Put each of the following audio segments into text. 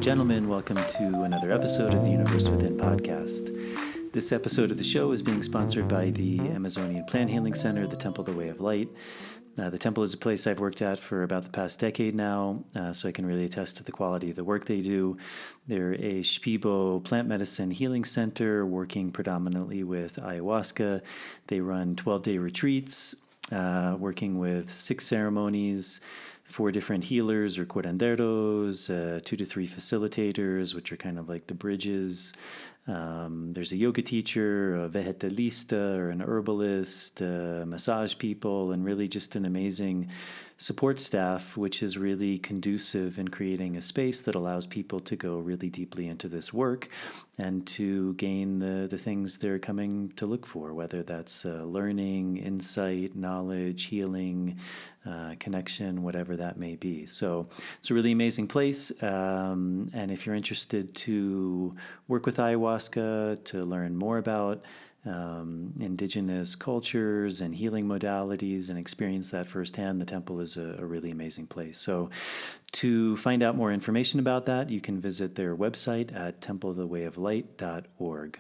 gentlemen, welcome to another episode of the Universe Within podcast. This episode of the show is being sponsored by the Amazonian Plant Healing Center, the Temple of the Way of Light. The temple is a place I've worked at for about the past decade now, so I can really attest to the quality of the work they do. They're a Shipibo plant medicine healing center working predominantly with ayahuasca. They run 12-day retreats, working with 6 ceremonies, 4 different healers or curanderos, 2 to 3 facilitators, which are kind of like the bridges. There's a yoga teacher, a vegetalista or an herbalist, massage people, and really just an amazing support staff, which is really conducive in creating a space that allows people to go really deeply into this work and to gain the things they're coming to look for, whether that's learning, insight, knowledge, healing, connection, whatever that may be. So it's a really amazing place. And if you're interested to work with ayahuasca, to learn more about indigenous cultures and healing modalities and experience that firsthand, the temple is a really amazing place. So to find out more information about that, you can visit their website at templeofthewayoflight.org.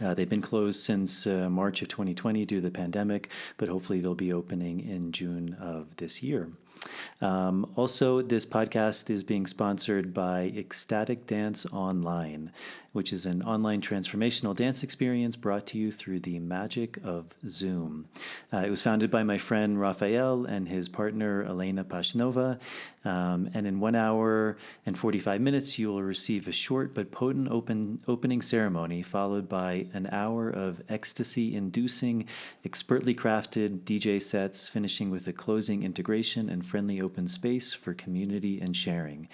They've been closed since March of 2020 due to the pandemic, but hopefully they'll be opening in June of this year. Also, this podcast is being sponsored by Ecstatic Dance Online, which is an online transformational dance experience brought to you through the magic of Zoom. It was founded by my friend Raphael and his partner Elena Pashnova, and in 1 hour and 45 minutes you will receive a short but potent opening ceremony followed by an hour of ecstasy-inducing, expertly crafted DJ sets, finishing with a closing integration and friendly open space for community and sharing.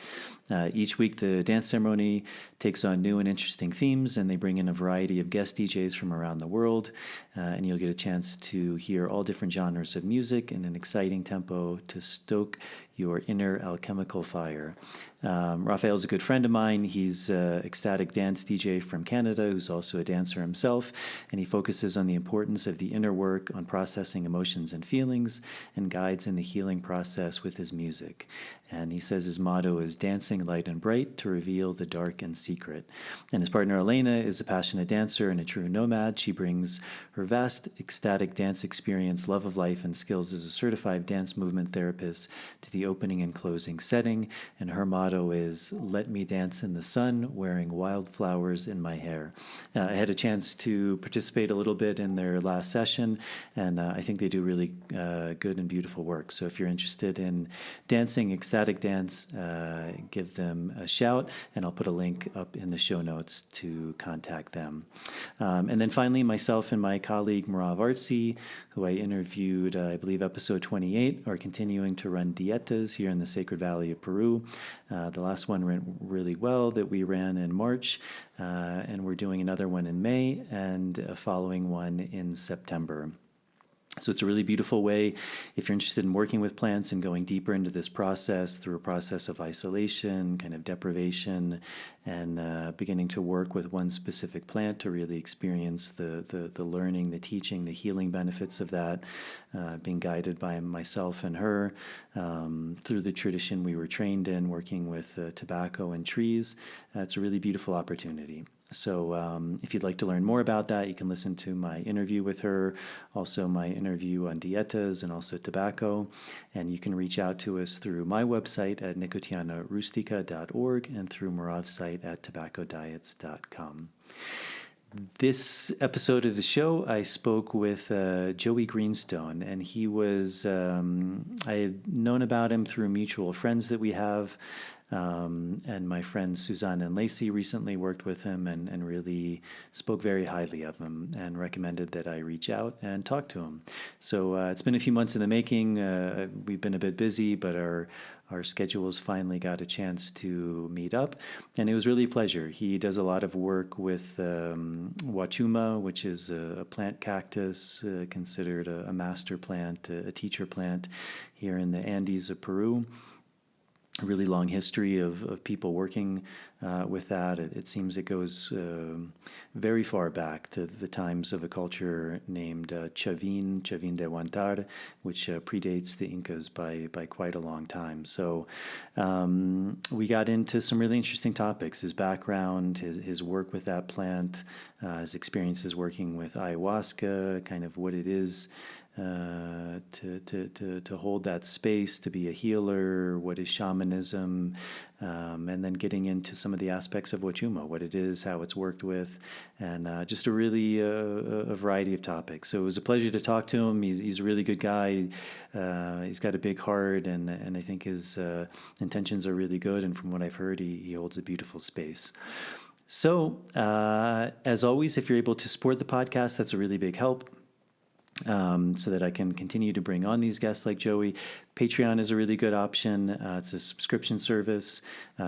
Each week the dance ceremony takes on new and interesting themes, and they bring in a variety of guest DJs from around the world, and you'll get a chance to hear all different genres of music in an exciting tempo to stoke your inner alchemical fire. Raphael's a good friend of mine. He's an ecstatic dance DJ from Canada who's also a dancer himself, and he focuses on the importance of the inner work on processing emotions and feelings and guides in the healing process with his music. And he says his motto is dancing light and bright to reveal the dark and secret. And his partner Elena is a passionate dancer and a true nomad. She brings her vast ecstatic dance experience, love of life, and skills as a certified dance movement therapist to the opening and closing setting. And her motto is, "Let me dance in the sun, wearing wildflowers in my hair." I had a chance to participate a little bit in their last session, and I think they do really good and beautiful work. So if you're interested in dancing, ecstatic dance, give them a shout, and I'll put a link up in the show notes to contact them. And then finally, myself and my colleague Merav Artsy, who I interviewed, I believe, episode 28, are continuing to run dietas here in the Sacred Valley of Peru. The last one went really well that we ran in March, and we're doing another one in May and a following one in September. So it's a really beautiful way, if you're interested in working with plants and going deeper into this process through a process of isolation, kind of deprivation, and beginning to work with one specific plant to really experience the learning, the teaching, the healing benefits of that, being guided by myself and her through the tradition we were trained in, working with tobacco and trees. It's a really beautiful opportunity. So if you'd like to learn more about that, you can listen to my interview with her, also my interview on dietas and also tobacco. And you can reach out to us through my website at nicotianarustica.org and through Merav's site at tobaccodiets.com. This episode of the show, I spoke with Joey Greenstone, and he was, I had known about him through mutual friends that we have. And my friends Suzanne and Lacey recently worked with him and really spoke very highly of him and recommended that I reach out and talk to him. So it's been a few months in the making. We've been a bit busy, but our schedules finally got a chance to meet up, and it was really a pleasure. He does a lot of work with Wachuma, which is a plant cactus considered a master plant, a teacher plant here in the Andes of Peru. a really long history of people working with that. It seems it goes very far back to the times of a culture named Chavin de Huantar, which predates the Incas by quite a long time. So we got into some really interesting topics: his background, his work with that plant, his experiences working with ayahuasca, kind of what it is to hold that space, to be a healer, what is shamanism, and then getting into some of the aspects of Wachuma, what it is, how it's worked with, and just a really a variety of topics. So it was a pleasure to talk to him. He's a really good guy. He's got a big heart, and I think his intentions are really good. And from what I've heard, he holds a beautiful space. So as always, if you're able to support the podcast, that's a really big help. So that I can continue to bring on these guests like Joey. Patreon is a really good option. It's a subscription service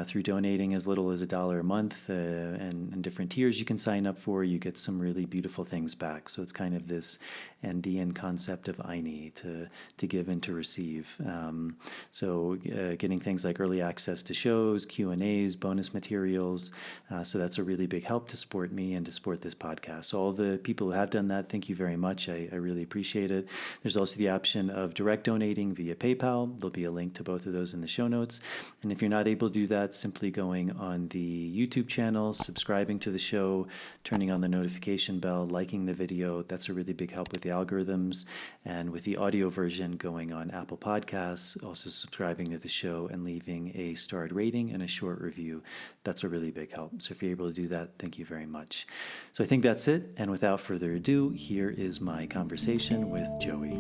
through donating as little as $1 a month, and different tiers you can sign up for. You get some really beautiful things back. So it's kind of this Andean concept of Aini, to give and to receive. So getting things like early access to shows, Q&As, bonus materials. So that's a really big help to support me and to support this podcast. So all the people who have done that, thank you very much. I really appreciate it. There's also the option of direct donating via PayPal. There'll be a link to both of those in the show notes. And if you're not able to do that, simply going on the YouTube channel, subscribing to the show, turning on the notification bell, liking the video, that's a really big help with the algorithms. And with the audio version, going on Apple Podcasts, also subscribing to the show and leaving a starred rating and a short review. That's a really big help. So if you're able to do that, thank you very much. So I think that's it. And without further ado, here is my conversation with Joey.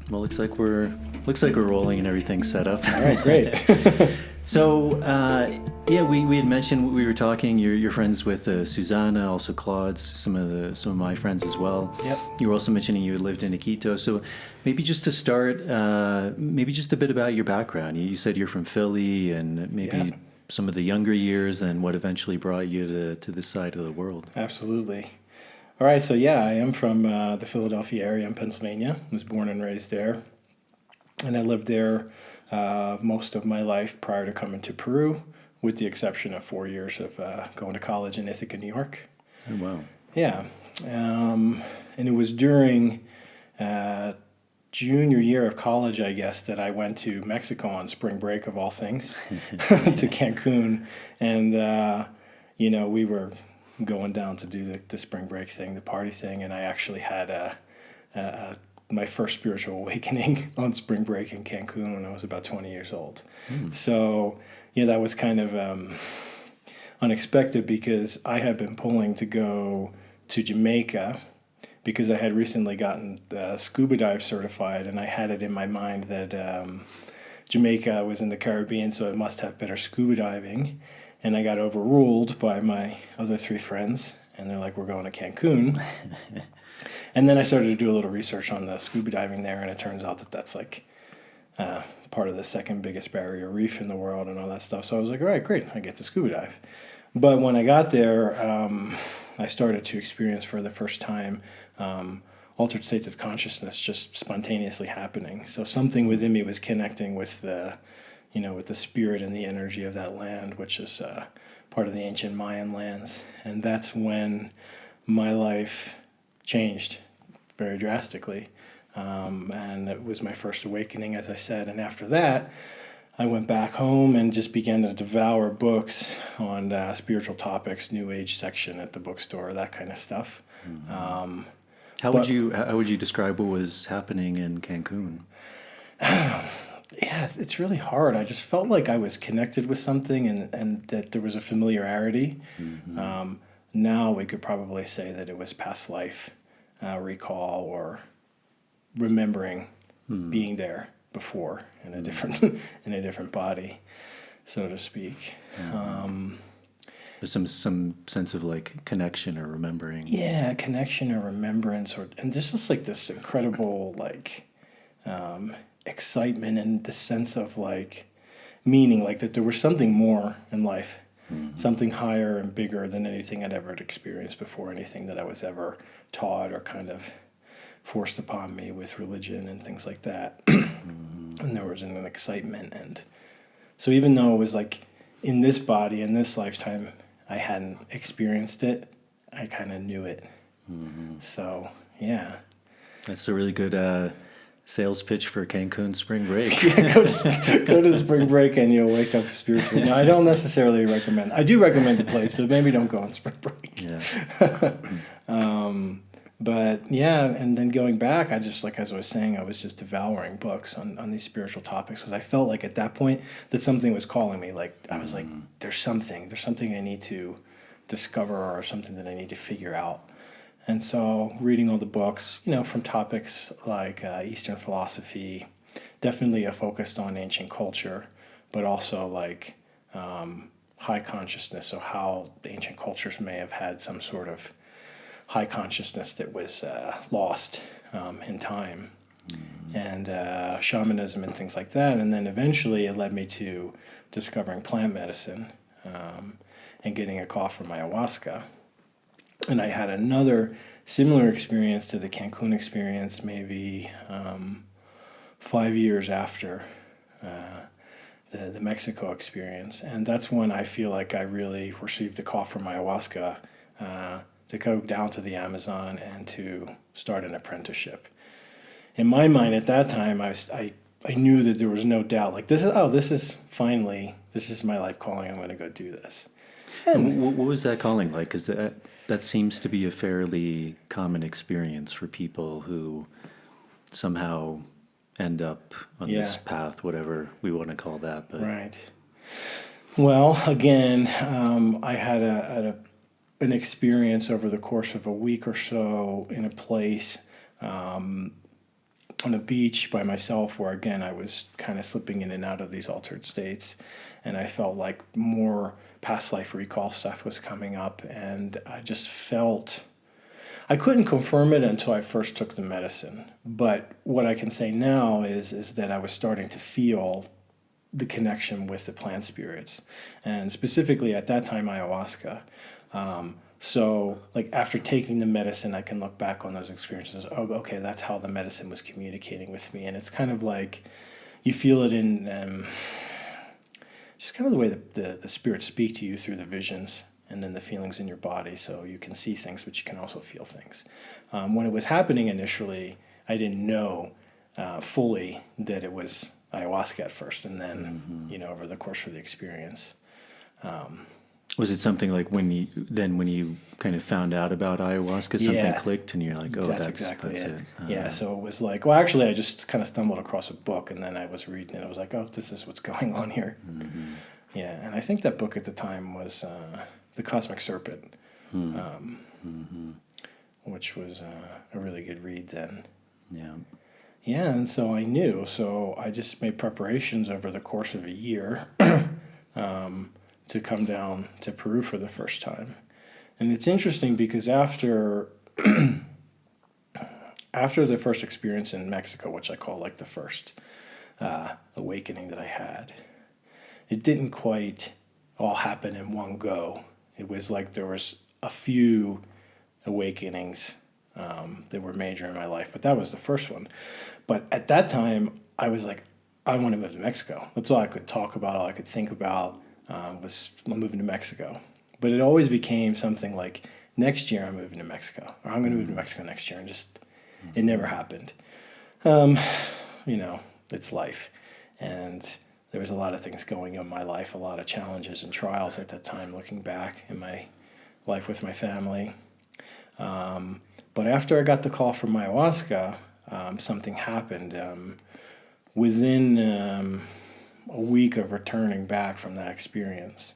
Well, looks like we're rolling and everything's set up. All right, great. So, we had mentioned we were talking. You're friends with Susanna, also Claude's, some of my friends as well. Yep. You were also mentioning you lived in Quito. So maybe just to start, maybe just a bit about your background. You said you're from Philly, and maybe some of the younger years and what eventually brought you to this side of the world. Absolutely. All right, so I am from the Philadelphia area in Pennsylvania. I was born and raised there, and I lived there most of my life prior to coming to Peru, with the exception of 4 years of going to college in Ithaca, New York. Oh, wow. Yeah, and it was during junior year of college, I guess, that I went to Mexico on spring break, of all things, to Cancun, and we were going down to do the spring break thing, the party thing, and I actually had my first spiritual awakening on spring break in Cancun when I was about 20 years old. So that was kind of unexpected, because I had been pulling to go to Jamaica because I had recently gotten scuba dive certified, and I had it in my mind that Jamaica was in the Caribbean, so it must have better scuba diving. And I got overruled by my other 3 friends, and they're like, we're going to Cancun. And then I started to do a little research on the scuba diving there, and it turns out that that's like part of the second biggest barrier reef in the world and all that stuff. So I was like, all right, great, I get to scuba dive. But when I got there, I started to experience for the first time altered states of consciousness just spontaneously happening. So something within me was connecting with the spirit and the energy of that land, which is part of the ancient Mayan lands. And that's when my life changed very drastically. And it was my first awakening, as I said. And after that, I went back home and just began to devour books on spiritual topics, New Age section at the bookstore, that kind of stuff. Mm-hmm. How would you describe what was happening in Cancun? Yeah, it's really hard. I just felt like I was connected with something, and that there was a familiarity. Mm-hmm. Now we could probably say that it was past life recall, or remembering being there before in a different body. so to speak. There's some sense of like connection or remembering. Yeah, connection or remembrance, and just like this incredible like excitement and the sense of like meaning, like that there was something more in life, something higher and bigger than anything I'd ever experienced before, anything that I was ever taught or kind of forced upon me with religion and things like that. And there was an excitement, and so even though it was like in this body, in this lifetime, I hadn't experienced it, I kind of knew it. So, yeah. That's a really good sales pitch for Cancun spring break. Yeah, go to spring break and you'll wake up spiritually. Now, I don't necessarily recommend. I do recommend the place, but maybe don't go on spring break. Yeah. But yeah, and then going back, I just, like as I was saying, I was just devouring books on these spiritual topics because I felt like at that point that something was calling me. Like I was like, there's something I need to discover or something that I need to figure out. And so reading all the books, from topics like Eastern philosophy, definitely focused on ancient culture, but also like high consciousness. So how the ancient cultures may have had some sort of high consciousness that was lost in time, and shamanism and things like that. And then eventually it led me to discovering plant medicine and getting a call from ayahuasca. And I had another similar experience to the Cancun experience maybe 5 years after the Mexico experience. And that's when I feel like I really received the call from ayahuasca to go down to the Amazon and to start an apprenticeship. In my mind at that time, I knew that there was no doubt. Like this is my life calling. I'm going to go do this. And what was that calling like? Because that seems to be a fairly common experience for people who somehow end up on this path, whatever we want to call that. But. Right. Well, again, I had an experience over the course of a week or so in a place on a beach by myself where, again, I was kind of slipping in and out of these altered states, and I felt like more past life recall stuff was coming up, and I just felt I couldn't confirm it until I first took the medicine. But what I can say now is that I was starting to feel the connection with the plant spirits, and specifically at that time ayahuasca. So like after taking the medicine, I can look back on those experiences. Oh, okay, that's how the medicine was communicating with me. And it's kind of like you feel it in just kind of the way the spirits speak to you through the visions and then the feelings in your body. So you can see things, but you can also feel things. When it was happening initially, I didn't know fully that it was ayahuasca at first. And then, over the course of the experience. Was it something like when you kind of found out about ayahuasca, something clicked and you're like, oh, that's exactly it. Yeah, so it was like, well, actually, I just kind of stumbled across a book, and then I was reading it. I was like, oh, this is what's going on here. Mm-hmm. Yeah, and I think that book at the time was The Cosmic Serpent, which was a really good read then. Yeah. Yeah, and so I knew. So I just made preparations over the course of a year to come down to Peru for the first time. And it's interesting because after the first experience in Mexico, which I call like the first awakening that I had, it didn't quite all happen in one go. It was like there was a few awakenings that were major in my life, but that was the first one. But at that time, I was like, I want to move to Mexico. That's all I could talk about, all I could think about was moving to Mexico. But it always became something like, next year I'm moving to Mexico, or I'm going to move to Mexico next year, and just, it never happened. It's life. And there was a lot of things going on in my life, a lot of challenges and trials at that time, looking back in my life with my family. But after I got the call from ayahuasca, something happened. Within a week of returning back from that experience,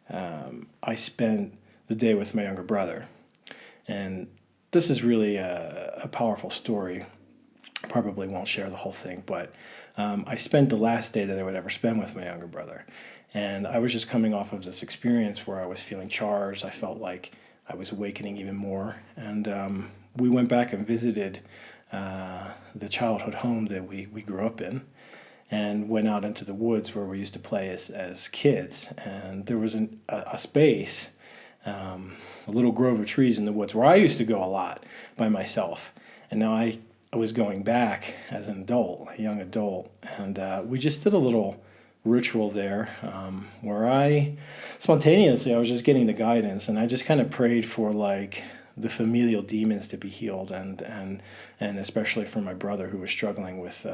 I spent the day with my younger brother. And this is really a powerful story probably won't share the whole thing, but I spent the last day that I would ever spend with my younger brother. And I was just coming off of this experience where I was feeling charged. I felt like I was awakening even more. And we went back and visited the childhood home that we grew up in, and went out into the woods where we used to play as kids. And there was a space, a little grove of trees in the woods where I used to go a lot by myself. And now I was going back as an adult, a young adult, and we just did a little ritual there where I was just getting the guidance, and I just kind of prayed for like the familial demons to be healed, and especially for my brother who was struggling with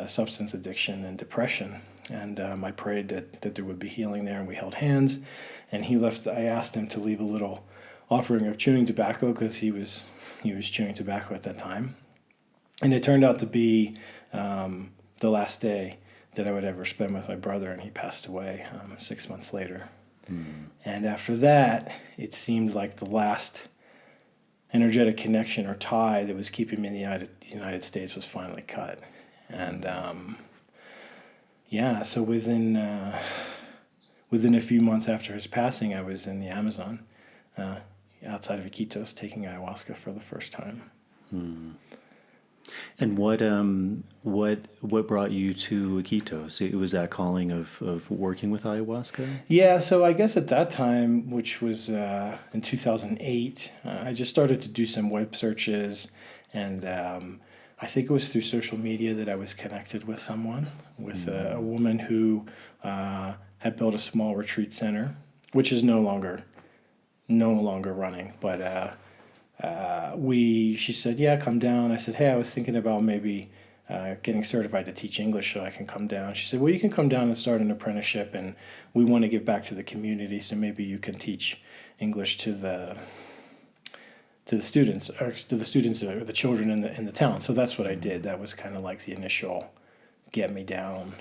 substance addiction and depression. And I prayed that there would be healing there, and we held hands, and he left. I asked him to leave a little offering of chewing tobacco because he was chewing tobacco at that time. And it turned out to be the last day that I would ever spend with my brother, and he passed away 6 months later. And after that, it seemed like the last energetic connection or tie that was keeping me in the United States was finally cut. And so within a few months after his passing, I was in the Amazon, outside of Iquitos, taking ayahuasca for the first time. And what brought you to Iquitos? It was that calling of working with ayahuasca? Yeah, so I guess at that time, which was in 2008, I just started to do some web searches, and I think it was through social media that I was connected with someone, with a woman who had built a small retreat center, which is no longer running, but she said, yeah, come down. I said, hey, I was thinking about maybe getting certified to teach English so I can come down. She said, well, you can come down and start an apprenticeship, and we want to give back to the community, so maybe you can teach English to the students or the children in the town. So that's what I did. That was kind of like the initial get me down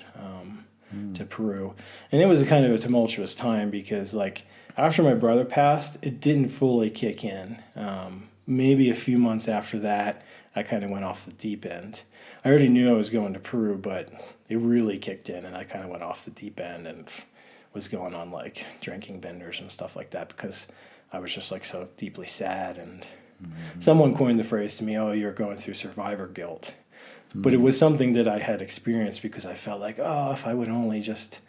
to Peru. And it was a kind of a tumultuous time because like after my brother passed, it didn't fully kick in. Maybe a few months after that, I kind of went off the deep end. I already knew I was going to Peru, but it really kicked in, and I kind of went off the deep end and was going on like drinking benders and stuff like that because I was just like so deeply sad. And someone coined the phrase to me, oh, you're going through survivor guilt. But it was something that I had experienced because I felt like, oh, if I would only just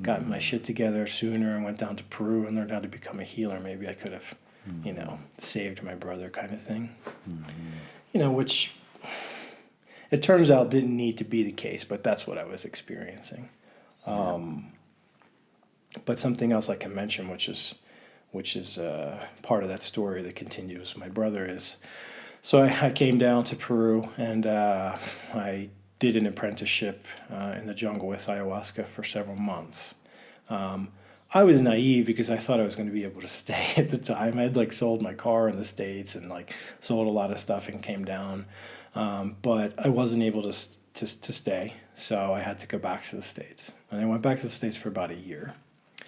gotten my shit together sooner and went down to Peru and learned how to become a healer, maybe I could have, saved my brother kind of thing. Which it turns out didn't need to be the case, but that's what I was experiencing. But something else I can mention, which is part of that story that continues with my brother is, so I came down to Peru and I did an apprenticeship in the jungle with ayahuasca for several months. I was naive because I thought I was going to be able to stay at the time. I had like sold my car in the States and like sold a lot of stuff and came down. But I wasn't able to stay, so I had to go back to the States. And I went back to the States for about a year.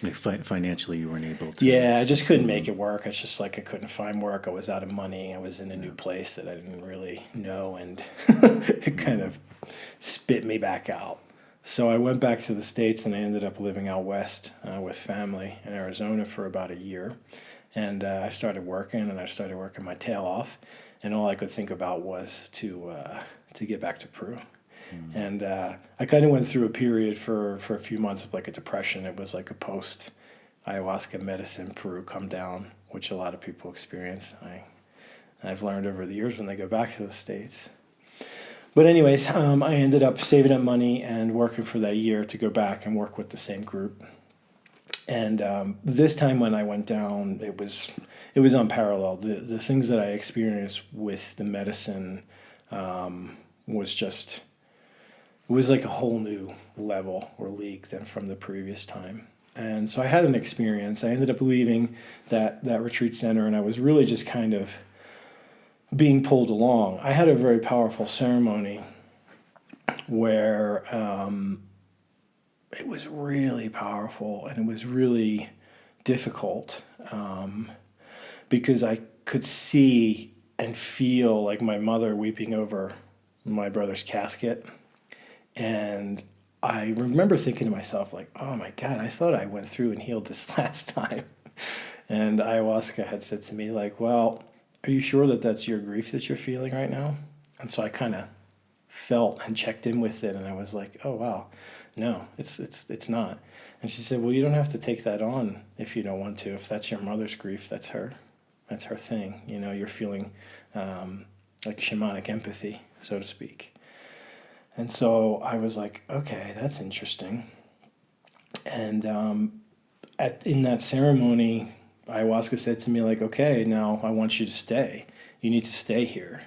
Like financially, you weren't able to. Yeah, I just couldn't make it work. It's just like I couldn't find work. I was out of money. I was in a new place that I didn't really know, and it kind of spit me back out. So I went back to the States, and I ended up living out west with family in Arizona for about a year. And I started working my tail off, and all I could think about was to get back to Peru. And I kind of went through a period for a few months of like a depression. It was like a post-ayahuasca medicine Peru come down, which a lot of people experience. I've learned over the years when they go back to the States. But anyways, I ended up saving up money and working for that year to go back and work with the same group. And this time when I went down, it was unparalleled. The things that I experienced with the medicine was like a whole new level or league than from the previous time. And so I had an experience. I ended up leaving that retreat center, and I was really just kind of being pulled along. I had a very powerful ceremony where it was really powerful, and it was really difficult because I could see and feel like my mother weeping over my brother's casket. And I remember thinking to myself, like, oh my God, I thought I went through and healed this last time. And ayahuasca had said to me, like, well, are you sure that that's your grief that you're feeling right now? And so I kind of felt and checked in with it, and I was like, oh wow, no, it's not. And she said, well, you don't have to take that on if you don't want to. If that's your mother's grief, that's her thing. You know, you're feeling like shamanic empathy, so to speak. And so I was like, okay, that's interesting. And in that ceremony, ayahuasca said to me, like, okay, now I want you to stay. You need to stay here.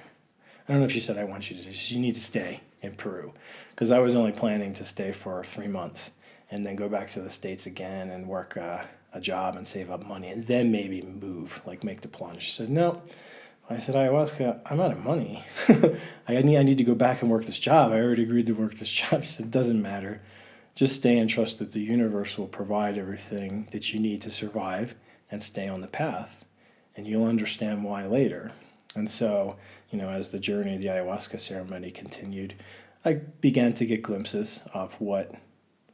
I don't know if she said, I want you to, you need to stay in Peru. Because I was only planning to stay for 3 months and then go back to the States again and work a job and save up money and then maybe move, like make the plunge. She said, no. I said, ayahuasca, I'm out of money. I need to go back and work this job. I already agreed to work this job. She said, it doesn't matter. Just stay and trust that the universe will provide everything that you need to survive and stay on the path. And you'll understand why later. And so, you know, as the journey of the ayahuasca ceremony continued, I began to get glimpses of what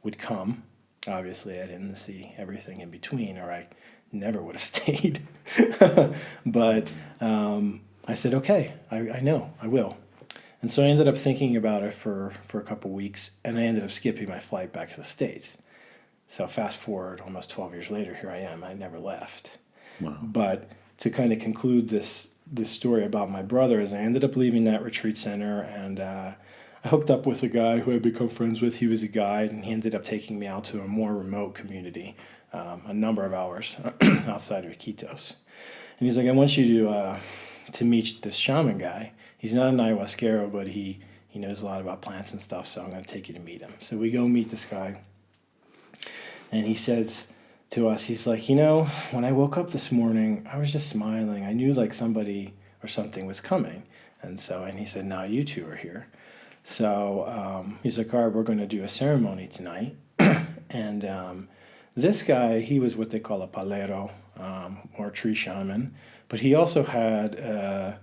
would come. Obviously, I didn't see everything in between, or I never would have stayed. But I said, okay, I know, I will. And so I ended up thinking about it for a couple weeks, and I ended up skipping my flight back to the States. So fast forward, almost 12 years later, here I am. I never left. Wow. But to kind of conclude this story about my brother is I ended up leaving that retreat center, and I hooked up with a guy who I'd become friends with. He was a guide, and he ended up taking me out to a more remote community, a number of hours outside of Iquitos. And he's like, I want you to meet this shaman guy. He's not an ayahuasquero, but he knows a lot about plants and stuff, so I'm going to take you to meet him. So we go meet this guy, and he says to us, he's like, you know, when I woke up this morning, I was just smiling. I knew like somebody or something was coming. And he said, now you two are here. So he's like, all right, we're going to do a ceremony tonight. And this guy, he was what they call a palero, or tree shaman, but he also had a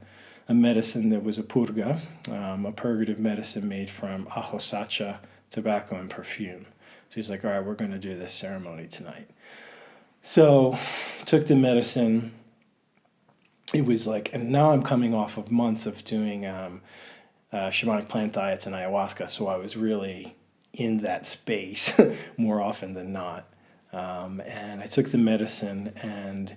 medicine that was a purga, a purgative medicine made from ajo sacha, tobacco, and perfume. So he's like, all right, we're going to do this ceremony tonight. So took the medicine. It was like, and now I'm coming off of months of doing shamanic plant diets and ayahuasca, so I was really in that space more often than not. And I took the medicine, and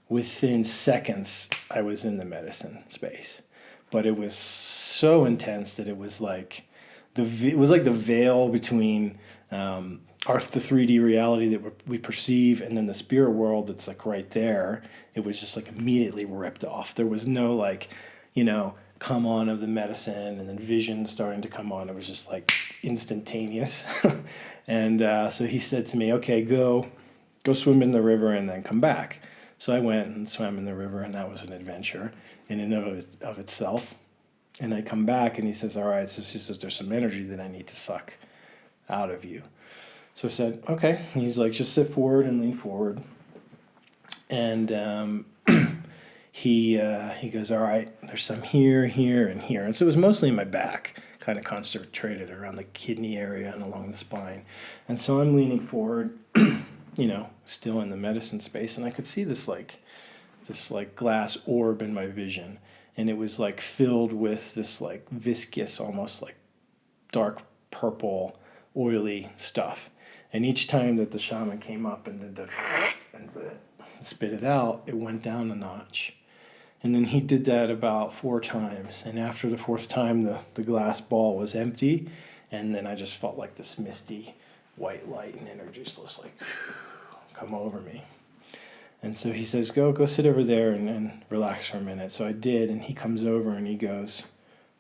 within seconds, I was in the medicine space. But it was so intense that it was like the veil between the 3D reality that we perceive and then the spirit world that's like right there. It was just like immediately ripped off. There was no like, you know, come on of the medicine and then vision starting to come on. It was just like instantaneous. And so he said to me, okay, go swim in the river and then come back. So I went and swam in the river, and that was an adventure in and of itself. And I come back, and he says, all right, so he says, there's some energy that I need to suck out of you. So I said, okay. And he's like, just sit forward and lean forward. And he goes, all right, there's some here, here, and here. And so it was mostly in my back, kind of concentrated around the kidney area and along the spine. And so I'm leaning forward, you know, still in the medicine space, and I could see this glass orb in my vision, and it was like filled with this like viscous, almost like dark purple, oily stuff. And each time that the shaman came up and did and spit it out, it went down a notch. And then he did that about 4 times, and after the 4th time, the glass ball was empty, and then I just felt like this misty white light and energy just like come over me. And so he says, go sit over there and relax for a minute. So I did, and he comes over and he goes,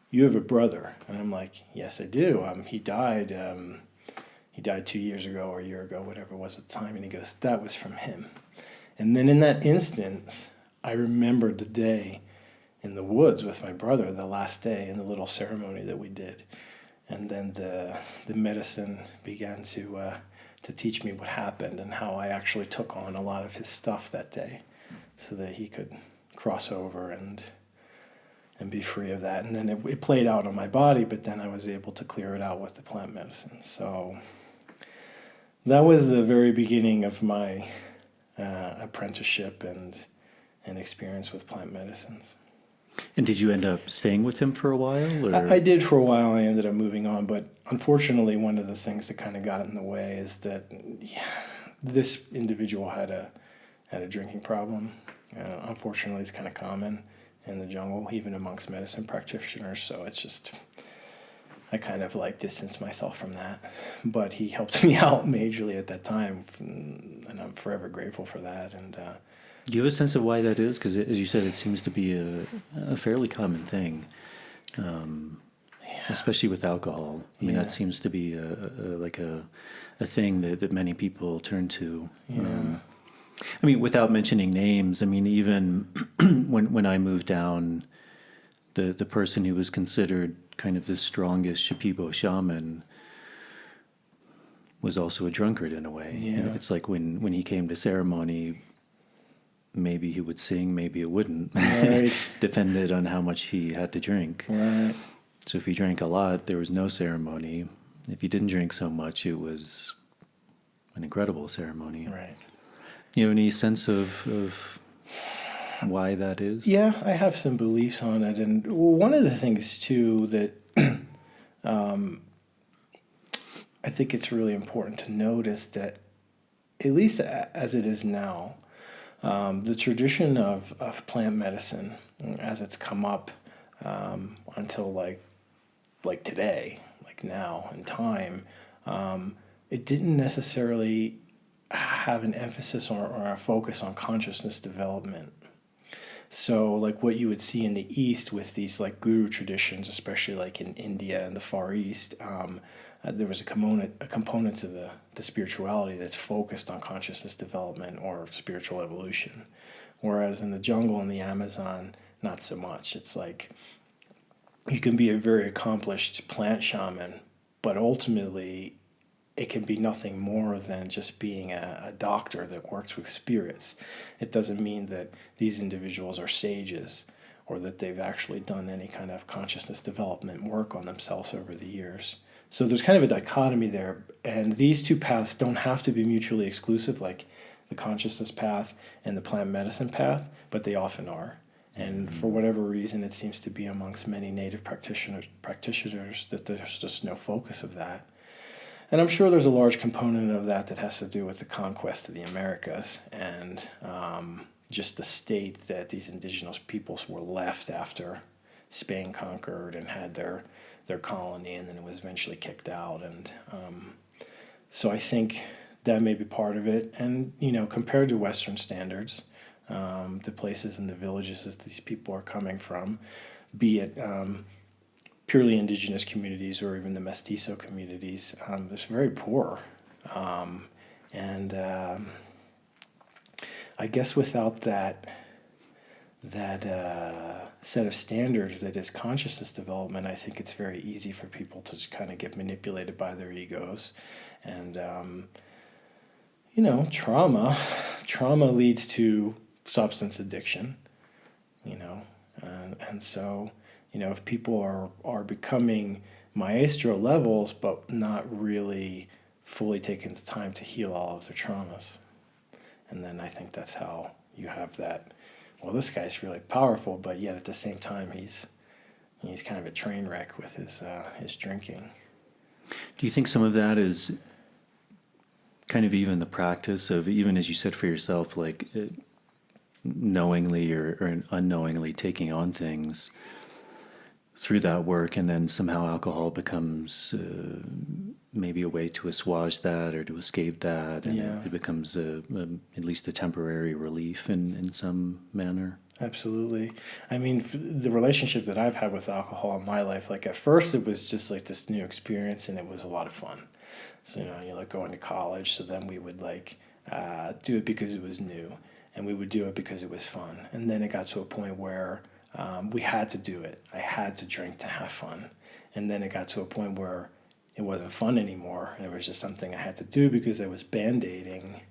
you have a brother? And I'm like, yes, I do. He died 2 years ago or a year ago, whatever it was at the time. And he goes, that was from him. And then in that instance, I remembered the day in the woods with my brother, the last day in the little ceremony that we did. And then the medicine began to teach me what happened and how I actually took on a lot of his stuff that day so that he could cross over and be free of that. And then it played out on my body, but then I was able to clear it out with the plant medicine. So that was the very beginning of my apprenticeship and experience with plant medicines. And did you end up staying with him for a while? Or? I did for a while. I ended up moving on, but unfortunately, one of the things that kind of got in the way is that this individual had a drinking problem. Unfortunately, it's kind of common in the jungle, even amongst medicine practitioners. So it's just, I kind of like distanced myself from that. But he helped me out majorly at that time, and I'm forever grateful for that. And do you have a sense of why that is? Because as you said, it seems to be a fairly common thing, especially with alcohol. I mean, that seems to be a thing that many people turn to. I mean, without mentioning names, I mean, even when I moved down, the person who was considered kind of the strongest Shipibo shaman was also a drunkard in a way. Yeah. You know, it's like when he came to ceremony, maybe he would sing, maybe it wouldn't. Right. Depended on how much he had to drink. Right. So if he drank a lot, there was no ceremony. If he didn't drink so much, it was an incredible ceremony. Right. You have any sense of why that is? Yeah, I have some beliefs on it. And one of the things, too, that I think it's really important to notice that, at least as it is now, the tradition of plant medicine, as it's come up until like today, like now in time, it didn't necessarily have an emphasis or a focus on consciousness development. So like what you would see in the East with these like guru traditions, especially like in India and the Far East, there was a component to the spirituality that's focused on consciousness development or spiritual evolution. Whereas in the jungle and the Amazon, not so much. It's like you can be a very accomplished plant shaman, but ultimately it can be nothing more than just being a doctor that works with spirits. It doesn't mean that these individuals are sages or that they've actually done any kind of consciousness development work on themselves over the years. So there's kind of a dichotomy there, and these two paths don't have to be mutually exclusive, like the consciousness path and the plant medicine path, but they often are. And for whatever reason, it seems to be amongst many native practitioners that there's just no focus of that. And I'm sure there's a large component of that has to do with the conquest of the Americas and just the state that these indigenous peoples were left after Spain conquered and had their colony, and then it was eventually kicked out. And so I think that may be part of it. And, you know, compared to Western standards, the places and the villages that these people are coming from, be it purely indigenous communities or even the mestizo communities, is very poor. And I guess without that set of standards that is consciousness development, I think it's very easy for people to just kind of get manipulated by their egos. And, you know, trauma leads to substance addiction, you know, and so, you know, if people are becoming maestro levels, but not really fully taking the time to heal all of their traumas. And then I think that's how you have that, well, this guy's really powerful, but yet at the same time, he's kind of a train wreck with his drinking. Do you think some of that is kind of even the practice of, even as you said for yourself, like knowingly or unknowingly taking on things through that work, and then somehow alcohol becomes maybe a way to assuage that or to escape that, and it becomes at least a temporary relief in some manner? Absolutely. I mean, the relationship that I've had with alcohol in my life, like at first it was just like this new experience and it was a lot of fun. So, you know, you're like going to college, so then we would like do it because it was new, and we would do it because it was fun. And then it got to a point where we had to do it. I had to drink to have fun. And then it got to a point where it wasn't fun anymore, and it was just something I had to do because I was band-aiding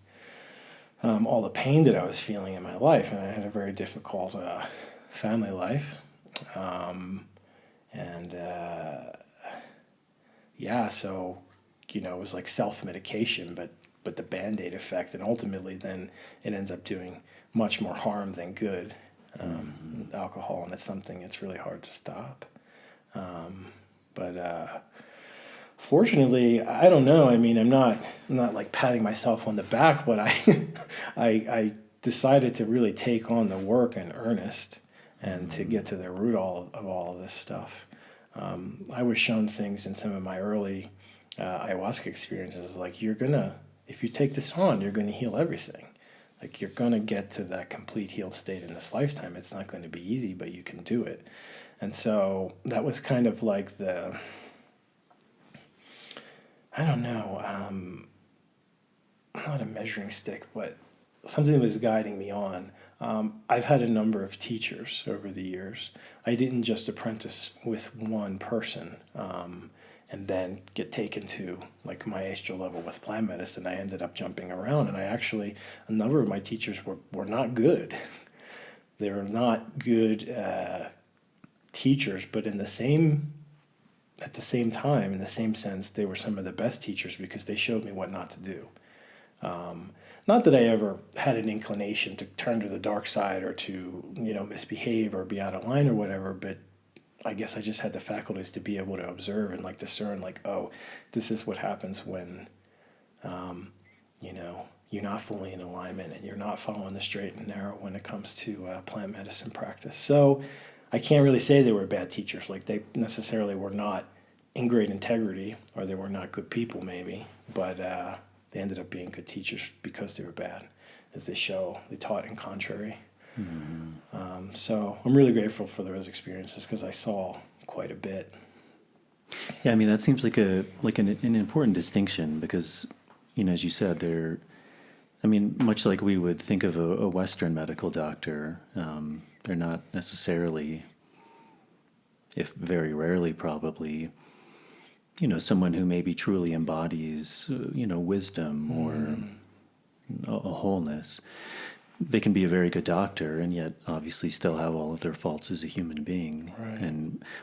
all the pain that I was feeling in my life. And I had a very difficult family life. And yeah, so, it was like self-medication, but the Band-Aid effect, and ultimately then it ends up doing much more harm than good, alcohol, and it's something it's really hard to stop. But fortunately, I don't know. I mean, I'm not like patting myself on the back, but I decided to really take on the work in earnest and to get to the root of all of this stuff. I was shown things in some of my early ayahuasca experiences, like if you take this on, you're going to heal everything. Like, you're going to get to that complete healed state in this lifetime. It's not going to be easy, but you can do it. And so that was kind of like I don't know, not a measuring stick, but something that was guiding me on. I've had a number of teachers over the years. I didn't just apprentice with one person and then get taken to like maestro level with plant medicine. I ended up jumping around, and a number of my teachers were not good. They were not good teachers, but at the same time, in the same sense, they were some of the best teachers because they showed me what not to do. Not that I ever had an inclination to turn to the dark side or to, misbehave or be out of line or whatever, but I guess I just had the faculties to be able to observe and like discern, like, oh, this is what happens when, you're not fully in alignment and you're not following the straight and narrow when it comes to plant medicine practice. So I can't really say they were bad teachers. Like, they necessarily were not in great integrity, or they were not good people maybe, but they ended up being good teachers because they were bad, as they taught in contrary. Mm-hmm. So I'm really grateful for those experiences because I saw quite a bit. Yeah, I mean, that seems like an important distinction because, as you said, much like we would think of a Western medical doctor, they're not necessarily, if very rarely probably, someone who maybe truly embodies, wisdom or a wholeness. They can be a very good doctor and yet obviously still have all of their faults as a human being. Right.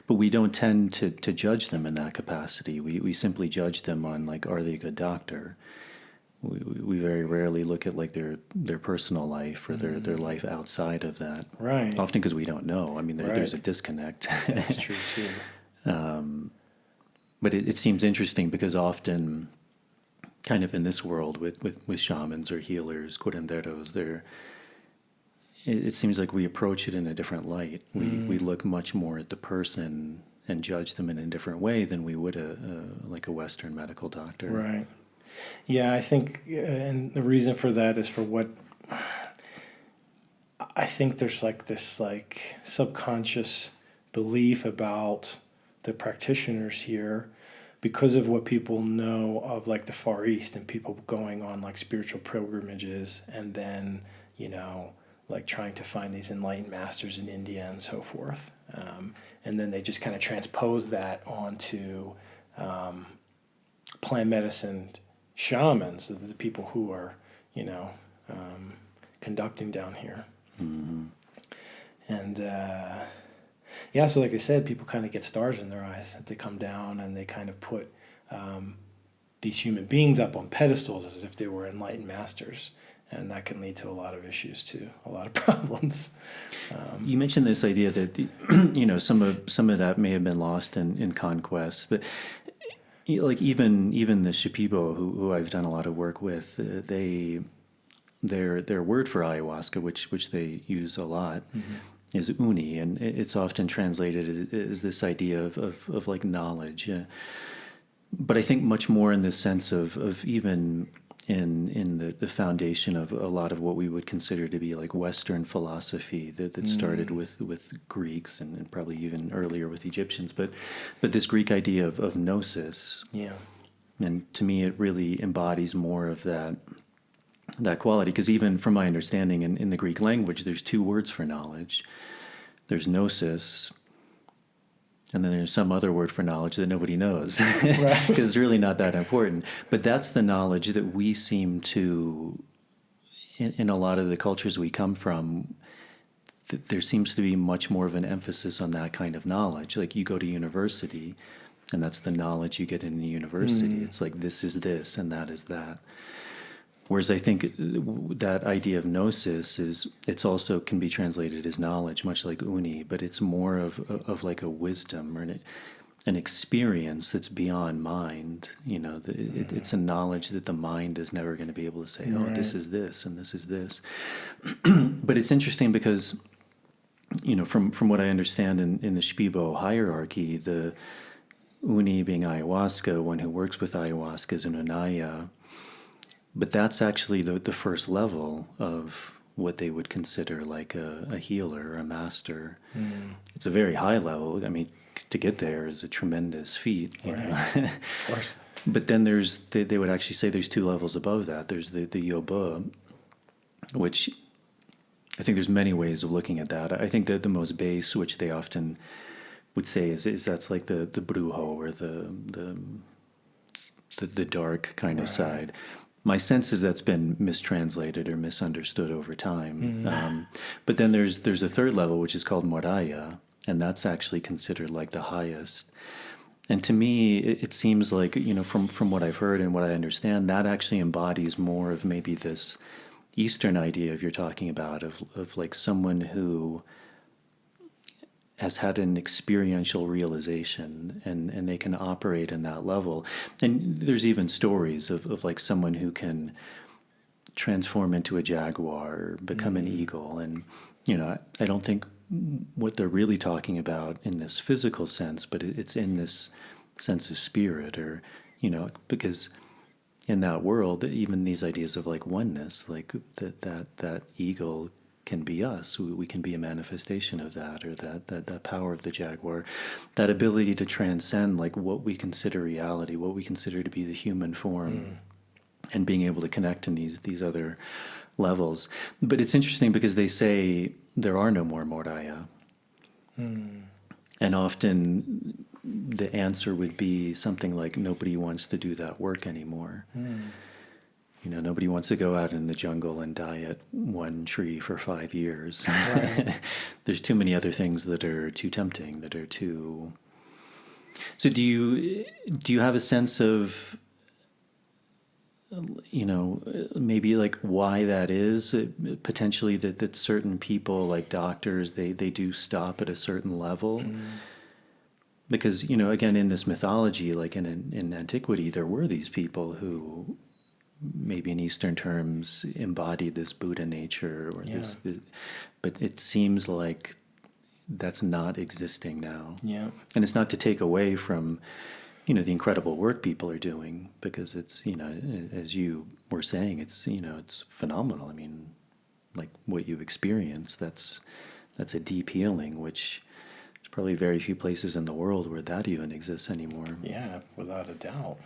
But we don't tend to judge them in that capacity. We simply judge them on, like, are they a good doctor? We very rarely look at like their personal life or their life outside of that. Right. Often because we don't know. I mean, there's a disconnect. That's true too. But it seems interesting because often, kind of in this world with shamans or healers, curanderos, it seems like we approach it in a different light. We look much more at the person and judge them in a different way than we would like a Western medical doctor. Right. Yeah, I think, and the reason for that is for what I think there's like this like subconscious belief about the practitioners here because of what people know of like the Far East and people going on like spiritual pilgrimages and then, like trying to find these enlightened masters in India and so forth. And then they just kind of transpose that onto plant medicine shamans, the people who are, conducting down here. Mm-hmm. And so like I said, people kind of get stars in their eyes. They come down and they kind of put these human beings up on pedestals as if they were enlightened masters. And that can lead to a lot of issues too, a lot of problems. You mentioned this idea that, some of that may have been lost in conquest, but like even the Shipibo, who I've done a lot of work with, their word for ayahuasca, which they use a lot, is uni, and it's often translated as this idea of like knowledge. But I think much more in the sense of even in the foundation of a lot of what we would consider to be like Western philosophy that started with Greeks and probably even earlier with Egyptians, but this Greek idea of gnosis. Yeah. And to me, it really embodies more of that quality, because even from my understanding in the Greek language, there's two words for knowledge. There's gnosis, and then there's some other word for knowledge that nobody knows, because it's really not that important. But that's the knowledge that we seem to, in a lot of the cultures we come from, there seems to be much more of an emphasis on that kind of knowledge. Like you go to university, and that's the knowledge you get in a university. It's like this is this and that is that. Whereas I think that idea of gnosis it's also can be translated as knowledge, much like uni, but it's more of like a wisdom or an experience that's beyond mind. It's a knowledge that the mind is never going to be able to say, oh, this is this and this is this. But it's interesting because, from what I understand in the Shipibo hierarchy, the uni being ayahuasca, one who works with ayahuasca is an unaya. But that's actually the first level of what they would consider like a healer, a master. It's a very high level. I mean, to get there is a tremendous feat. You know? Of course. But then they would actually say there's two levels above that. There's the yoba, which I think there's many ways of looking at that. I think that the most base, which they often would say, is that's like the brujo or the dark kind of side. My sense is that's been mistranslated or misunderstood over time. But then there's a third level, which is called Moraya, and that's actually considered like the highest. And to me, it seems like, from what I've heard and what I understand, that actually embodies more of maybe this Eastern idea you're talking about of like someone who has had an experiential realization and they can operate in that level. And there's even stories of like someone who can transform into a jaguar or become an eagle. And, I don't think what they're really talking about in this physical sense, but it's in this sense of spirit or, because in that world, even these ideas of like oneness, like that eagle can be us. We can be a manifestation of that, or that power of the jaguar, that ability to transcend like what we consider reality, what we consider to be the human form, and being able to connect in these other levels. But it's interesting because they say there are no more Moraya. And often the answer would be something like nobody wants to do that work anymore. Nobody wants to go out in the jungle and diet one tree for 5 years. Right. There's too many other things that are too tempting, that are too... So do you have a sense of, maybe like why that is? Potentially that certain people, like doctors, they do stop at a certain level? Because, again, in this mythology, like in antiquity, there were these people who... maybe in Eastern terms, embodied this Buddha nature or this, but it seems like that's not existing now. Yeah. And it's not to take away from, the incredible work people are doing, because it's, as you were saying, it's, it's phenomenal. I mean, like what you've experienced, that's a deep healing, which there's probably very few places in the world where that even exists anymore. Yeah, without a doubt.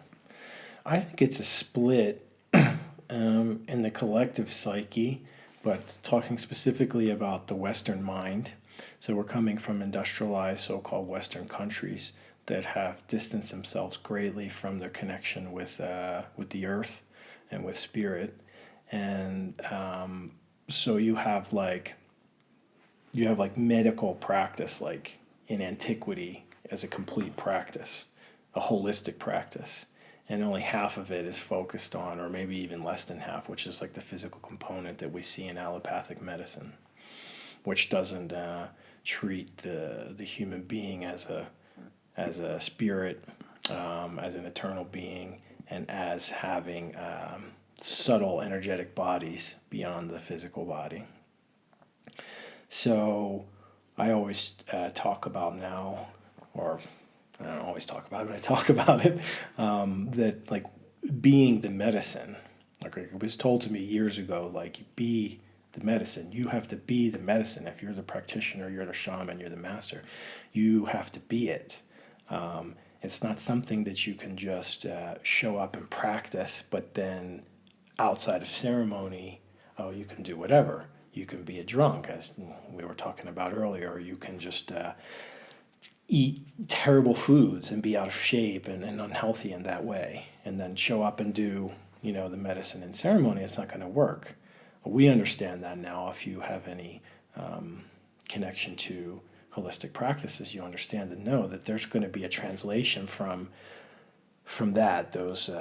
I think it's a split in the collective psyche, but talking specifically about the Western mind. So we're coming from industrialized so-called Western countries that have distanced themselves greatly from their connection with the earth and with spirit. And so you have like medical practice, like in antiquity, as a complete practice, a holistic practice. And only half of it is focused on, or maybe even less than half, which is like the physical component that we see in allopathic medicine, which doesn't treat the human being as a spirit, as an eternal being, and as having subtle energetic bodies beyond the physical body. So I always talk about now, or I don't always talk about it, but I talk about it, that like being the medicine. Like it was told to me years ago, like be the medicine. You have to be the medicine. If you're the practitioner, you're the shaman, you're the master. You have to be it. It's not something that you can just show up and practice, but then outside of ceremony, you can do whatever. You can be a drunk, as we were talking about earlier, or you can just eat terrible foods and be out of shape and unhealthy in that way, and then show up and do, the medicine and ceremony. It's not going to work. We understand that now. If you have any connection to holistic practices, you understand and know that there's going to be a translation from that, those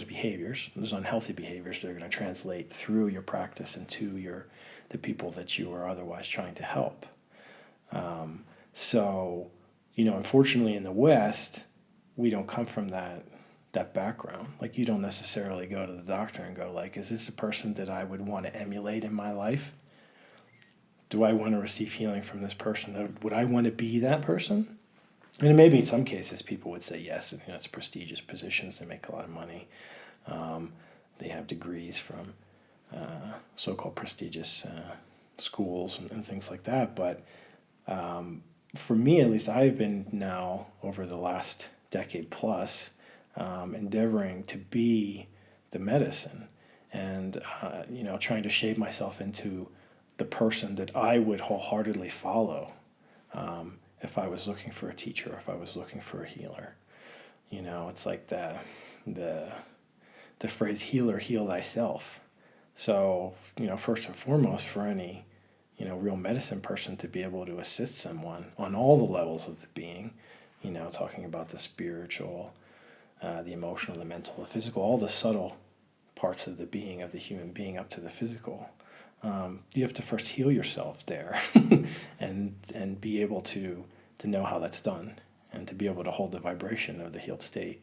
behaviors, those unhealthy behaviors, they're going to translate through your practice into the people that you are otherwise trying to help. So, unfortunately in the West, we don't come from that background. Like, you don't necessarily go to the doctor and go like, is this a person that I would want to emulate in my life? Do I want to receive healing from this person? Would I want to be that person? And maybe in some cases people would say yes. It's prestigious positions. They make a lot of money. They have degrees from so-called prestigious schools and things like that. But for me, at least, I've been now over the last decade plus endeavoring to be the medicine and, trying to shape myself into the person that I would wholeheartedly follow if I was looking for a teacher, if I was looking for a healer. It's like the phrase healer, heal thyself. So, first and foremost, for any, real medicine person to be able to assist someone on all the levels of the being, talking about the spiritual, the emotional, the mental, the physical, all the subtle parts of the being, of the human being up to the physical. You have to first heal yourself there and be able to know how that's done and to be able to hold the vibration of the healed state.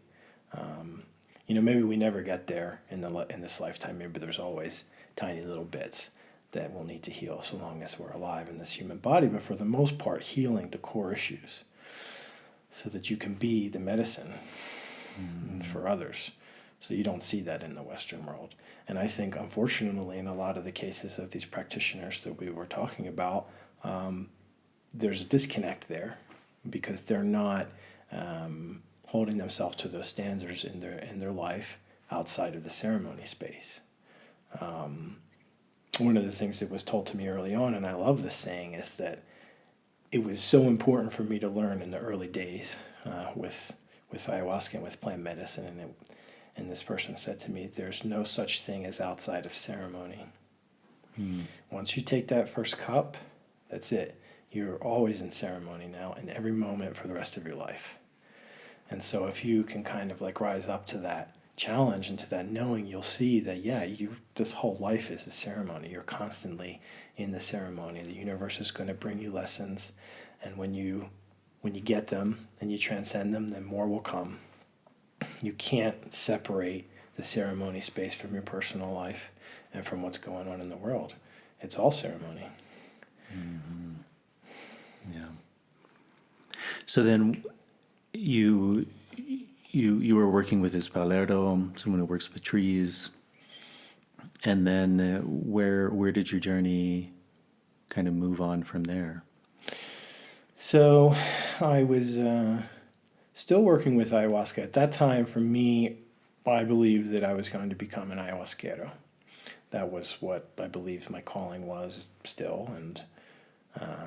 Maybe we never get there in this lifetime. Maybe there's always tiny little bits that we'll need to heal so long as we're alive in this human body. But for the most part, healing the core issues so that you can be the medicine for others. So you don't see that in the Western world. And I think, unfortunately, in a lot of the cases of these practitioners that we were talking about, there's a disconnect there because they're not holding themselves to those standards in their life outside of the ceremony space. One of the things that was told to me early on, and I love this saying, is that it was so important for me to learn in the early days with ayahuasca and with plant medicine. And this person said to me, there's no such thing as outside of ceremony. Once you take that first cup, that's it. You're always in ceremony now in every moment for the rest of your life. And so if you can kind of like rise up to that challenge and to that knowing, you'll see that, this whole life is a ceremony. You're constantly in the ceremony. The universe is going to bring you lessons. And when you get them and you transcend them, then more will come. You can't separate the ceremony space from your personal life and from what's going on in the world. It's all ceremony. Mm-hmm. Yeah. So then you were working with this Valero, someone who works with trees, and then where did your journey kind of move on from there? So I was still working with ayahuasca. At that time, for me, I believed that I was going to become an ayahuasquero. That was what I believed my calling was still, and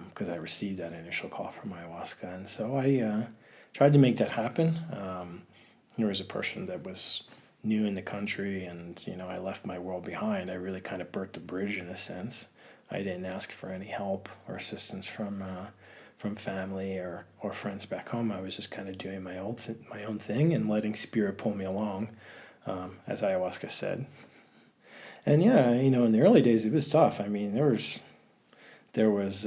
because I received that initial call from ayahuasca. And so I tried to make that happen. There was a person that was new in the country, and I left my world behind. I really kind of burnt the bridge in a sense. I didn't ask for any help or assistance from family or friends back home. I was just kind of doing my own thing and letting spirit pull me along, as ayahuasca said. And in the early days it was tough. I mean, there was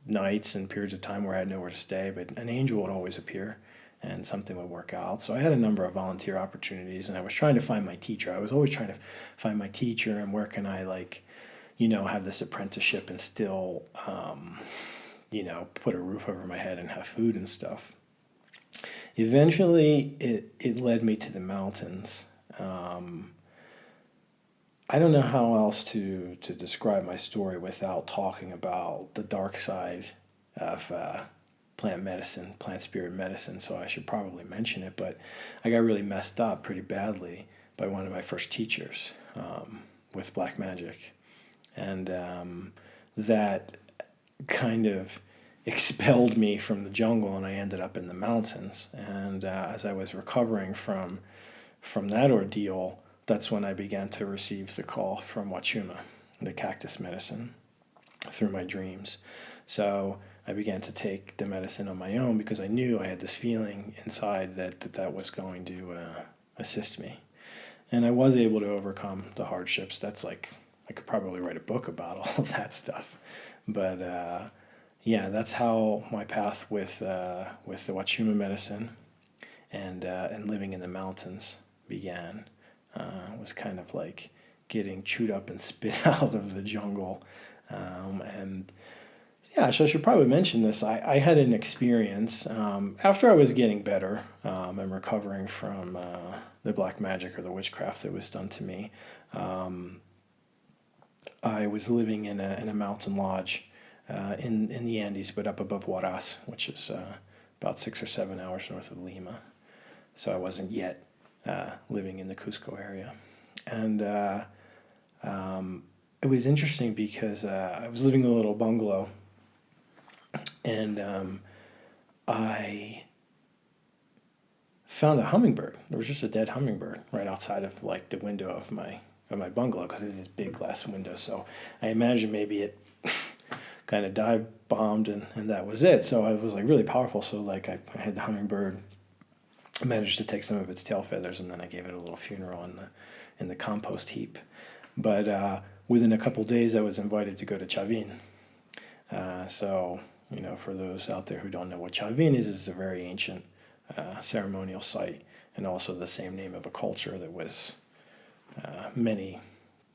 nights and periods of time where I had nowhere to stay, but an angel would always appear and something would work out. So I had a number of volunteer opportunities, and I was trying to find my teacher. I was always trying to find my teacher and where can I have this apprenticeship and still, put a roof over my head and have food and stuff. Eventually, it led me to the mountains. I don't know how else to describe my story without talking about the dark side of plant medicine, plant spirit medicine, so I should probably mention it, but I got really messed up pretty badly by one of my first teachers with black magic. And that kind of expelled me from the jungle, and I ended up in the mountains. And as I was recovering from that ordeal, that's when I began to receive the call from Wachuma, the cactus medicine, through my dreams. So I began to take the medicine on my own because I knew I had this feeling inside that was going to assist me. And I was able to overcome the hardships. That's like, I could probably write a book about all of that stuff. But yeah, that's how my path with the Wachuma medicine and living in the mountains began. Was kind of like getting chewed up and spit out of the jungle. And yeah, so I should probably mention this. I had an experience after I was getting better and recovering from the black magic or the witchcraft that was done to me. I was living in a mountain lodge in the Andes, but up above Huaraz, which is about 6 or 7 hours north of Lima. So I wasn't yet living in the Cusco area. And it was interesting because I was living in a little bungalow, and I found a hummingbird. There was just a dead hummingbird right outside of like the window of my bungalow, because it had this big glass window. So I imagine maybe it kind of dive bombed and that was it. So I was like really powerful. So like I had the hummingbird. I managed to take some of its tail feathers, and then I gave it a little funeral in the compost heap. But within a couple days, I was invited to go to Chavin. So, you know, for those out there who don't know what Chavin is, it's a very ancient ceremonial site, and also the same name of a culture that was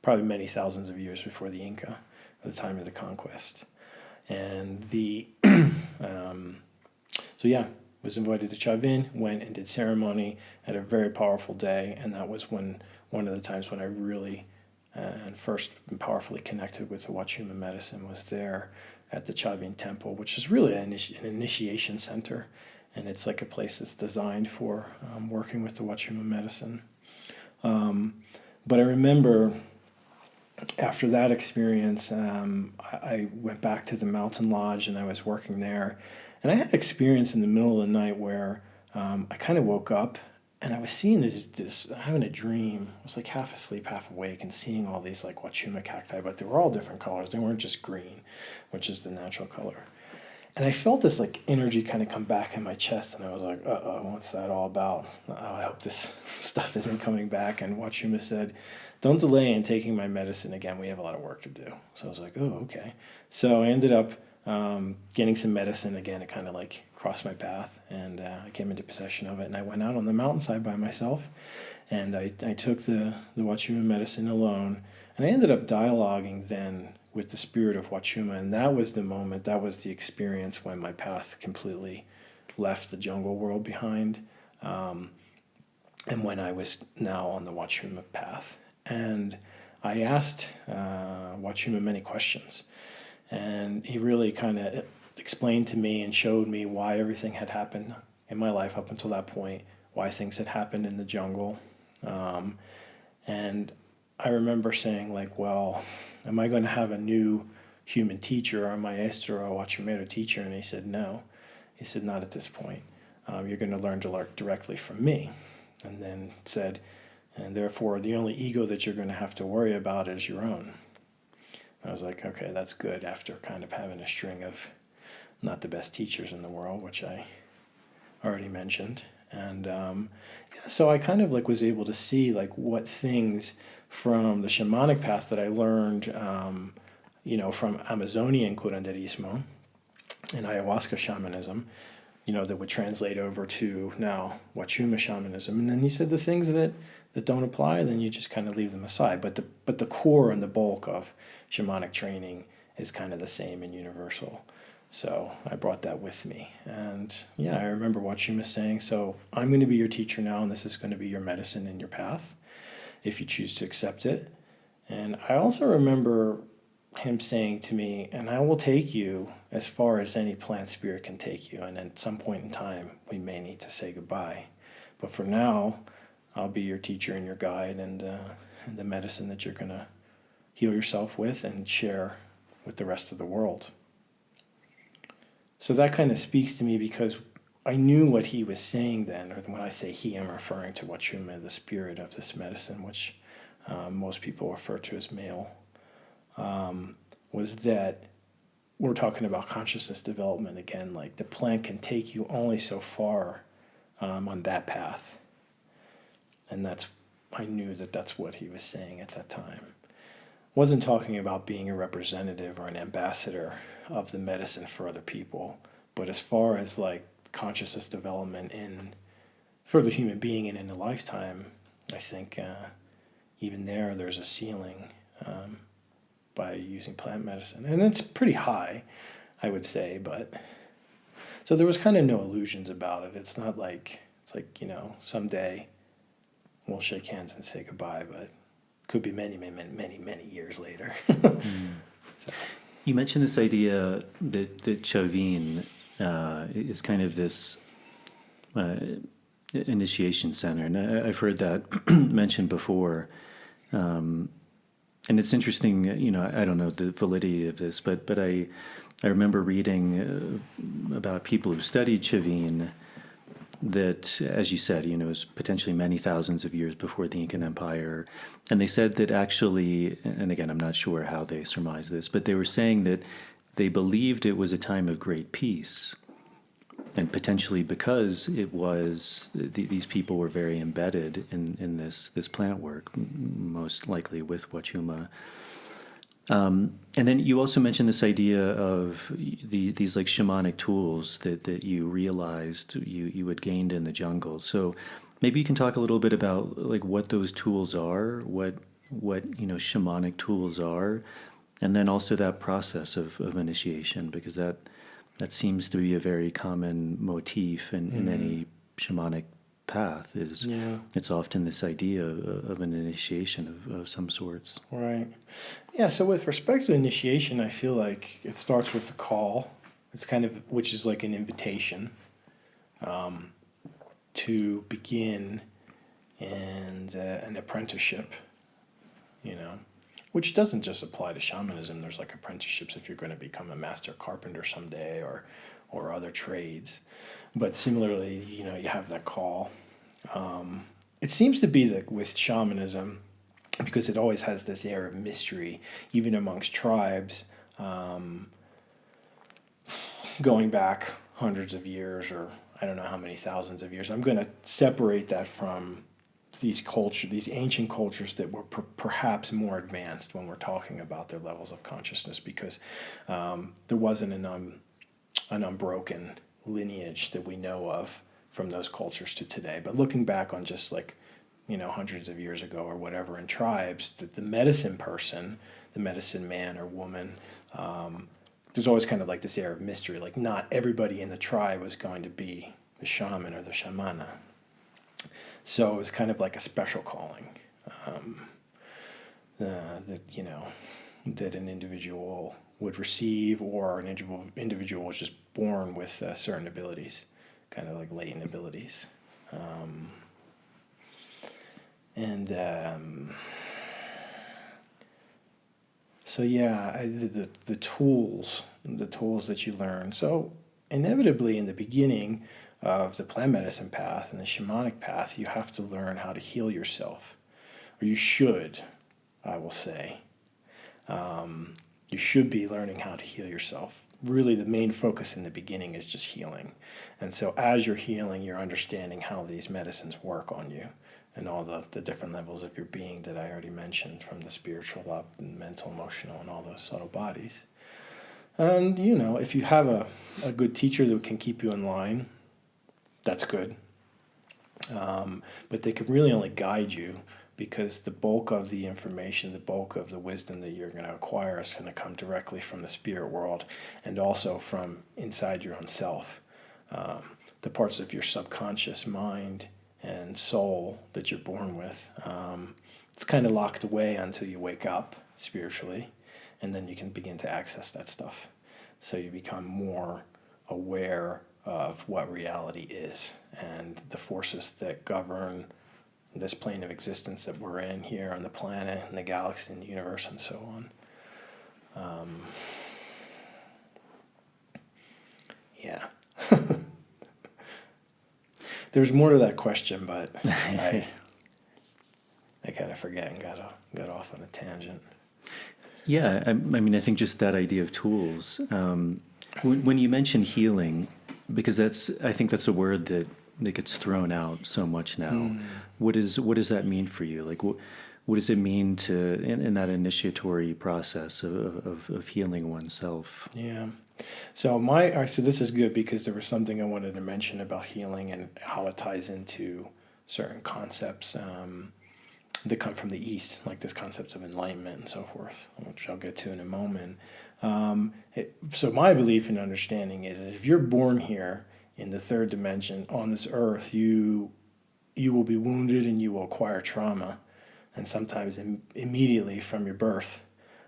probably many thousands of years before the Inca, at the time of the conquest. And so yeah, was invited to Chavin, went and did ceremony, had a very powerful day, and that was one of the times when I really and first powerfully connected with the Wachuma medicine was there at the Chavin temple, which is really an initiation center, and it's like a place that's designed for working with the Wachuma medicine. But I remember after that experience, I went back to the mountain lodge, and I was working there. And I had an experience in the middle of the night where I kind of woke up, and I was seeing this having a dream. I was like half asleep, half awake, and seeing all these like Wachuma cacti, but they were all different colors. They weren't just green, which is the natural color. And I felt this like energy kind of come back in my chest, and I was like, uh-oh, what's that all about? I hope this stuff isn't coming back. And Wachuma said, don't delay in taking my medicine again. We have a lot of work to do. So I was like, oh, okay. So I ended up getting some medicine again. It kind of like crossed my path, and I came into possession of it. And I went out on the mountainside by myself, and I took the Wachuma medicine alone. And I ended up dialoguing then with the spirit of Wachuma, and that was the moment, that was the experience when my path completely left the jungle world behind, and when I was now on the Wachuma path. And I asked Wachuma many questions, and he really kind of explained to me and showed me why everything had happened in my life up until that point, why things had happened in the jungle. And I remember saying, like, well, am I going to have a new human teacher, or a maestro, or a Wachumero teacher? And he said, no. He said, not at this point. You're going to learn directly from me. And then said, and therefore the only ego that you're going to have to worry about is your own. I was like, okay, that's good, after kind of having a string of not the best teachers in the world, which I already mentioned. And so I kind of like was able to see like what things from the shamanic path that I learned, from Amazonian curanderismo and ayahuasca shamanism, that would translate over to now Wachuma shamanism. And then he said the things that don't apply, then you just kind of leave them aside. But the core and the bulk of shamanic training is kind of the same and universal. So I brought that with me. And yeah, I remember Wachuma saying, so I'm going to be your teacher now, and this is going to be your medicine and your path, if you choose to accept it. And I also remember him saying to me, and I will take you as far as any plant spirit can take you. And at some point in time, we may need to say goodbye. But for now, I'll be your teacher and your guide, and the medicine that you're going to heal yourself with and share with the rest of the world. So that kind of speaks to me, because I knew what he was saying then. Or when I say he, I'm referring to Wachuma, the spirit of this medicine, which most people refer to as male, was that we're talking about consciousness development again. Like the plant can take you only so far on that path. And I knew that that's what he was saying at that time. Wasn't talking about being a representative or an ambassador of the medicine for other people, but as far as like consciousness development for the human being and in a lifetime, I think even there's a ceiling by using plant medicine. And it's pretty high, I would say, but so there was kind of no illusions about it. It's not like, someday we'll shake hands and say goodbye, but could be many, many, many, many years later. So. You mentioned this idea that Chavin is kind of this initiation center, and I've heard that mentioned before. And it's interesting, I don't know the validity of this, but I remember reading about people who studied Chavin that, as you said, it was potentially many thousands of years before the Incan Empire. And they said that actually, and again, I'm not sure how they surmised this, but they were saying that they believed it was a time of great peace. And potentially because it was, these people were very embedded in this plant work, most likely with Wachuma. And then you also mentioned this idea of these like shamanic tools that you realized you had gained in the jungle. So maybe you can talk a little bit about like what those tools are, what shamanic tools are, and then also that process of initiation, because that seems to be a very common motif in any shamanic path. It's often this idea of an initiation of some sorts. Right. Yeah, so with respect to initiation, I feel like it starts with the call. It's which is like an invitation to begin an apprenticeship, which doesn't just apply to shamanism. There's like apprenticeships if you're going to become a master carpenter someday or other trades. But similarly, you have that call. It seems to be that with shamanism, because it always has this air of mystery, even amongst tribes, going back hundreds of years, or I don't know how many thousands of years. I'm going to separate that from these ancient cultures that were perhaps more advanced when we're talking about their levels of consciousness, because there wasn't an unbroken lineage that we know of from those cultures to today. But looking back on just like, hundreds of years ago or whatever in tribes, the medicine person, the medicine man or woman, there's always kind of like this air of mystery. Like not everybody in the tribe was going to be the shaman or the shamana. So it was kind of like a special calling that an individual would receive, or an individual was just born with certain abilities, kind of like latent abilities. So yeah, the tools that you learn. So inevitably in the beginning of the plant medicine path and the shamanic path, you have to learn how to heal yourself, or you should, I will say. You should be learning how to heal yourself. Really, the main focus in the beginning is just healing. And so as you're healing, you're understanding how these medicines work on you, and all the different levels of your being that I already mentioned, from the spiritual up and mental, emotional, and all those subtle bodies. And, if you have a good teacher that can keep you in line, that's good. But they can really only guide you, because the bulk of the information, the bulk of the wisdom that you're going to acquire is going to come directly from the spirit world, and also from inside your own self. The parts of your subconscious mind and soul that you're born with, it's kind of locked away until you wake up spiritually, and then you can begin to access that stuff. So you become more aware of what reality is and the forces that govern this plane of existence that we're in here on the planet and the galaxy and the universe and so on. Yeah. There's more to that question, but I kind of forget and got off on a tangent. Yeah, I mean, I think just that idea of tools. When you mention healing, because I think that's a word that gets thrown out so much now. What does that mean for you? Like, what does it mean to in that initiatory process of healing oneself? Yeah. So so this is good because there was something I wanted to mention about healing and how it ties into certain concepts that come from the East, like this concept of enlightenment and so forth, which I'll get to in a moment. So my belief and understanding is if you're born here in the third dimension on this earth, you will be wounded and you will acquire trauma, and sometimes immediately from your birth.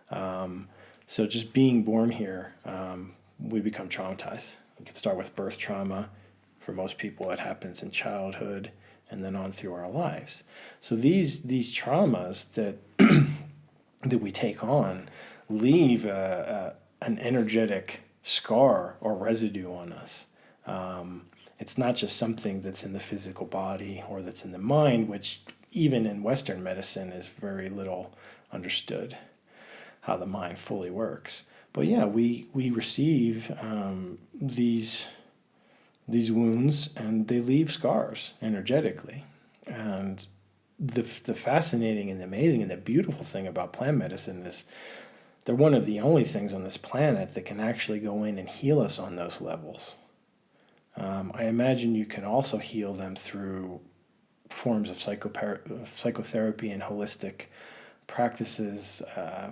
So just being born here, we become traumatized. We can start with birth trauma. For most people, it happens in childhood and then on through our lives. So these traumas that that we take on leave an energetic scar or residue on us. It's not just something that's in the physical body or that's in the mind, which even in Western medicine is very little understood, how the mind fully works. But yeah, we receive these wounds and they leave scars energetically. And the fascinating and the amazing and the beautiful thing about plant medicine is they're one of the only things on this planet that can actually go in and heal us on those levels. I imagine you can also heal them through forms of psychotherapy and holistic practices,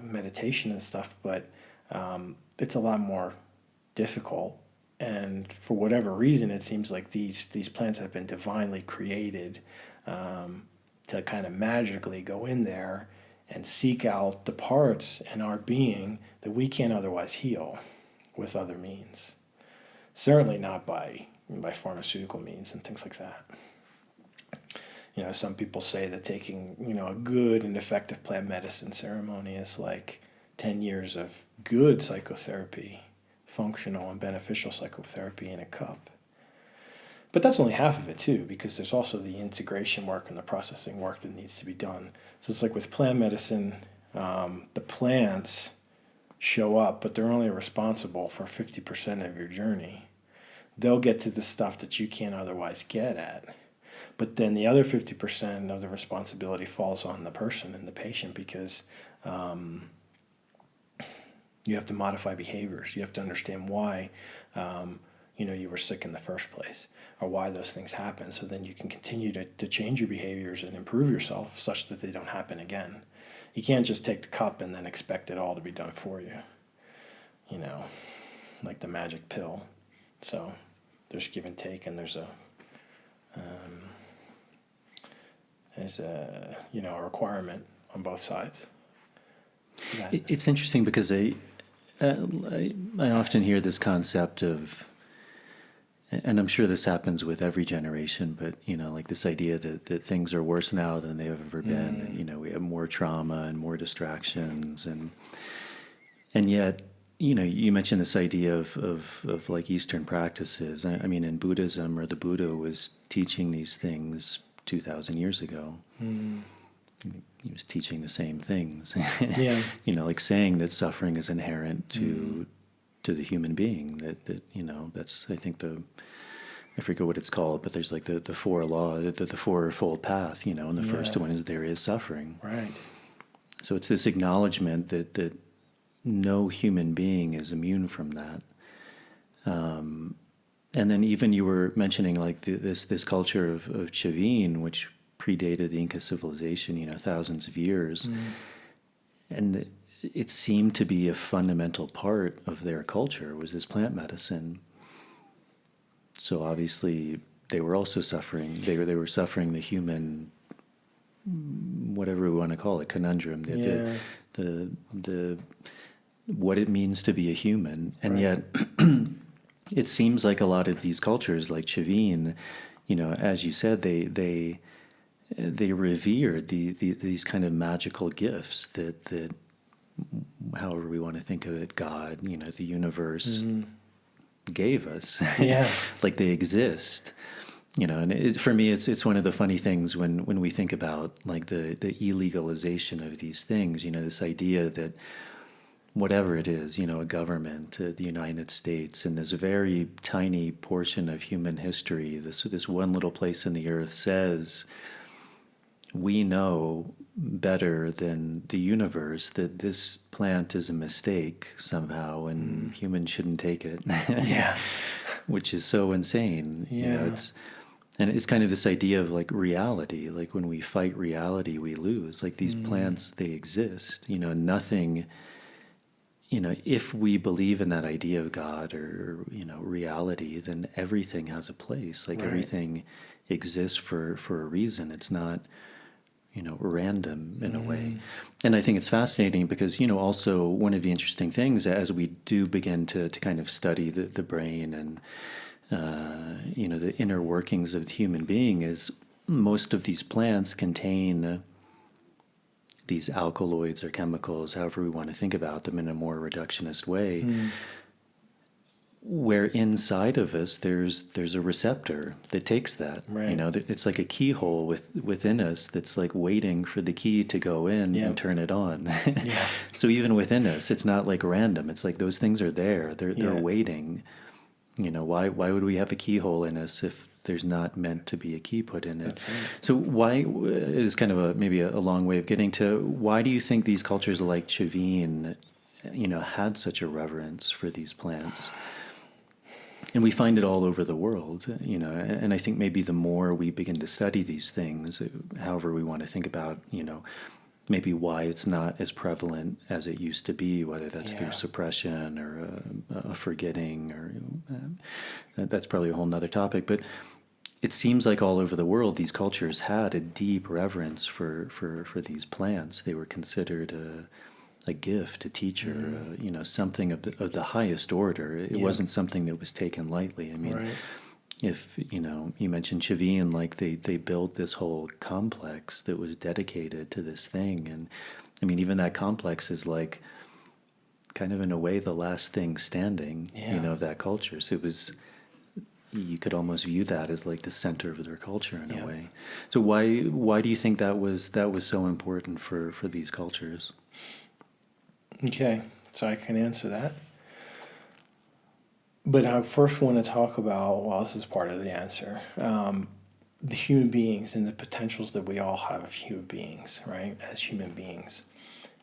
meditation and stuff, but it's a lot more difficult. And for whatever reason, it seems like these plants have been divinely created to kind of magically go in there and seek out the parts in our being that we can't otherwise heal with other means. Certainly not by pharmaceutical means and things like that. Some people say that taking, a good and effective plant medicine ceremony is like 10 years of good psychotherapy, functional and beneficial psychotherapy in a cup. But that's only half of it too, because there's also the integration work and the processing work that needs to be done. So it's like with plant medicine, the plants show up, but they're only responsible for 50% of your journey. They'll get to the stuff that you can't otherwise get at. But then the other 50% of the responsibility falls on the person and the patient, because you have to modify behaviors. You have to understand why you were sick in the first place, or why those things happen, so then you can continue to change your behaviors and improve yourself such that they don't happen again. You can't just take the cup and then expect it all to be done for you, like the magic pill. So there's give and take, and there's a requirement on both sides. It's interesting because I often hear this concept of, and I'm sure this happens with every generation, but like this idea that things are worse now than they've ever been, and we have more trauma and more distractions, and yet you mentioned this idea of like Eastern practices. I mean, in Buddhism, or the Buddha was teaching these things 2,000 years ago. He was teaching the same things. Yeah. Like saying that suffering is inherent to the human being. That that's, I think, I forget what it's called, but there's like the four law, the fourfold path. And the first one is there is suffering. Right. So it's this acknowledgement that no human being is immune from that. And then even you were mentioning like this culture of Chavin, which predated the Inca civilization, thousands of years. And it seemed to be a fundamental part of their culture was this plant medicine. So obviously they were also suffering. They were suffering the human, whatever we want to call it, conundrum, the what it means to be a human. And yet it seems like a lot of these cultures, like Chavin, as you said, they revered these kind of magical gifts that however we want to think of it, God, the universe gave us. Yeah. Like they exist. And for me, it's one of the funny things when we think about like the illegalization of these things. This idea that whatever it is, a government, the United States, in this very tiny portion of human history, this one little place in the earth says, we know better than the universe that this plant is a mistake somehow, and humans shouldn't take it. Yeah. Which is so insane. Yeah. It's kind of this idea of like reality. Like when we fight reality, we lose. Like these plants, they exist. Nothing. If we believe in that idea of God or reality, then everything has a place. Like everything exists for a reason. It's not random in a way. And I think it's fascinating because, also one of the interesting things as we do begin to kind of study the brain and, the inner workings of the human being is most of these plants contain these alkaloids or chemicals, however we want to think about them in a more reductionist way, where inside of us there's a receptor that takes that. Right. It's like a keyhole within us that's like waiting for the key to go in and turn it on. Yeah. So even within us, it's not like random. It's like those things are there. They're waiting. Why would we have a keyhole in us if there's not meant to be a key put in it? That's right. So why is kind of maybe a long way of getting to why do you think these cultures like Chavin, had such a reverence for these plants? And we find it all over the world, and I think maybe the more we begin to study these things, however we want to think about, maybe why it's not as prevalent as it used to be, whether that's through suppression or a forgetting, or that's probably a whole nother topic. But it seems like all over the world, these cultures had a deep reverence for these plants. They were considered a gift, a teacher, something of the highest order. It wasn't something that was taken lightly. I mean, if, you mentioned Chavin, like they built this whole complex that was dedicated to this thing. And I mean, even that complex is like kind of in a way the last thing standing, of that culture. So it was, you could almost view that as like the center of their culture in a way. So why do you think that was so important for these cultures? Okay, so I can answer that. But I first want to talk about, well, this is part of the answer, the human beings and the potentials that we all have as human beings, right? As human beings.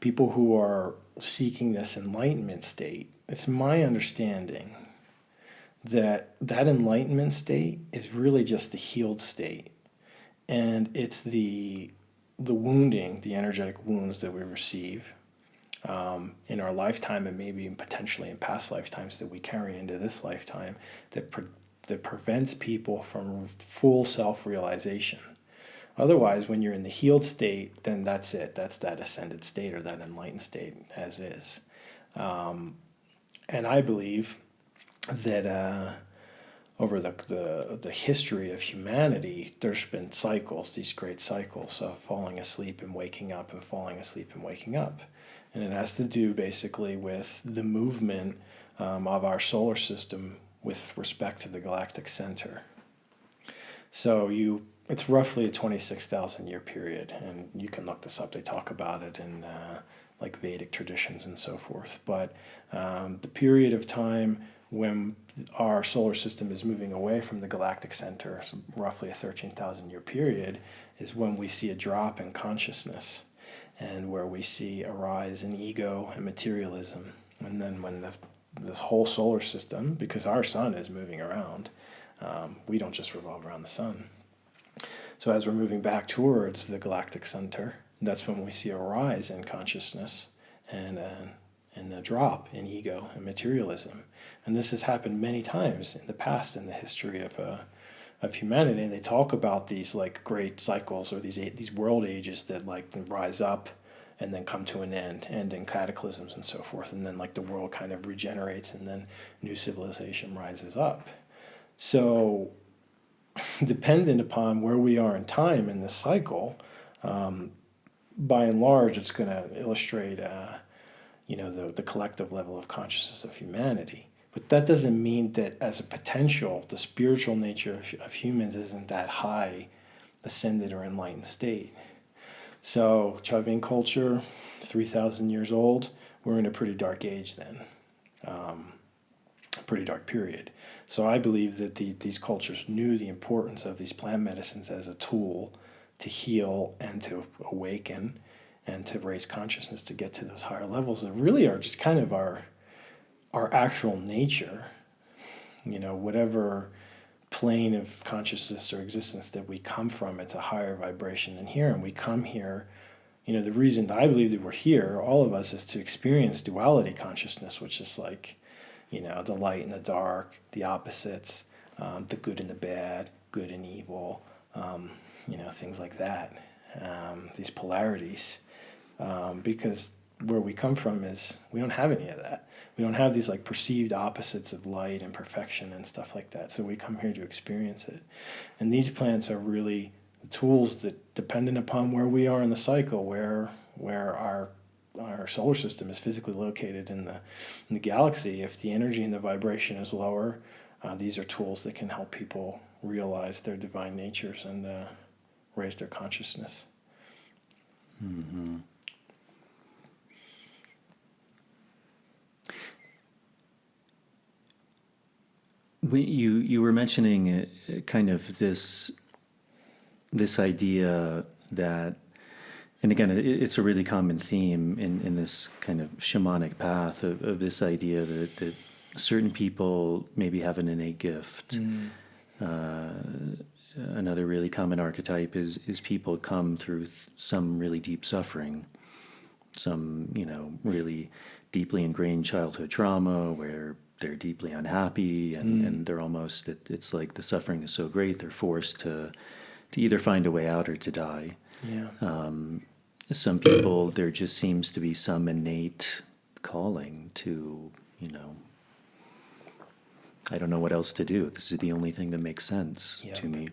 People who are seeking this enlightenment state, it's my understanding that enlightenment state is really just the healed state. And it's the wounding, the energetic wounds that we receive in our lifetime, and maybe potentially in past lifetimes that we carry into this lifetime, that prevents people from full self-realization. Otherwise, when you're in the healed state, then that's it. That's that ascended state or that enlightened state as is. And I believe that over the history of humanity, there's been cycles, these great cycles of falling asleep and waking up and falling asleep and waking up. And it has to do basically with the movement of our solar system with respect to the galactic center. So it's roughly a 26,000 year period, and you can look this up. They talk about it in like Vedic traditions and so forth. But the period of time when our solar system is moving away from the galactic center, so roughly a 13,000 year period, is when we see a drop in consciousness, and where we see a rise in ego and materialism. And then when this whole solar system, because our sun is moving around, we don't just revolve around the sun. So as we're moving back towards the galactic center, that's when we see a rise in consciousness and a drop in ego and materialism. And this has happened many times in the past in the history of humanity. And they talk about these like great cycles or these world ages that like rise up and then come to an end in cataclysms and so forth. And then like the world kind of regenerates and then new civilization rises up. So dependent upon where we are in time in this cycle, by and large, it's going to illustrate, the collective level of consciousness of humanity. But that doesn't mean that as a potential, the spiritual nature of humans isn't that high, ascended or enlightened state. So Chavin culture, 3,000 years old, we're in a pretty dark age then, a pretty dark period. So I believe that these cultures knew the importance of these plant medicines as a tool to heal and to awaken and to raise consciousness to get to those higher levels that really are just kind of our actual nature, whatever plane of consciousness or existence that we come from, it's a higher vibration than here. And we come here, the reason I believe that we're here, all of us, is to experience duality consciousness, which is like, the light and the dark, the opposites, the good and the bad, good and evil, things like that, these polarities, because where we come from is we don't have any of that. We don't have these like perceived opposites of light and perfection and stuff like that. So we come here to experience it. And these plants are really tools that, dependent upon where we are in the cycle, where our solar system is physically located in the galaxy, if the energy and the vibration is lower, these are tools that can help people realize their divine natures and raise their consciousness. Mm-hmm. When you were mentioning kind of this idea that, and again, it's a really common theme in this kind of shamanic path of this idea that certain people maybe have an innate gift. Another really common archetype is people come through some really deep suffering, some really deeply ingrained childhood trauma where they're deeply unhappy and they're almost, it's like the suffering is so great they're forced to either find a way out or to die. Yeah. Some people, there just seems to be some innate calling to, I don't know what else to do. This is the only thing that makes sense to me.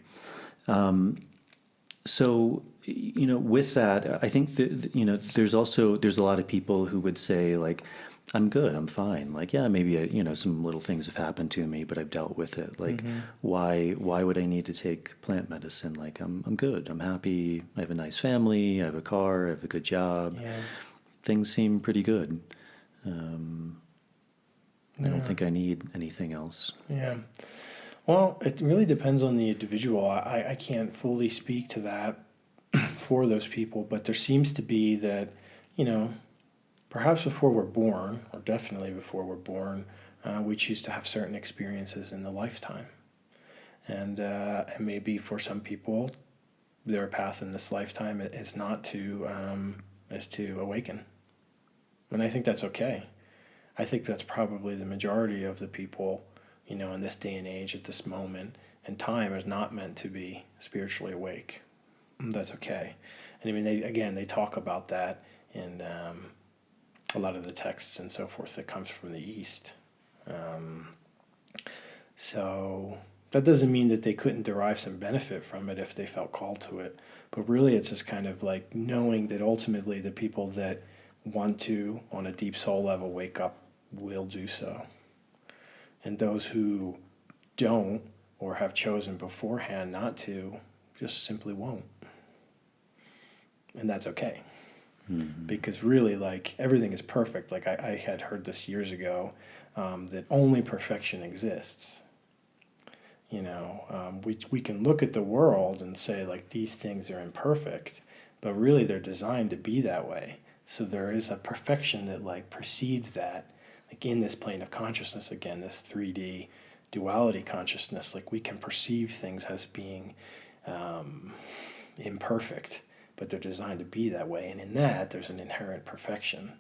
So, with that, I think that, there's a lot of people who would say, like, I'm good, I'm fine. Like, yeah, maybe, some little things have happened to me, but I've dealt with it. Like, why would I need to take plant medicine? Like, I'm good, I'm happy, I have a nice family, I have a car, I have a good job. Yeah. Things seem pretty good. I don't think I need anything else. Yeah. Well, it really depends on the individual. I can't fully speak to that for those people, but there seems to be that, perhaps before we're born, or definitely before we're born, we choose to have certain experiences in the lifetime. And maybe for some people, their path in this lifetime is not is to awaken. And I think that's okay. I think that's probably the majority of the people, in this day and age, at this moment in time, is not meant to be spiritually awake. That's okay. And I mean, they talk about that in a lot of the texts and so forth that comes from the East. So that doesn't mean that they couldn't derive some benefit from it if they felt called to it. But really, it's just kind of like knowing that ultimately the people that want to, on a deep soul level, wake up will do so. And those who don't or have chosen beforehand not to just simply won't. And that's okay. Mm-hmm. Because really, like, everything is perfect. Like I had heard this years ago, that only perfection exists. We can look at the world and say, like, these things are imperfect, but really they're designed to be that way. So there is a perfection that, like, precedes that. Like, in this plane of consciousness, again, this 3D duality consciousness, like, we can perceive things as being imperfect, but they're designed to be that way. And in that, there's an inherent perfection.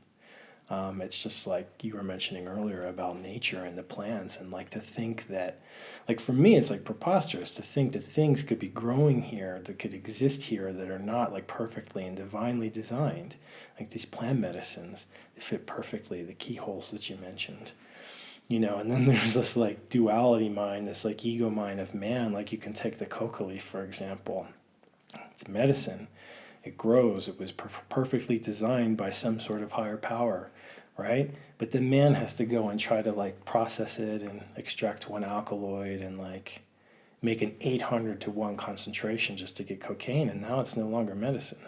It's just like you were mentioning earlier about nature and the plants, and like to think that, like, for me, it's like preposterous to think that things could be growing here, that could exist here, that are not like perfectly and divinely designed. Like these plant medicines, they fit perfectly, the keyholes that you mentioned. And then there's this like duality mind, this like ego mind of man. Like, you can take the coca leaf, for example. It's medicine. It grows. It was perfectly designed by some sort of higher power. right? But the man has to go and try to like process it and extract one alkaloid and like make an 800 to 1 concentration just to get cocaine, and now it's no longer medicine.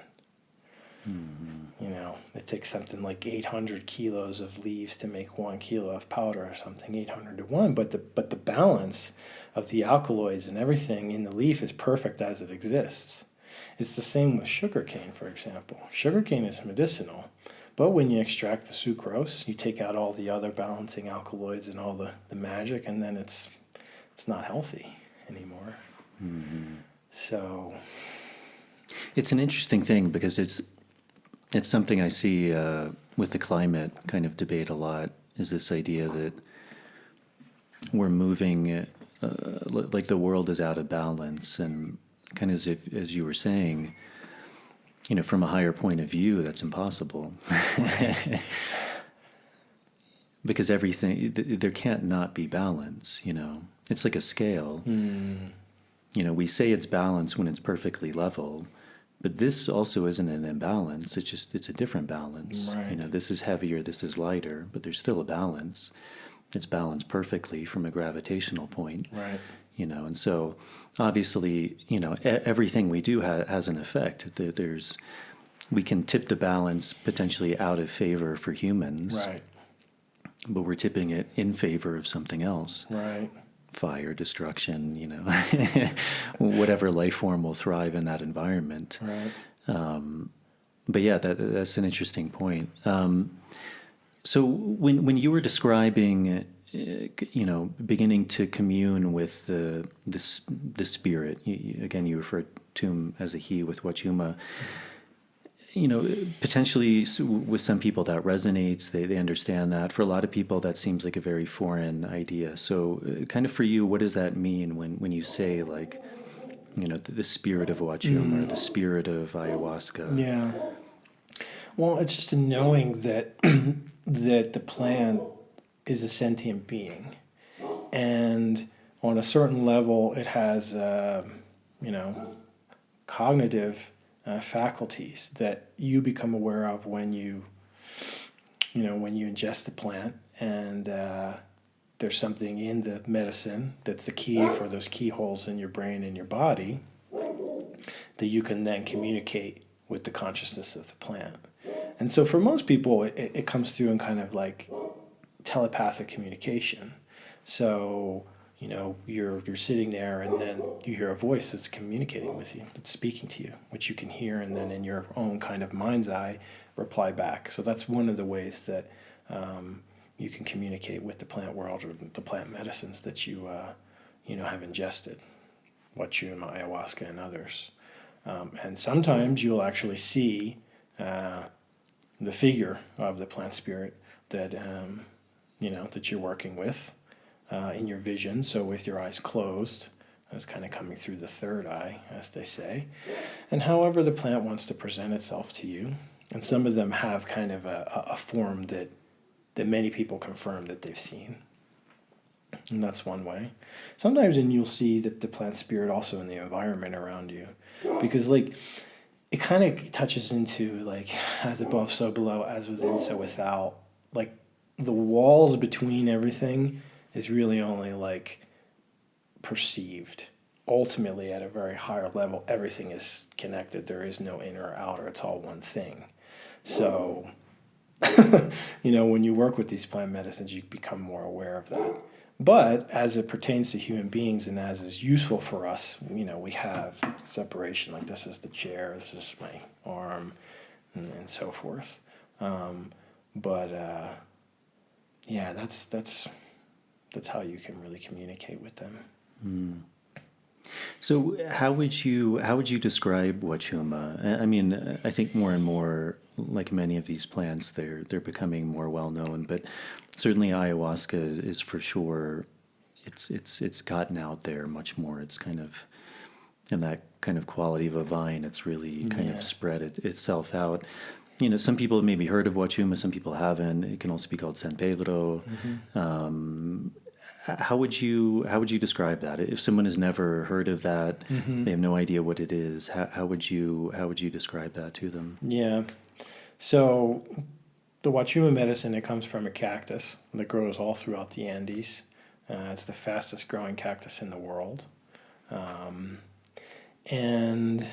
You know, it takes something like 800 kilos of leaves to make 1 kilo of powder or something, 800 to 1. But the balance of the alkaloids and everything in the leaf is perfect as it exists. It's the same with sugarcane, for example. Sugarcane is medicinal, but when you extract the sucrose, you take out all the other balancing alkaloids and all the magic, and then it's not healthy anymore. So It's an interesting thing because it's something I see with the climate kind of debate a lot, is this idea that we're moving, like the world is out of balance, and kind of as you were saying, you know, from a higher point of view, that's impossible. Because everything, there can't not be balance, you know. It's like a scale. You know, we say it's balance when it's perfectly level, but this also isn't an imbalance. It's a different balance. Right. You know, this is heavier, this is lighter, but there's still a balance. It's balanced perfectly from a gravitational point. Right. You know, and so obviously, you know, everything we do has an effect. We can tip the balance potentially out of favor for humans, Right. but we're tipping it in favor of something else. Right. Fire, destruction, you know, whatever life form will thrive in that environment. Right. But yeah, that's an interesting point. So when you were describing, you know, beginning to commune with the spirit, again, you referred to him as a he with Wachuma. You know, potentially with some people that resonates, they understand that. For a lot of people, that seems like a very foreign idea. So kind of for you, what does that mean when you say, like, you know, the spirit of Wachuma or the spirit of ayahuasca? Yeah. Well, it's just a knowing that that the plant is a sentient being, and on a certain level, it has, you know, cognitive faculties that you become aware of when you ingest the plant, and there's something in the medicine that's the key for those keyholes in your brain and your body that you can then communicate with the consciousness of the plant. And so for most people, it comes through in kind of like telepathic communication. So, you know, you're sitting there and then you hear a voice that's communicating with you, that's speaking to you, which you can hear, and then in your own kind of mind's eye, reply back. So that's one of the ways that you can communicate with the plant world or the plant medicines that you have ingested, Wachuma, ayahuasca, and others. And sometimes you'll actually see the figure of the plant spirit that that you're working with in your vision. So with your eyes closed, it's kind of coming through the third eye, as they say. And however the plant wants to present itself to you. And some of them have kind of a form that many people confirm that they've seen. And that's one way. Sometimes you'll see that the plant spirit also in the environment around you. Because like it kind of touches into like as above, so below, as within, so without. Like the walls between everything is really only like perceived. Ultimately, at a very higher level, everything is connected. There is no inner or outer. It's all one thing. So, when you work with these plant medicines, you become more aware of that. But as it pertains to human beings and as is useful for us, we have separation. Like this is the chair, this is my arm, and so forth. Yeah, that's how you can really communicate with them. Mm. So how would you describe Wachuma? I mean, I think more and more, like many of these plants, they're becoming more well known. But certainly ayahuasca is for sure. It's gotten out there much more. It's kind of in that kind of quality of a vine. It's really kind of spread itself out. Some people have maybe heard of Wachuma, some people haven't. It can also be called San Pedro. Mm-hmm. How would you describe that? If someone has never heard of that, mm-hmm. they have no idea what it is. How would you describe that to them? Yeah. So the Wachuma medicine, it comes from a cactus that grows all throughout the Andes. It's the fastest growing cactus in the world. And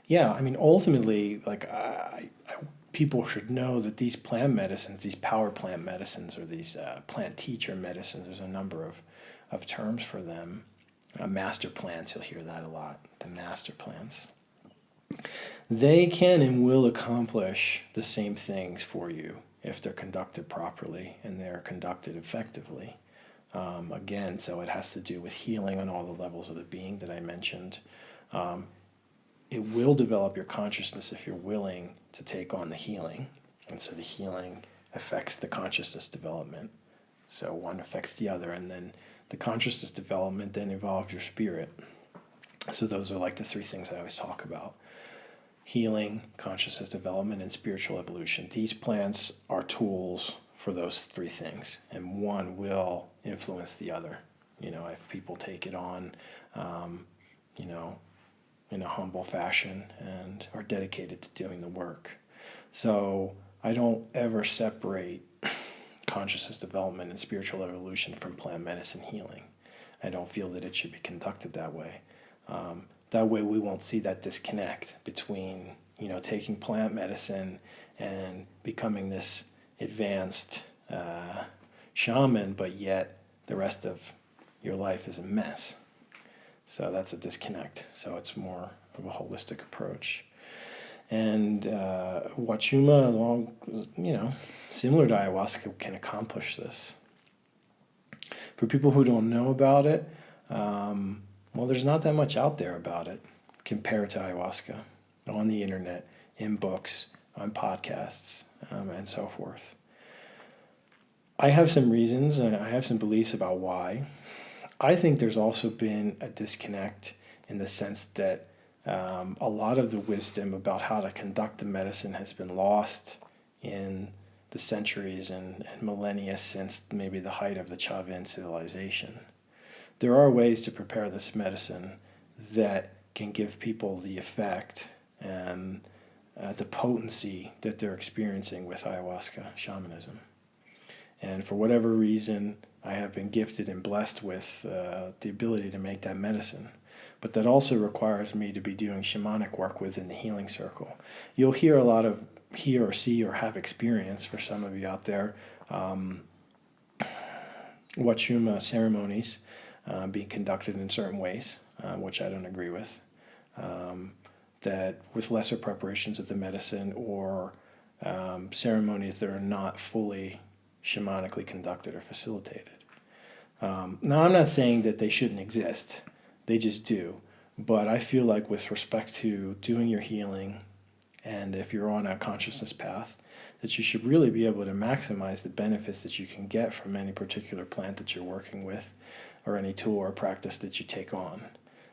yeah, I mean, ultimately, like people should know that these plant medicines, these power plant medicines, or these plant teacher medicines, there's a number of terms for them. Master plants, you'll hear that a lot, the master plants. They can and will accomplish the same things for you if they're conducted properly and they're conducted effectively. Again, so it has to do with healing on all the levels of the being that I mentioned. It will develop your consciousness if you're willing to take on the healing. And so the healing affects the consciousness development. So one affects the other, and then the consciousness development then involves your spirit. So those are like the three things I always talk about: healing, consciousness development, and spiritual evolution. These plants are tools for those three things, and one will influence the other. You know, if people take it on, you know, in a humble fashion and are dedicated to doing the work. So I don't ever separate consciousness development and spiritual evolution from plant medicine healing. I don't feel that it should be conducted that way. That way we won't see that disconnect between, you know, taking plant medicine and becoming this advanced shaman, but yet the rest of your life is a mess. So that's a disconnect. So it's more of a holistic approach. And Wachuma, along, you know, similar to ayahuasca, can accomplish this. For people who don't know about it, well, there's not that much out there about it compared to ayahuasca on the internet, in books, on podcasts, and so forth. I have some reasons and I have some beliefs about why. I think there's also been a disconnect in the sense that a lot of the wisdom about how to conduct the medicine has been lost in the centuries and millennia since maybe the height of the Chavin civilization. There are ways to prepare this medicine that can give people the effect and the potency that they're experiencing with ayahuasca shamanism. And for whatever reason, I have been gifted and blessed with the ability to make that medicine. But that also requires me to be doing shamanic work within the healing circle. You'll hear a lot of, hear or see or have experience, for some of you out there, Wachuma ceremonies being conducted in certain ways, which I don't agree with. That with lesser preparations of the medicine or ceremonies that are not fully shamanically conducted or facilitated. Now, I'm not saying that they shouldn't exist. They just do. But I feel like with respect to doing your healing, and if you're on a consciousness path, that you should really be able to maximize the benefits that you can get from any particular plant that you're working with, or any tool or practice that you take on.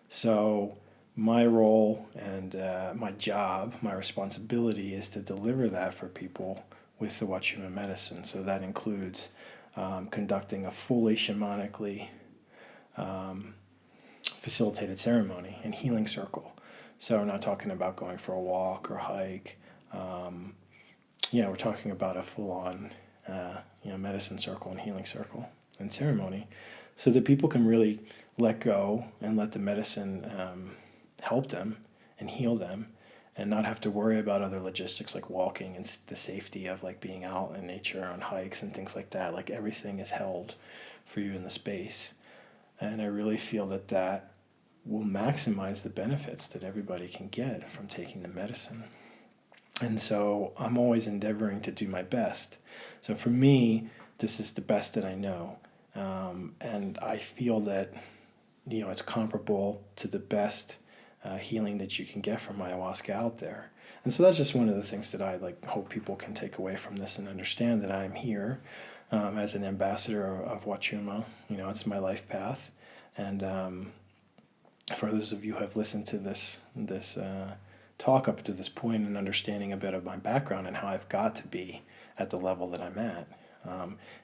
So my role and my job, my responsibility is to deliver that for people with the Wachuma medicine. So that includes conducting a fully shamanically facilitated ceremony and healing circle. So we're not talking about going for a walk or hike. We're talking about a full-on medicine circle and healing circle and ceremony, so that people can really let go and let the medicine help them and heal them, and not have to worry about other logistics like walking and the safety of like being out in nature on hikes and things like that. Like everything is held for you in the space. And I really feel that that will maximize the benefits that everybody can get from taking the medicine. And so I'm always endeavoring to do my best. So for me, this is the best that I know. And I feel that, it's comparable to the best healing that you can get from ayahuasca out there. And so that's just one of the things that I hope people can take away from this and understand that I'm here as an ambassador of Wachuma. It's my life path. And for those of you who have listened to this talk up to this point and understanding a bit of my background and how I've got to be at the level that I'm at,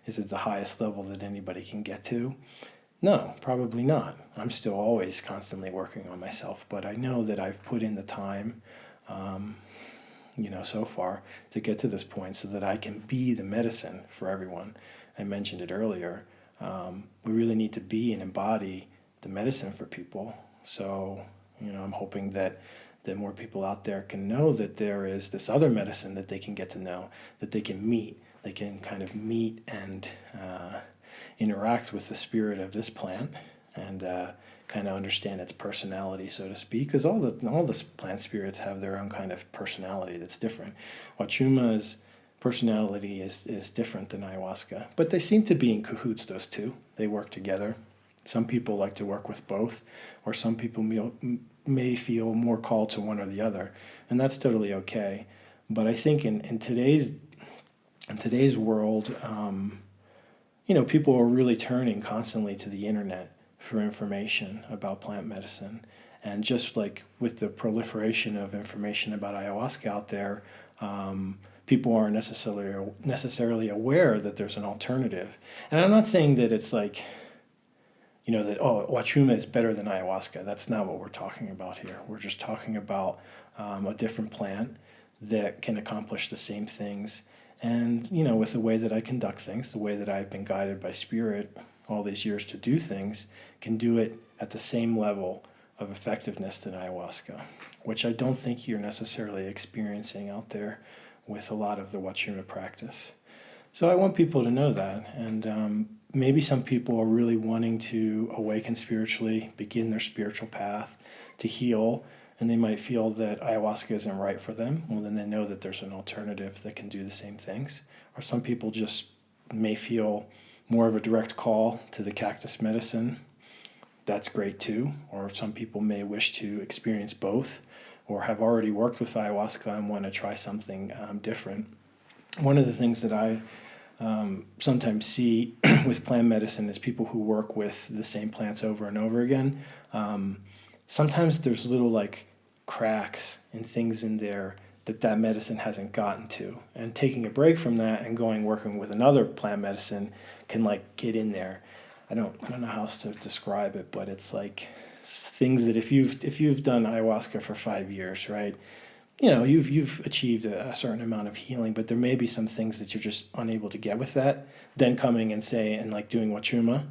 is it the highest level that anybody can get to? No, probably not. I'm still always constantly working on myself, but I know that I've put in the time, so far to get to this point so that I can be the medicine for everyone. I mentioned it earlier. We really need to be and embody the medicine for people. So, I'm hoping that more people out there can know that there is this other medicine that they can get to know, that they can meet. They can kind of meet and interact with the spirit of this plant and kind of understand its personality, so to speak, because all the plant spirits have their own kind of personality that's different. Wachuma's personality is different than ayahuasca, but they seem to be in cahoots, those two. They work together. Some people like to work with both, or some people may feel more called to one or the other, and that's totally okay. But I think in today's world, people are really turning constantly to the internet for information about plant medicine. And just like with the proliferation of information about ayahuasca out there, people aren't necessarily aware that there's an alternative. And I'm not saying that it's like, that, Wachuma is better than ayahuasca. That's not what we're talking about here. We're just talking about a different plant that can accomplish the same things. And, with the way that I conduct things, the way that I've been guided by spirit all these years to do things, can do it at the same level of effectiveness than ayahuasca, which I don't think you're necessarily experiencing out there with a lot of the Wachuma practice. So I want people to know that. And maybe some people are really wanting to awaken spiritually, begin their spiritual path, to heal, and they might feel that ayahuasca isn't right for them. Well, then they know that there's an alternative that can do the same things. Or some people just may feel more of a direct call to the cactus medicine. That's great too. Or some people may wish to experience both, or have already worked with ayahuasca and want to try something different. One of the things that I sometimes see with plant medicine is people who work with the same plants over and over again. Sometimes there's little cracks and things in there that medicine hasn't gotten to. And taking a break from that and working with another plant medicine can get in there. I don't know how else to describe it, but it's like things that if you've done ayahuasca for 5 years, right? You've achieved a certain amount of healing, but there may be some things that you're just unable to get with that. Then coming and doing Wachuma,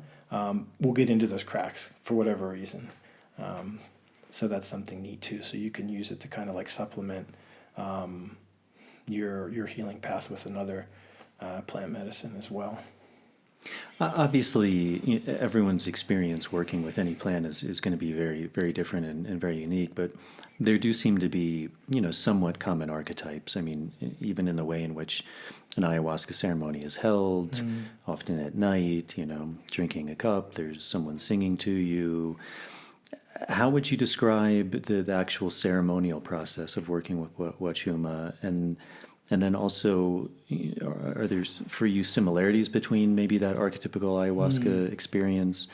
we'll get into those cracks for whatever reason. So that's something neat too. So you can use it to kind of supplement your healing path with another plant medicine as well. Obviously, everyone's experience working with any plant is going to be very, very different and very unique, but there do seem to be, somewhat common archetypes. I mean, even in the way in which an ayahuasca ceremony is held, often at night, drinking a cup, there's someone singing to you. How would you describe the actual ceremonial process of working with Wachuma? And then also, are there for you similarities between maybe that archetypical ayahuasca experience?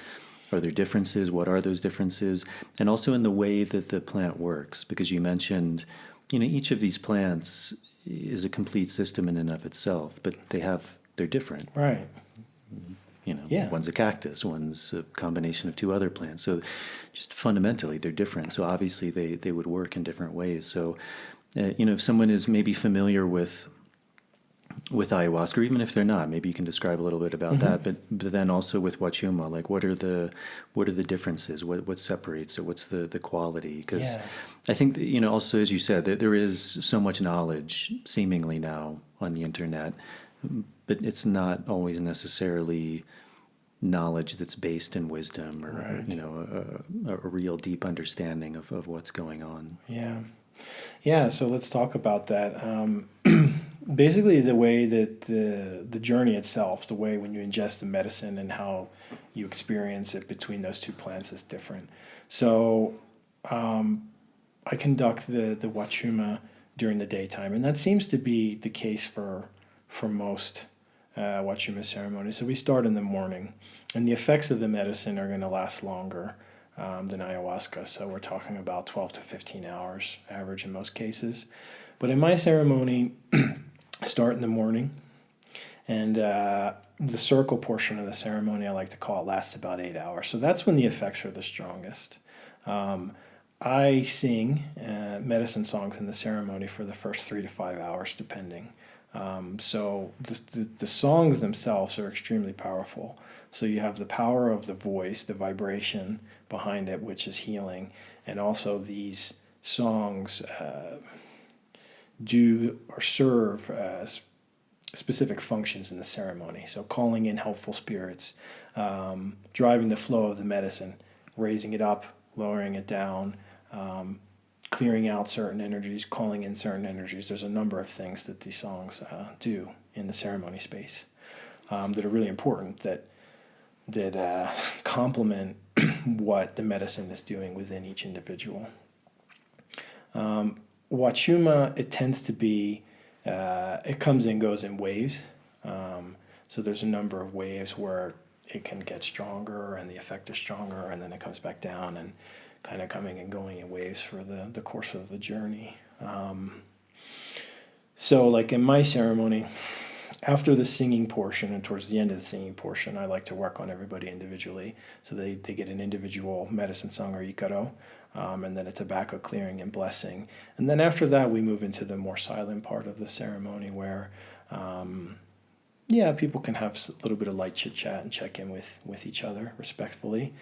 Are there differences? What are those differences? And also in the way that the plant works, because you mentioned, each of these plants is a complete system in and of itself, but they're different. Right. One's a cactus, one's a combination of two other plants. So just fundamentally, they're different. So obviously they would work in different ways. So, if someone is maybe familiar with ayahuasca, or even if they're not, maybe you can describe a little bit about that. But then also with Wachuma, what are the differences? What separates it? What's the quality? Because I think also, as you said, there is so much knowledge seemingly now on the internet, but it's not always necessarily knowledge that's based in wisdom or a real deep understanding of what's going on. Yeah, so let's talk about that. Basically, the way that the journey itself, the way when you ingest the medicine and how you experience it between those two plants is different. So I conduct the Wachuma during the daytime, and that seems to be the case for most Wachuma ceremonies. So we start in the morning, and the effects of the medicine are going to last longer than ayahuasca. So we're talking about 12 to 15 hours average in most cases. But in my ceremony, I start in the morning, and the circle portion of the ceremony, I like to call it, lasts about 8 hours. So that's when the effects are the strongest. I sing medicine songs in the ceremony for the first 3 to 5 hours, depending. So the songs themselves are extremely powerful. So you have the power of the voice, the vibration behind it, which is healing, and also these songs do or serve specific functions in the ceremony. So calling in helpful spirits, driving the flow of the medicine, raising it up, lowering it down, clearing out certain energies, calling in certain energies. There's a number of things that these songs do in the ceremony space that are really important, that complement what the medicine is doing within each individual. Wachuma, it tends to be, it comes and goes in waves. So there's a number of waves where it can get stronger and the effect is stronger, and then it comes back down, and kind of coming and going in waves for the course of the journey. So like in my ceremony, after the singing portion and towards the end of the singing portion, I like to work on everybody individually. So they get an individual medicine song or ikaro, and then a tobacco clearing and blessing. And then after that, we move into the more silent part of the ceremony where, people can have a little bit of light chit chat and check in with each other respectfully.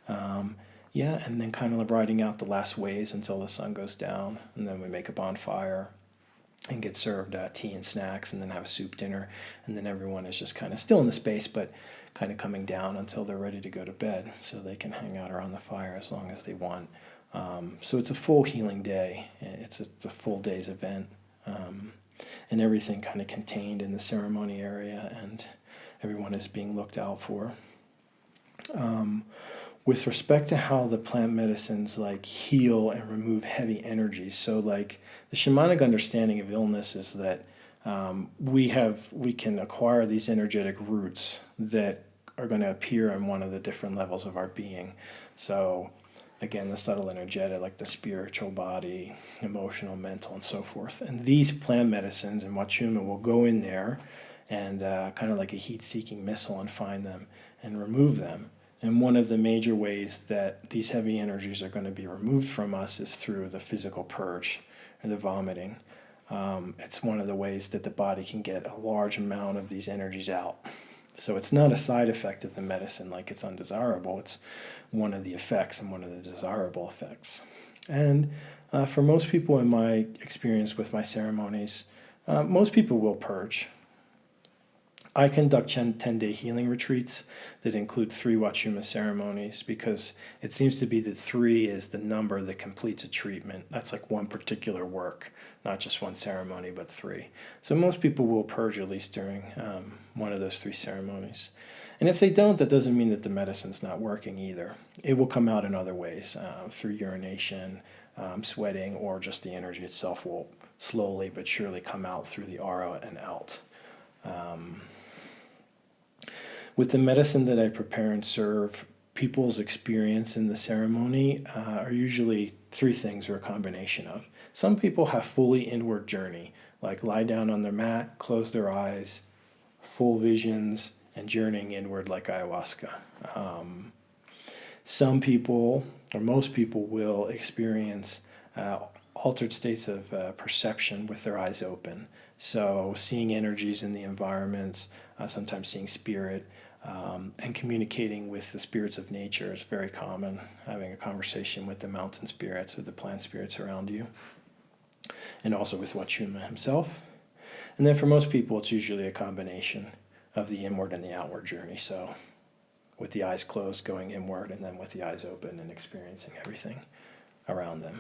And then kind of riding out the last waves until the sun goes down. And then we make a bonfire and get served tea and snacks, and then have a soup dinner. And then everyone is just kind of still in the space, but kind of coming down until they're ready to go to bed, so they can hang out around the fire as long as they want. So it's a full healing day. It's a full day's event. And everything kind of contained in the ceremony area, and everyone is being looked out for. With respect to how the plant medicines like heal and remove heavy energies, so like the shamanic understanding of illness is that we can acquire these energetic roots that are going to appear on one of the different levels of our being. So again, the subtle energetic, like the spiritual body, emotional, mental, and so forth. And these plant medicines and Wachuma will go in there and kind of like a heat-seeking missile and find them and remove them. And one of the major ways that these heavy energies are going to be removed from us is through the physical purge or the vomiting. It's one of the ways that the body can get a large amount of these energies out. So it's not a side effect of the medicine like it's undesirable. It's one of the effects and one of the desirable effects. And for most people, in my experience with my ceremonies, most people will purge. I conduct 10-day healing retreats that include 3 Wachuma ceremonies, because it seems to be that 3 is the number that completes a treatment. That's like one particular work, not just one ceremony, but 3. So most people will purge at least during one of those 3 ceremonies. And if they don't, that doesn't mean that the medicine's not working either. It will come out in other ways, through urination, sweating, or just the energy itself will slowly but surely come out through the aura and out. With the medicine that I prepare and serve, people's experience in the ceremony are usually 3 things, or a combination of. Some people have fully inward journey, like lie down on their mat, close their eyes, full visions, and journeying inward like ayahuasca. Some people, or most people, will experience altered states of perception with their eyes open. So seeing energies in the environments, sometimes seeing spirit, and communicating with the spirits of nature is very common, having a conversation with the mountain spirits or the plant spirits around you, and also with Wachuma himself. And then for most people, it's usually a combination of the inward and the outward journey. So with the eyes closed, going inward, and then with the eyes open and experiencing everything around them.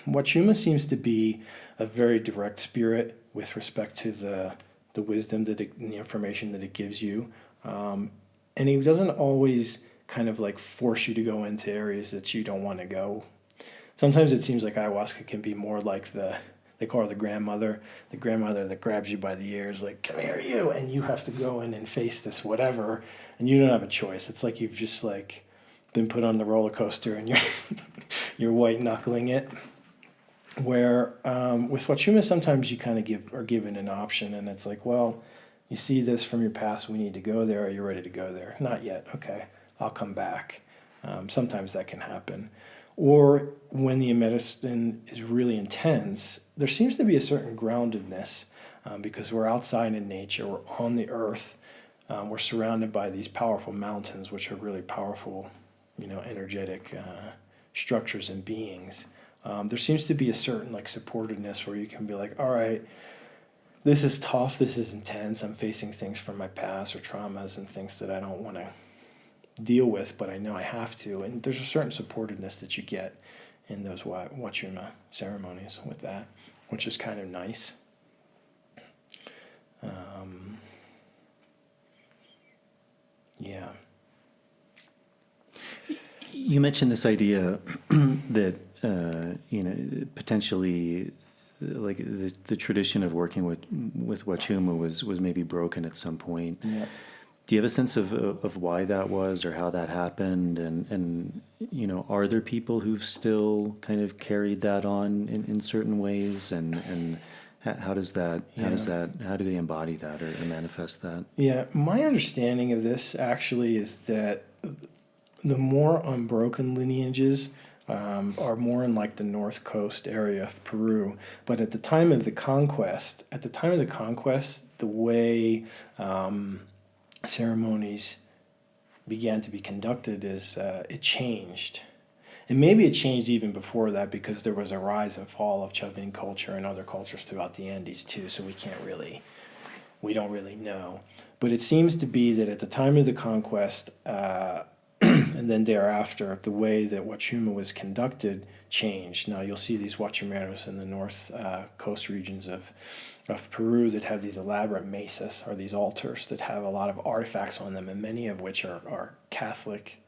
Wachuma seems to be a very direct spirit with respect to the wisdom and the information that it gives you. And he doesn't always kind of like force you to go into areas that you don't want to go. Sometimes it seems like ayahuasca can be more like they call her the grandmother that grabs you by the ears, like, come here, you, and you have to go in and face this whatever, and you don't have a choice. It's like you've just like been put on the roller coaster and you're white knuckling it. Where with Wachuma, sometimes you kind of are given an option, and it's like, well, you see this from your past, we need to go there, are you ready to go there? Not yet, okay, I'll come back. Sometimes that can happen. Or when the medicine is really intense, there seems to be a certain groundedness because we're outside in nature, we're on the earth, we're surrounded by these powerful mountains, which are really powerful, energetic structures and beings. There seems to be a certain like supportedness where you can be like, all right, this is tough, this is intense, I'm facing things from my past or traumas and things that I don't want to deal with, but I know I have to. And there's a certain supportedness that you get in those Wachuma ceremonies with that, which is kind of nice. Yeah. You mentioned this idea that potentially, like the tradition of working with Wachuma was maybe broken at some point. Yeah. Do you have a sense of why that was or how that happened? And are there people who've still kind of carried that on in certain ways? And how does that, how do they embody that or manifest that? Yeah, my understanding of this actually is that the more unbroken lineages are more in like the north coast area of Peru. But at the time of the conquest, the way ceremonies began to be conducted is it changed. And maybe it changed even before that because there was a rise and fall of Chavin culture and other cultures throughout the Andes too, so we don't really know. But it seems to be that at the time of the conquest and then thereafter, the way that Wachuma was conducted changed. Now you'll see these Wachumeros in the north coast regions of Peru that have these elaborate mesas, or these altars that have a lot of artifacts on them, and many of which are Catholic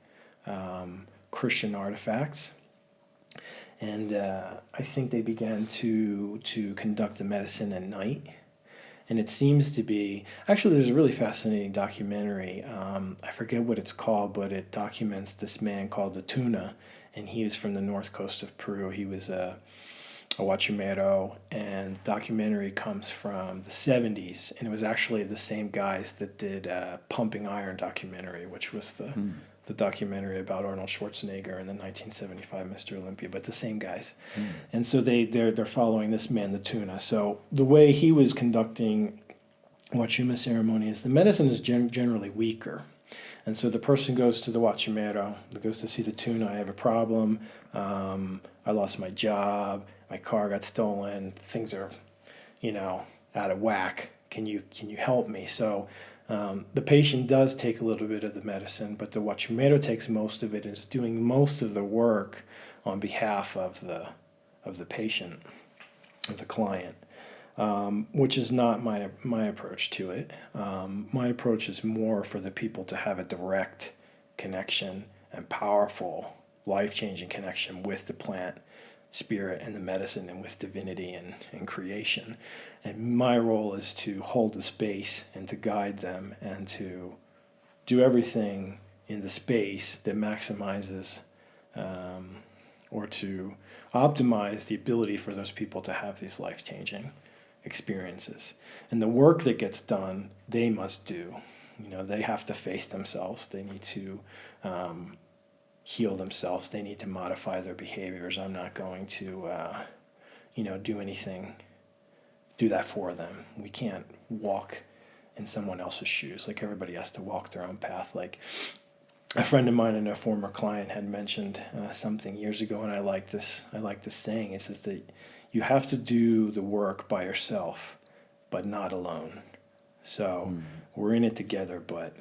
Christian artifacts. And I think they began to conduct the medicine at night. And it seems to be, actually there's a really fascinating documentary, I forget what it's called, but it documents this man called the Tuna, and he was from the north coast of Peru. He was a Wachumero, and the documentary comes from the 70s, and it was actually the same guys that did Pumping Iron documentary, which was the documentary about Arnold Schwarzenegger in the 1975 Mr. Olympia, but the same guys. And so they're following this man, the Tuna. So the way he was conducting Wachuma ceremony is the medicine is generally weaker. And so the person goes to the Wachumero, goes to see the Tuna, I have a problem, I lost my job, my car got stolen, things are, out of whack, can you help me? So the patient does take a little bit of the medicine, but the Wachumero takes most of it and is doing most of the work on behalf of the patient, of the client, which is not my approach to it. My approach is more for the people to have a direct connection and powerful, life-changing connection with the plant, spirit, and the medicine, and with divinity and creation. And my role is to hold the space and to guide them and to do everything in the space that maximizes or to optimize the ability for those people to have these life-changing experiences. And the work that gets done, they must do. They have to face themselves. They need to heal themselves. They need to modify their behaviors. I'm not going to, do anything, do that for them. We can't walk in someone else's shoes. Like, everybody has to walk their own path. Like, a friend of mine and a former client had mentioned something years ago, and I like this saying. It says that you have to do the work by yourself, but not alone. So we're in it together, but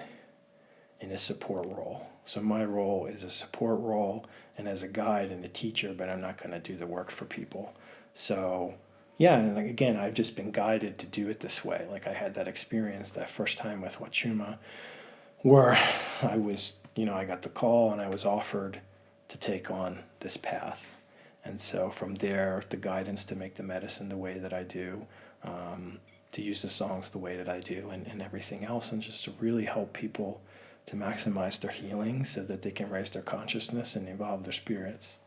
in a support role. So my role is a support role and as a guide and a teacher, but I'm not going to do the work for people. So yeah, and again, I've just been guided to do it this way. Like, I had that experience that first time with Wachuma, where I was, I got the call and I was offered to take on this path. And so from there, the guidance to make the medicine the way that I do, to use the songs the way that I do, and everything else, and just to really help people to maximize their healing so that they can raise their consciousness and evolve their spirits.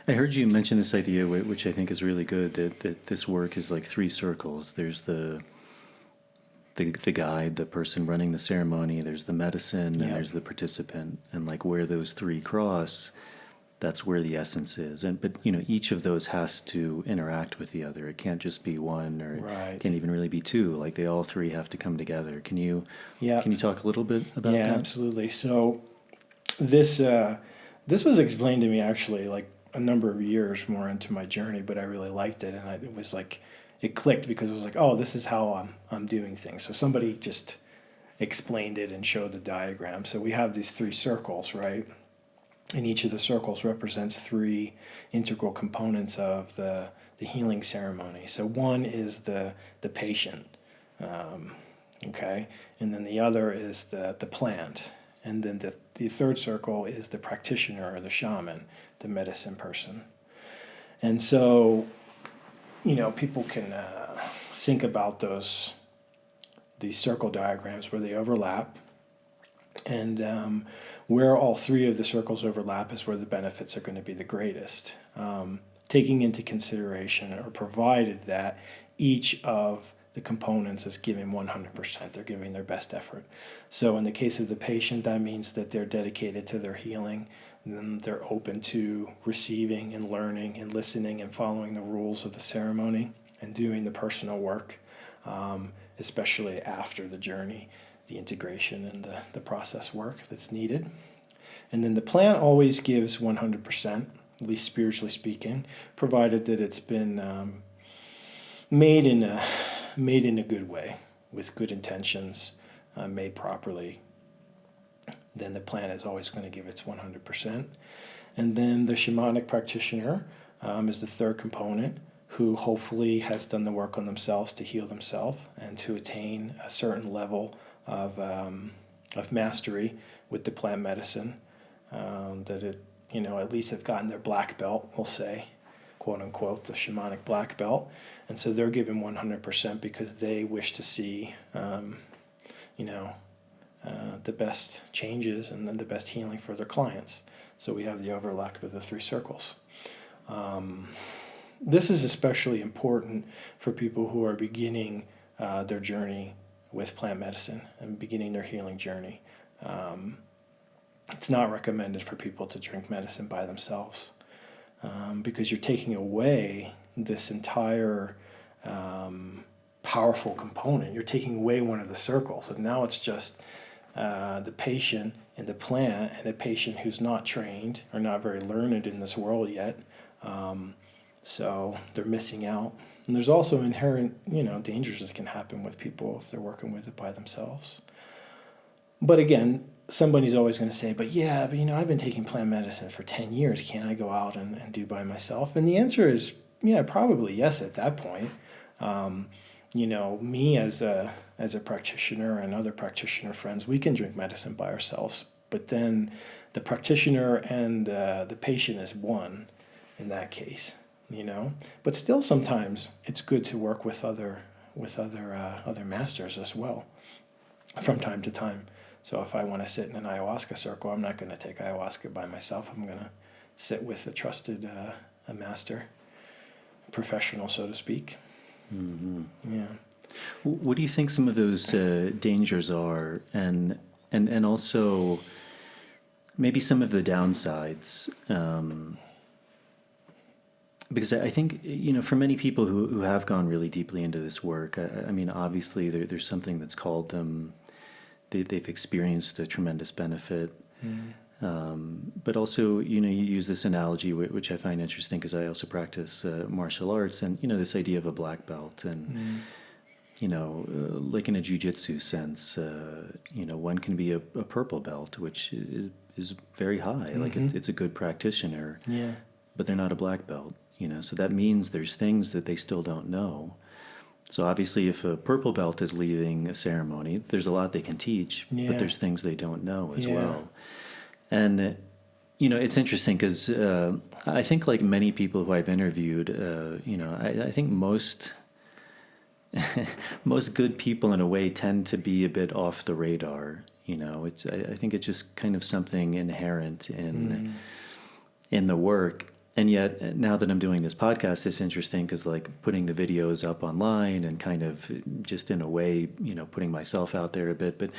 I heard you mention this idea, which I think is really good, that this work is like three circles. There's the the guide, the person running the ceremony, there's the medicine, and Yep. there's the participant. And like where those three cross, that's where the essence is. But each of those has to interact with the other. It can't just be one, or Right. it can't even really be two. Like they all three have to come together. Can you talk a little bit about Yeah, that? absolutely. So this was explained to me actually like a number of years more into my journey, but I really liked it, and it was like it clicked because it was like, oh, this is how I'm doing things. So somebody just explained it and showed the diagram. So we have these three circles, right? And each of the circles represents three integral components of the healing ceremony. So one is the patient, okay? And then the other is the plant. And then the third circle is the practitioner or the shaman, the medicine person. And so, people can think about these circle diagrams where they overlap. And where all three of the circles overlap is where the benefits are going to be the greatest. Taking into consideration, or provided that each of the components is giving 100%, they're giving their best effort. So in the case of the patient, that means that they're dedicated to their healing, and then they're open to receiving and learning and listening and following the rules of the ceremony and doing the personal work, especially after the journey, the integration and the process work that's needed. And then the plant always gives 100%, at least spiritually speaking, provided that it's been made in a good way, with good intentions, made properly. Then the plant is always going to give its 100%. And then the shamanic practitioner is the third component, who hopefully has done the work on themselves to heal themselves and to attain a certain level of mastery with the plant medicine, that it, at least have gotten their black belt, we'll say, quote unquote, the shamanic black belt. And so they're given 100% because they wish to see, the best changes and then the best healing for their clients. So we have the overlap with the three circles. This is especially important for people who are beginning their journey with plant medicine and beginning their healing journey. It's not recommended for people to drink medicine by themselves, because you're taking away this entire powerful component. You're taking away one of the circles, and now it's just the patient and the plant, and a patient who's not trained or not very learned in this world yet. So they're missing out. And there's also inherent, dangers that can happen with people if they're working with it by themselves. But again, somebody's always going to say, but I've been taking plant medicine for 10 years. Can't I go out and do by myself? And the answer is, probably yes at that point. Me as a practitioner and other practitioner friends, we can drink medicine by ourselves. But then the practitioner and the patient is one in that case. But still sometimes it's good to work with other masters as well from time to time. So if I want to sit in an ayahuasca circle, I'm not going to take ayahuasca by myself. I'm going to sit with a trusted a master, professional, so to speak. Mm-hmm. Yeah. What do you think some of those dangers are, and also maybe some of the downsides? Because I think, for many people who have gone really deeply into this work, I mean, obviously there's something that's called them, they've experienced a tremendous benefit. But also, you use this analogy, which I find interesting because I also practice martial arts, and, this idea of a black belt. And, like in a jiu-jitsu sense, one can be a purple belt, which is very high. Like it's a good practitioner, but they're not a black belt. So that means there's things that they still don't know. So obviously, if a purple belt is leading a ceremony, there's a lot they can teach, but there's things they don't know as well. And, it's interesting because I think like many people who I've interviewed, I think most good people in a way tend to be a bit off the radar. I think it's just kind of something inherent in the work. And yet, now that I'm doing this podcast, it's interesting because, like, putting the videos up online and kind of just in a way, putting myself out there a bit. But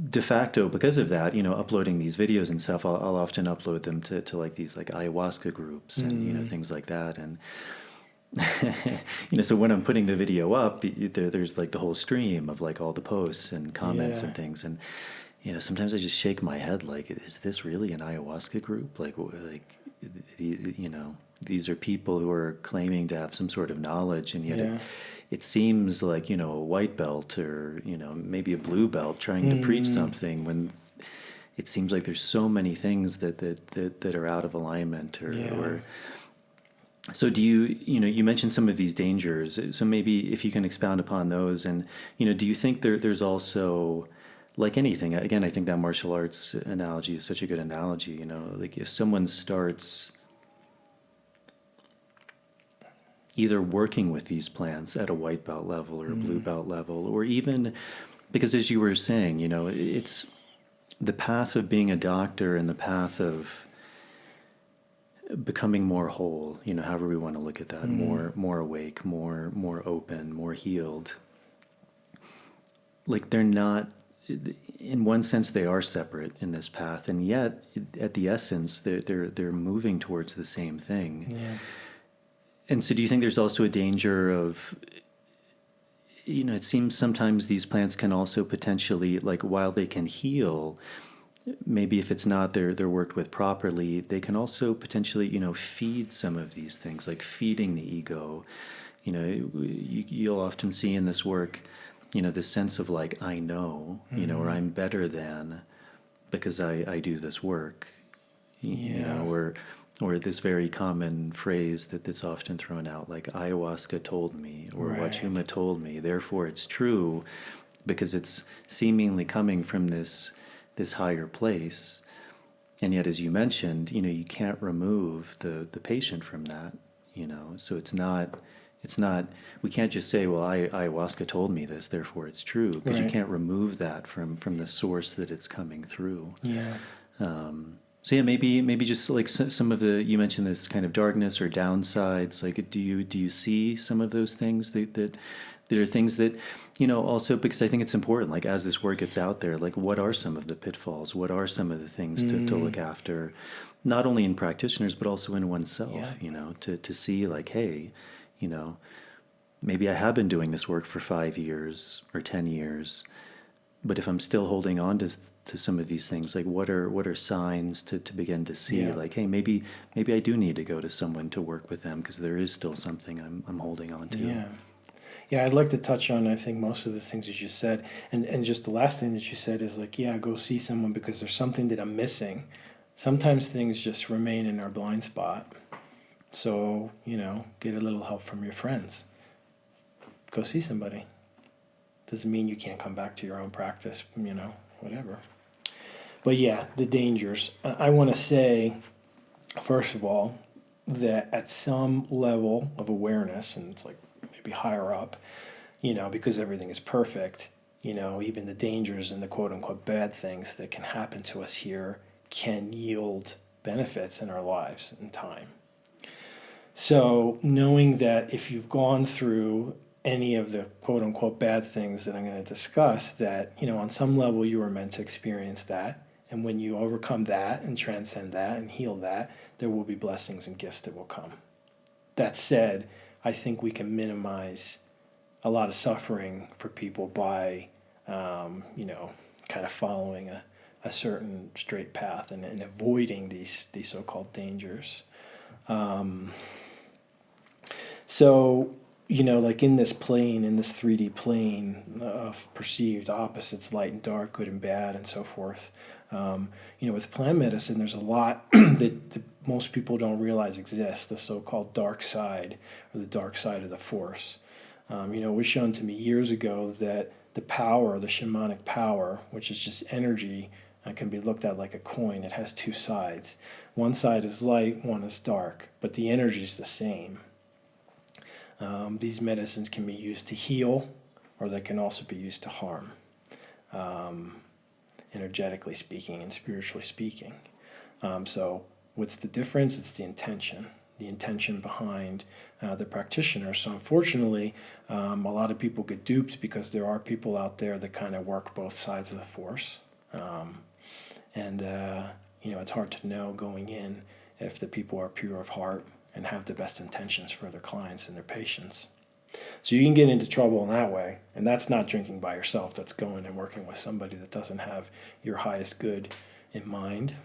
de facto, because of that, uploading these videos and stuff, I'll often upload them to like these like ayahuasca groups and things like that. And so when I'm putting the video up, there's like the whole stream of like all the posts and comments and things. And sometimes I just shake my head like, is this really an ayahuasca group? Like these are people who are claiming to have some sort of knowledge, and yet it seems like, a white belt or, maybe a blue belt trying to preach something when it seems like there's so many things that are out of alignment or so do you mentioned some of these dangers, so maybe if you can expound upon those, and, do you think there's also, like anything, again, I think that martial arts analogy is such a good analogy, like if someone starts either working with these plants at a white belt level or a blue belt level, or even, because as you were saying, it's the path of being a doctor and the path of becoming more whole, however we want to look at that, more awake, more open, more healed. Like they're not, in one sense, they are separate in this path, and yet, at the essence, they're moving towards the same thing. Yeah. And so, do you think there's also a danger of, it seems sometimes these plants can also potentially, like, while they can heal, maybe if it's not they're worked with properly, they can also potentially, feed some of these things, like feeding the ego. You'll often see in this work, this sense of like, I know, or I'm better than because I do this work, or this very common phrase that's often thrown out, like ayahuasca told me, or Wachuma told me, therefore it's true, because it's seemingly coming from this higher place. And yet, as you mentioned, you can't remove the patient from that, so it's not, we can't just say, well, ayahuasca told me this, therefore it's true, because you can't remove that from the source that it's coming through. Yeah. So yeah, maybe just like some of the, you mentioned this kind of darkness or downsides. Like, do you see some of those things that are things that, also because I think it's important. Like as this work gets out there, like what are some of the pitfalls? What are some of the things to look after, not only in practitioners but also in oneself? To see like, hey, maybe I have been doing this work for 5 years or 10 years, but if I'm still holding on to some of these things, like what are signs to begin to see, like, hey, maybe I do need to go to someone to work with them because there is still something I'm holding on to. Yeah, I'd like to touch on, I think, most of the things that you said. And just the last thing that you said is like, go see someone because there's something that I'm missing. Sometimes things just remain in our blind spot. So, get a little help from your friends. Go see somebody. Doesn't mean you can't come back to your own practice, whatever. But yeah, the dangers. I want to say, first of all, that at some level of awareness, and it's like maybe higher up, because everything is perfect, even the dangers and the quote unquote bad things that can happen to us here can yield benefits in our lives in time. So knowing that if you've gone through any of the quote unquote bad things that I'm going to discuss, that, on some level you were meant to experience that. And when you overcome that and transcend that and heal that, there will be blessings and gifts that will come. That said, I think we can minimize a lot of suffering for people by, kind of following a certain straight path and avoiding these so-called dangers. So, like in this plane, in this 3D plane of perceived opposites, light and dark, good and bad, and so forth, with plant medicine, there's a lot that most people don't realize exists, the so-called dark side, or the dark side of the force. It was shown to me years ago that the power, the shamanic power, which is just energy, can be looked at like a coin. It has two sides. One side is light, one is dark, but the energy is the same. These medicines can be used to heal, or they can also be used to harm, energetically speaking and spiritually speaking. So What's the difference? It's the intention behind the practitioner. So unfortunately, a lot of people get duped because there are people out there that kind of work both sides of the force. It's hard to know going in if the people are pure of heart and have the best intentions for their clients and their patients. So you can get into trouble in that way, and that's not drinking by yourself. That's going and working with somebody that doesn't have your highest good in mind.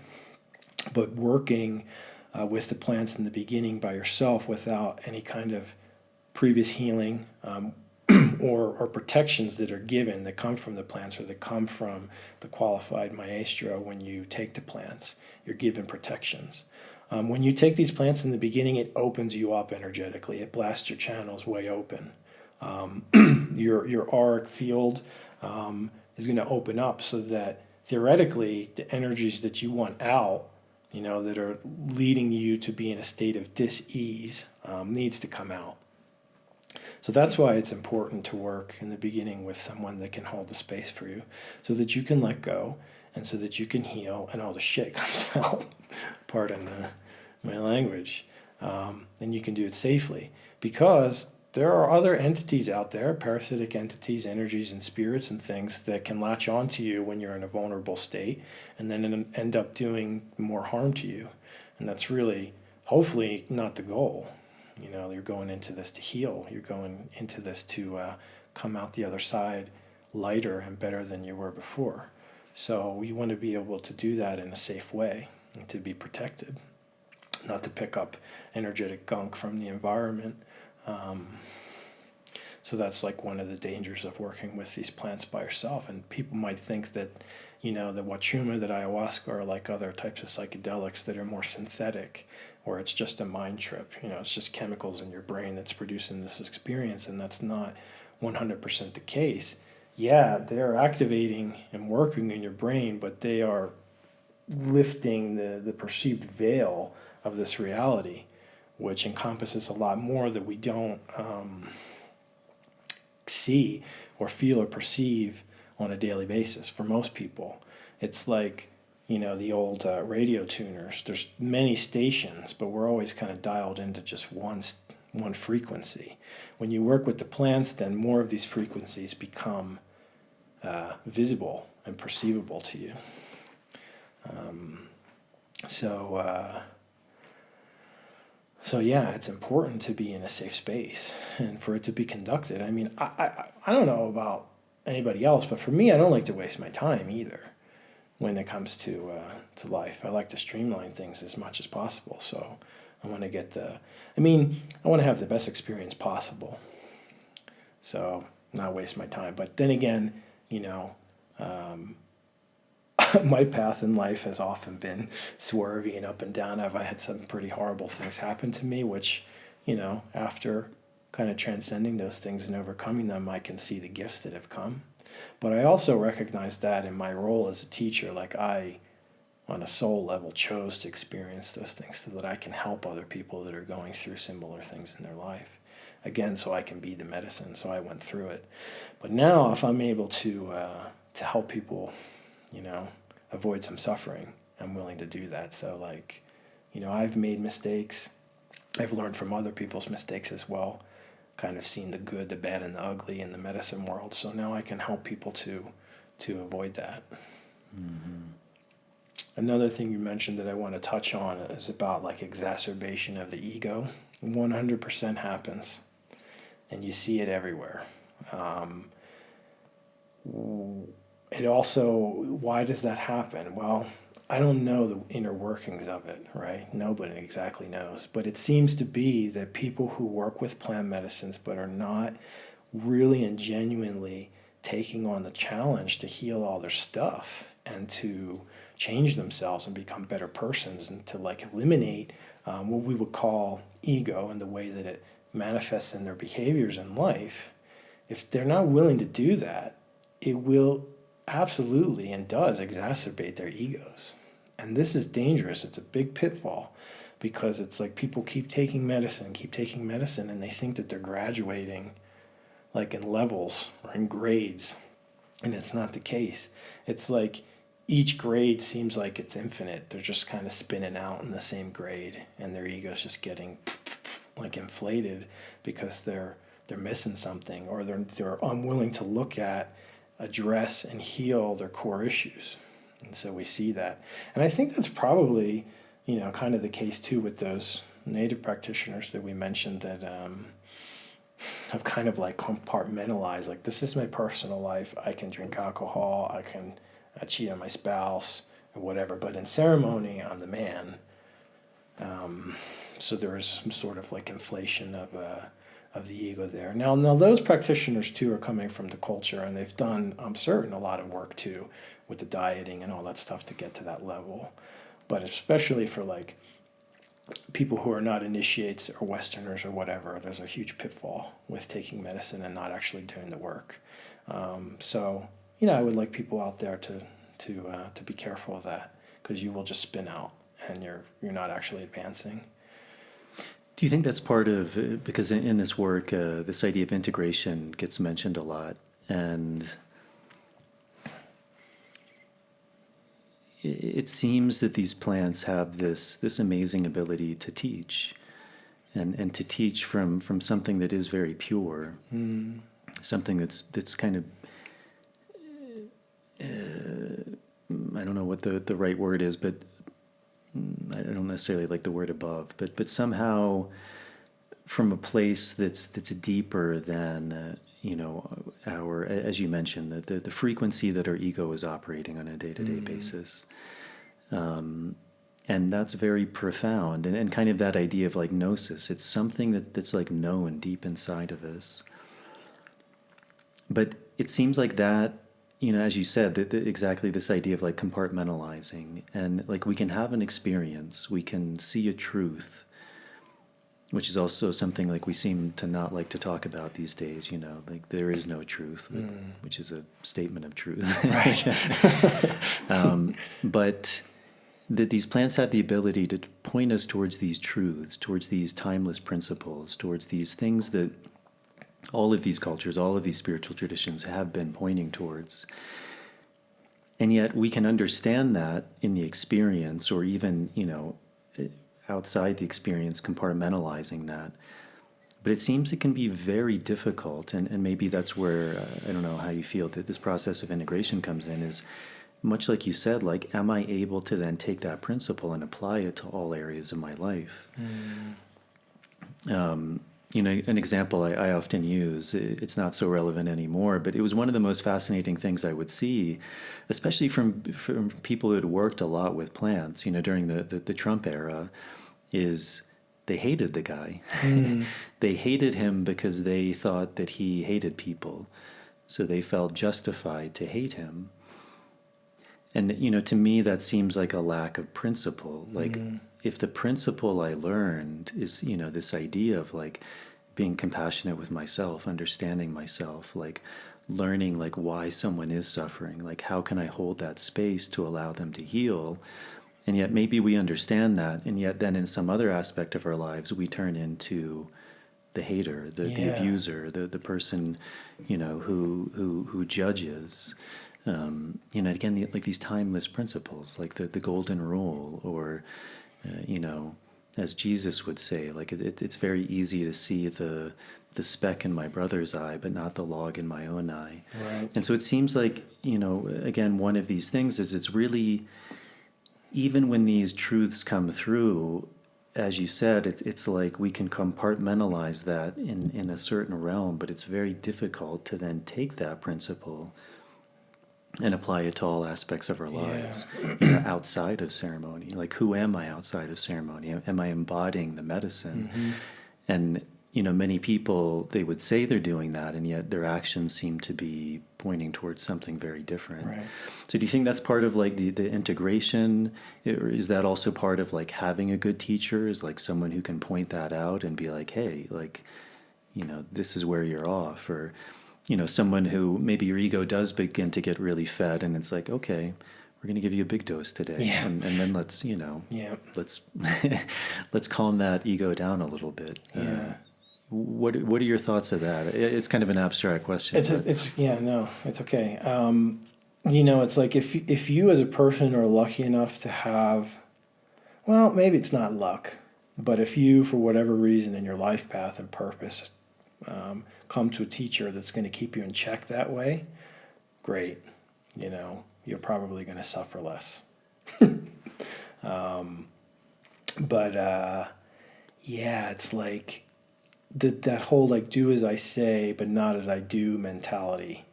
But working with the plants in the beginning by yourself without any kind of previous healing or protections that are given that come from the plants or that come from the qualified maestro. When you take the plants, you're given protections. When you take these plants in the beginning, it opens you up energetically. It blasts your channels way open. Your auric field is going to open up so that theoretically the energies that you want out, that are leading you to be in a state of dis-ease, needs to come out. So that's why it's important to work in the beginning with someone that can hold the space for you so that you can let go and so that you can heal and all the shit comes out. Pardon my language. And you can do it safely because there are other entities out there, parasitic entities, energies, and spirits and things that can latch onto you when you're in a vulnerable state and then end up doing more harm to you. And that's really, hopefully, not the goal. You're going into this to heal. You're going into this to come out the other side lighter and better than you were before. So you want to be able to do that in a safe way and to be protected, not to pick up energetic gunk from the environment. So that's like one of the dangers of working with these plants by yourself. And people might think that, the Wachuma, that ayahuasca are like other types of psychedelics that are more synthetic, or it's just a mind trip. It's just chemicals in your brain that's producing this experience, and that's not 100% the case. Yeah, they're activating and working in your brain, but they are lifting the perceived veil of this reality, which encompasses a lot more that we don't see or feel or perceive on a daily basis. For most people, it's like, the old radio tuners. There's many stations, but we're always kind of dialed into just one frequency. When you work with the plants, then more of these frequencies become visible and perceivable to you. So yeah, it's important to be in a safe space and for it to be conducted. I mean, I don't know about anybody else, but for me, I don't like to waste my time either when it comes to life. I like to streamline things as much as possible. So I want to I want to have the best experience possible. So not waste my time. But then again, my path in life has often been swervy and up and down. I've had some pretty horrible things happen to me, which, after kind of transcending those things and overcoming them, I can see the gifts that have come. But I also recognize that in my role as a teacher, like I, on a soul level, chose to experience those things so that I can help other people that are going through similar things in their life. Again, so I can be the medicine, so I went through it. But now, if I'm able to help people, avoid some suffering, I'm willing to do that. So I've made mistakes. I've learned from other people's mistakes as well, kind of seen the good, the bad, and the ugly in the medicine world. So now I can help people to avoid that. Mm-hmm. Another thing you mentioned that I want to touch on is about exacerbation of the ego. 100% happens, and you see it everywhere. It also, why does that happen? Well, I don't know the inner workings of it, right? Nobody exactly knows. But it seems to be that people who work with plant medicines but are not really and genuinely taking on the challenge to heal all their stuff and to change themselves and become better persons and to eliminate what we would call ego and the way that it manifests in their behaviors in life. If they're not willing to do that, it will absolutely and does exacerbate their egos. And this is dangerous. It's a big pitfall because it's like people keep taking medicine, and they think that they're graduating in levels or in grades. And it's not the case. It's like each grade seems like it's infinite. They're just kind of spinning out in the same grade, and their ego's just getting like inflated because they're missing something, or they're unwilling to look at, address, and heal their core issues. And so we see that. And I think that's probably, kind of the case too with those native practitioners that we mentioned that have kind of like compartmentalized, like, this is my personal life. I can drink alcohol, I can cheat on my spouse, or whatever. But in ceremony, I'm the man. So there is some sort of like inflation of the ego there. Now those practitioners too are coming from the culture, and they've done, I'm certain, a lot of work too with the dieting and all that stuff to get to that level. But especially for like people who are not initiates or Westerners or whatever, there's a huge pitfall with taking medicine and not actually doing the work. So I would like people out there to be careful of that, because you will just spin out and you're not actually advancing. Do you think that's part of, because in this work, this idea of integration gets mentioned a lot, and it seems that these plants have this amazing ability to teach, and to teach from something that is very pure, something that's kind of, I don't know what the right word is, but I don't necessarily like the word above, but somehow from a place that's deeper than our, as you mentioned, the frequency that our ego is operating on a day-to-day basis, and that's very profound, and kind of that idea of like gnosis. It's something that's like known deep inside of us, but it seems like that. As you said, exactly this idea of like compartmentalizing, and like we can have an experience, we can see a truth, which is also something like we seem to not like to talk about these days, like there is no truth, which is a statement of truth. Right. But that these plants have the ability to point us towards these truths, towards these timeless principles, towards these things that all of these cultures, all of these spiritual traditions have been pointing towards. And yet we can understand that in the experience, or even, outside the experience, compartmentalizing that. But it seems it can be very difficult, and maybe that's where, I don't know how you feel, that this process of integration comes in, is much like you said, like, am I able to then take that principle and apply it to all areas of my life? An example I often use, it's not so relevant anymore, but it was one of the most fascinating things I would see, especially from people who had worked a lot with plants, during the Trump era, is they hated the guy. They hated him because they thought that he hated people. So they felt justified to hate him. And, to me, that seems like a lack of principle. Like, if the principle I learned is, this idea of like being compassionate with myself, understanding myself, like learning like why someone is suffering, like how can I hold that space to allow them to heal? And yet maybe we understand that, and yet then in some other aspect of our lives, we turn into the hater, the abuser, the person, who judges. Again, like these timeless principles, like the golden rule, or, as Jesus would say, like it's very easy to see the speck in my brother's eye, but not the log in my own eye. Right. And so it seems like, again, one of these things is it's really, even when these truths come through, as you said, it's like we can compartmentalize that in a certain realm, but it's very difficult to then take that principle and apply it to all aspects of our lives, outside of ceremony. Like, who am I outside of ceremony? Am I embodying the medicine? And, many people, they would say they're doing that, and yet their actions seem to be pointing towards something very different. Right. So do you think that's part of like the integration? Or is that also part of like having a good teacher, is like someone who can point that out and be like, hey, like, this is where you're off? Or, someone who maybe your ego does begin to get really fed, and it's like, okay, we're going to give you a big dose today. Yeah. And then let's, let's let's calm that ego down a little bit. Yeah. What are your thoughts of that? It's kind of an abstract question. It's okay. it's like if you as a person are lucky enough to have, well, maybe it's not luck, but if you, for whatever reason in your life path and purpose, come to a teacher that's going to keep you in check that way, great. You're probably going to suffer less. Yeah, it's like that whole like do as I say but not as I do mentality.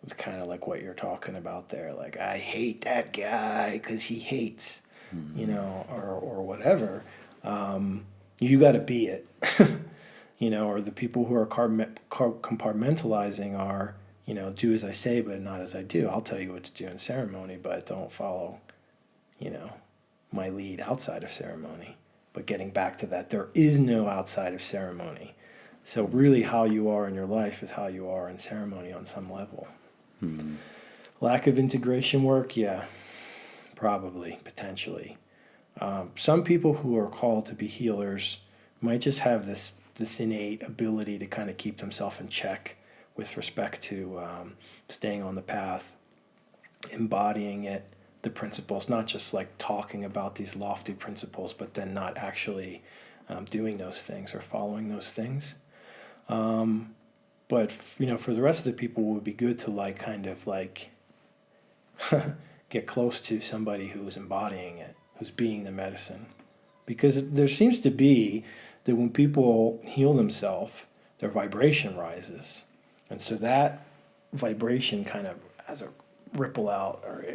It's kind of like what you're talking about there. Like, I hate that guy because he hates, or whatever. You got to be it, or the people who are compartmentalizing are, do as I say but not as I do. I'll tell you what to do in ceremony, but don't follow, my lead outside of ceremony. But getting back to that, there is no outside of ceremony. So really how you are in your life is how you are in ceremony on some level. Mm-hmm. Lack of integration work, yeah, probably, potentially. Some people who are called to be healers might just have this innate ability to kind of keep themselves in check with respect to staying on the path, embodying it, the principles, not just like talking about these lofty principles, but then not actually doing those things or following those things. But for the rest of the people, it would be good to like kind of like get close to somebody who's embodying it, who's being the medicine. Because there seems to be that when people heal themselves, their vibration rises. And so that vibration kind of has a ripple out or,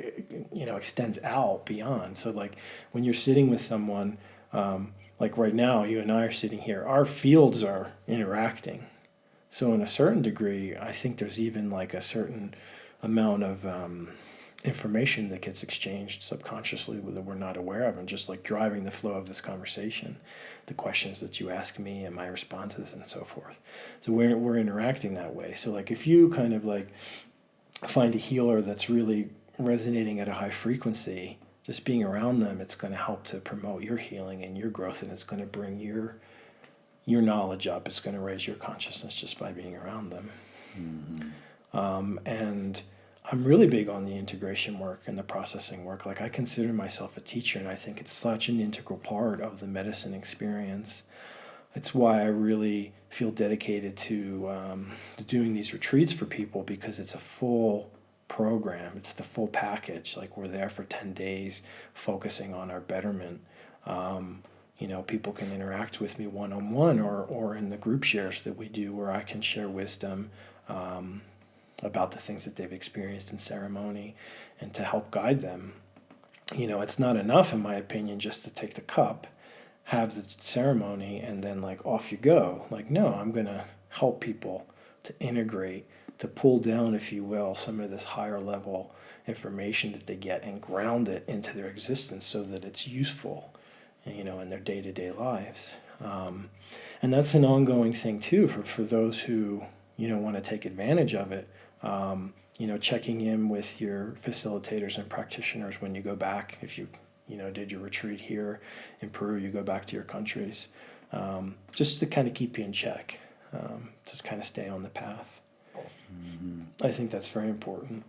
extends out beyond. So like when you're sitting with someone, like right now, you and I are sitting here, our fields are interacting. So in a certain degree, I think there's even like a certain amount of information that gets exchanged subconsciously that we're not aware of, and just like driving the flow of this conversation, the questions that you ask me and my responses and so forth. So we're interacting that way. So like if you kind of like find a healer that's really resonating at a high frequency, just being around them, it's going to help to promote your healing and your growth, and it's going to bring your knowledge up. It's going to raise your consciousness just by being around them. Mm-hmm. And I'm really big on the integration work and the processing work. Like I consider myself a teacher, and I think it's such an integral part of the medicine experience. It's why I really feel dedicated to doing these retreats for people, because it's a full program. It's the full package. Like we're there for 10 days focusing on our betterment. People can interact with me one-on-one or in the group shares that we do, where I can share wisdom about the things that they've experienced in ceremony and to help guide them. It's not enough, in my opinion, just to take the cup, have the ceremony, and then like off you go. Like, no, I'm going to help people to integrate, to pull down, if you will, some of this higher level information that they get and ground it into their existence so that it's useful, in their day-to-day lives. And that's an ongoing thing too for those who, want to take advantage of it. Checking in with your facilitators and practitioners when you go back. If you, did your retreat here in Peru, you go back to your countries, just to kind of keep you in check, just kind of stay on the path. Mm-hmm. I think that's very important.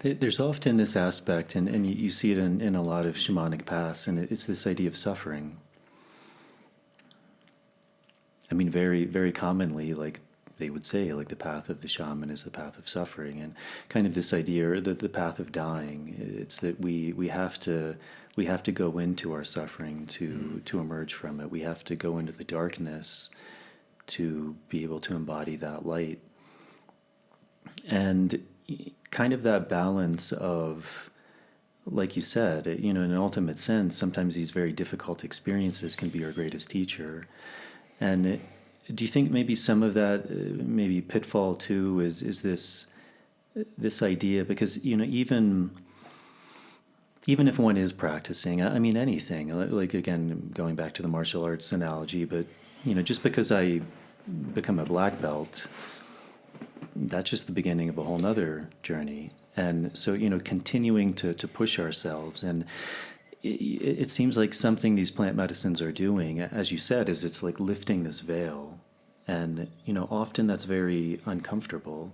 There's often this aspect, and you see it in a lot of shamanic paths, and it's this idea of suffering. I mean, very, very commonly, like they would say, like the path of the shaman is the path of suffering, and kind of this idea, or the path of dying. It's that we have to go into our suffering to emerge from it. We have to go into the darkness to be able to embody that light. And kind of that balance of, like you said, in an ultimate sense, sometimes these very difficult experiences can be our greatest teacher. And do you think maybe some of that, maybe pitfall too, is this idea? Because, even if one is practicing, I mean, anything, like again, going back to the martial arts analogy, but, just because I become a black belt, that's just the beginning of a whole nother journey. And so, continuing to push ourselves. And it seems like something these plant medicines are doing, as you said, is it's like lifting this veil. And, often that's very uncomfortable.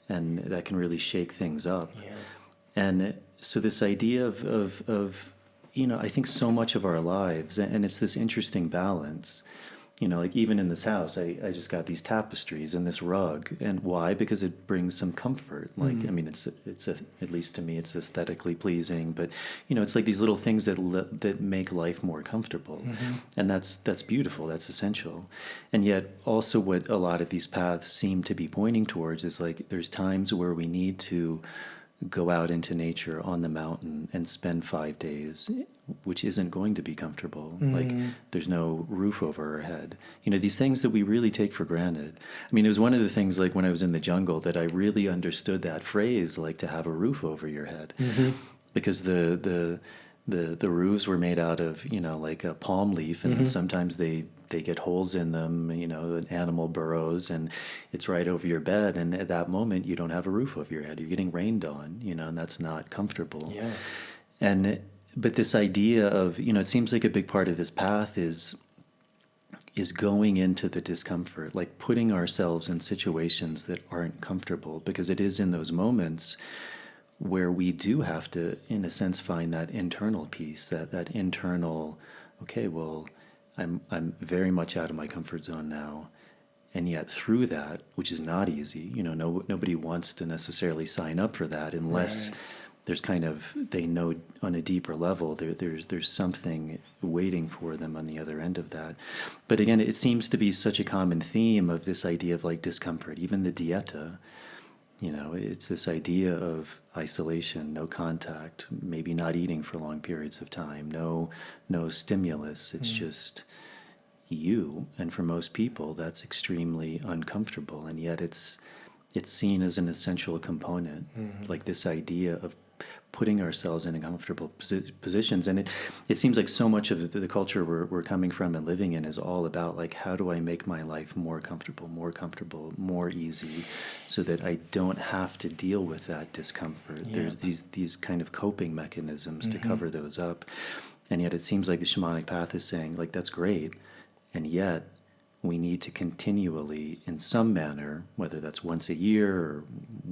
and that can really shake things up. Yeah. And so this idea of I think so much of our lives, and it's this interesting balance. Like even in this house, I just got these tapestries and this rug. And why? Because it brings some comfort. Like, I mean, it's at least to me, it's aesthetically pleasing. But, it's like these little things that make life more comfortable. And that's beautiful. That's essential. And yet also what a lot of these paths seem to be pointing towards is like there's times where we need to go out into nature on the mountain and spend 5 days, which isn't going to be comfortable. Like there's no roof over our head. These things that we really take for granted. I mean, it was one of the things like when I was in the jungle that I really understood that phrase, like to have a roof over your head, because the roofs were made out of, like a palm leaf, and sometimes they get holes in them, an animal burrows, and it's right over your bed. And at that moment, you don't have a roof over your head. You're getting rained on, and that's not comfortable. Yeah. But this idea of, it seems like a big part of this path is going into the discomfort, like putting ourselves in situations that aren't comfortable, because it is in those moments where we do have to, in a sense, find that internal peace, that internal, okay, well, I'm very much out of my comfort zone now. And yet through that, which is not easy, nobody wants to necessarily sign up for that unless there's kind of, they know on a deeper level, there's something waiting for them on the other end of that. But again, it seems to be such a common theme of this idea of like discomfort, even the dieta. It's this idea of isolation, no contact, maybe not eating for long periods of time, no stimulus. It's just you. And for most people, that's extremely uncomfortable. And yet it's seen as an essential component, like this idea of putting ourselves in uncomfortable positions. And it seems like so much of the culture we're coming from and living in is all about like, how do I make my life more comfortable, more easy, so that I don't have to deal with that discomfort. There's these kind of coping mechanisms to cover those up. And yet it seems like the shamanic path is saying like, that's great. And yet we need to continually, in some manner, whether that's once a year or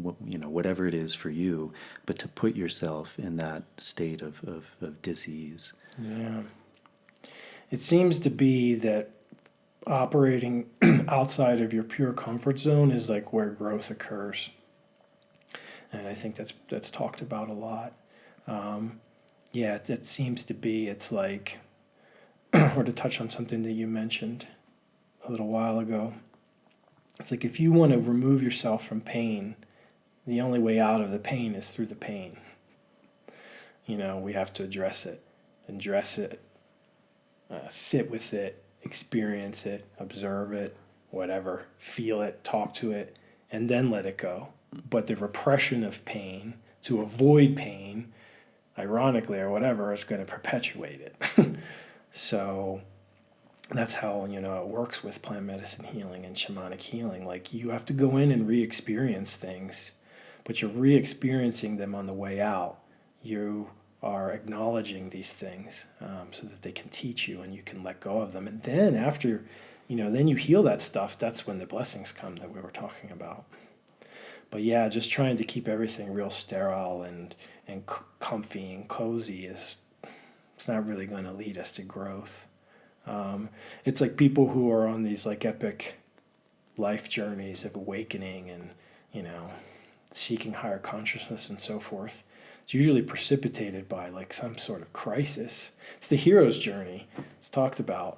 whatever it is for you, but to put yourself in that state of dis-ease. Yeah. It seems to be that operating outside of your pure comfort zone is like where growth occurs. And I think that's talked about a lot. It seems to be, it's like, or to touch on something that you mentioned a little while ago, it's like if you want to remove yourself from pain, the only way out of the pain is through the pain. We have to address it, sit with it, experience it, observe it, whatever, feel it, talk to it, and then let it go. But the repression of pain, to avoid pain, ironically or whatever, is going to perpetuate it. So that's how, it works with plant medicine healing and shamanic healing. Like you have to go in and re-experience things, but you're re-experiencing them on the way out. You are acknowledging these things so that they can teach you and you can let go of them. And then after, then you heal that stuff. That's when the blessings come that we were talking about. But yeah, just trying to keep everything real sterile and comfy and cozy it's not really going to lead us to growth. It's like people who are on these like epic life journeys of awakening and, seeking higher consciousness and so forth. It's usually precipitated by like some sort of crisis. It's the hero's journey. It's talked about,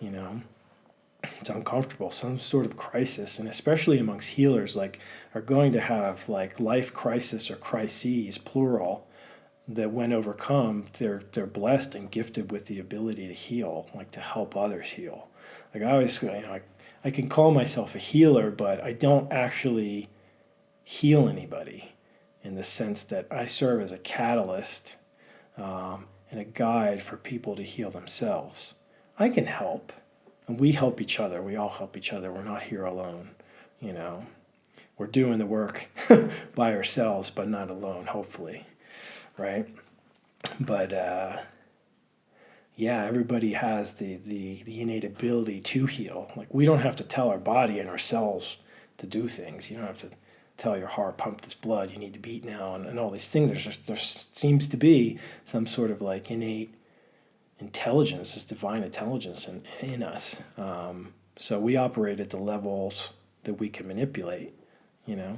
it's uncomfortable, some sort of crisis, and especially amongst healers, like are going to have like life crisis or crises, plural, that when overcome, they're blessed and gifted with the ability to heal, like to help others heal. Like I always, I can call myself a healer, but I don't actually heal anybody in the sense that I serve as a catalyst and a guide for people to heal themselves. I can help, and we help each other. We all help each other. We're not here alone, We're doing the work by ourselves, but not alone, hopefully. Right? But everybody has the innate ability to heal. Like we don't have to tell our body and our cells to do things. You don't have to tell your heart, pump this blood, you need to beat now, and all these things. There seems to be some sort of like innate intelligence, this divine intelligence in us. So we operate at the levels that we can manipulate, you know,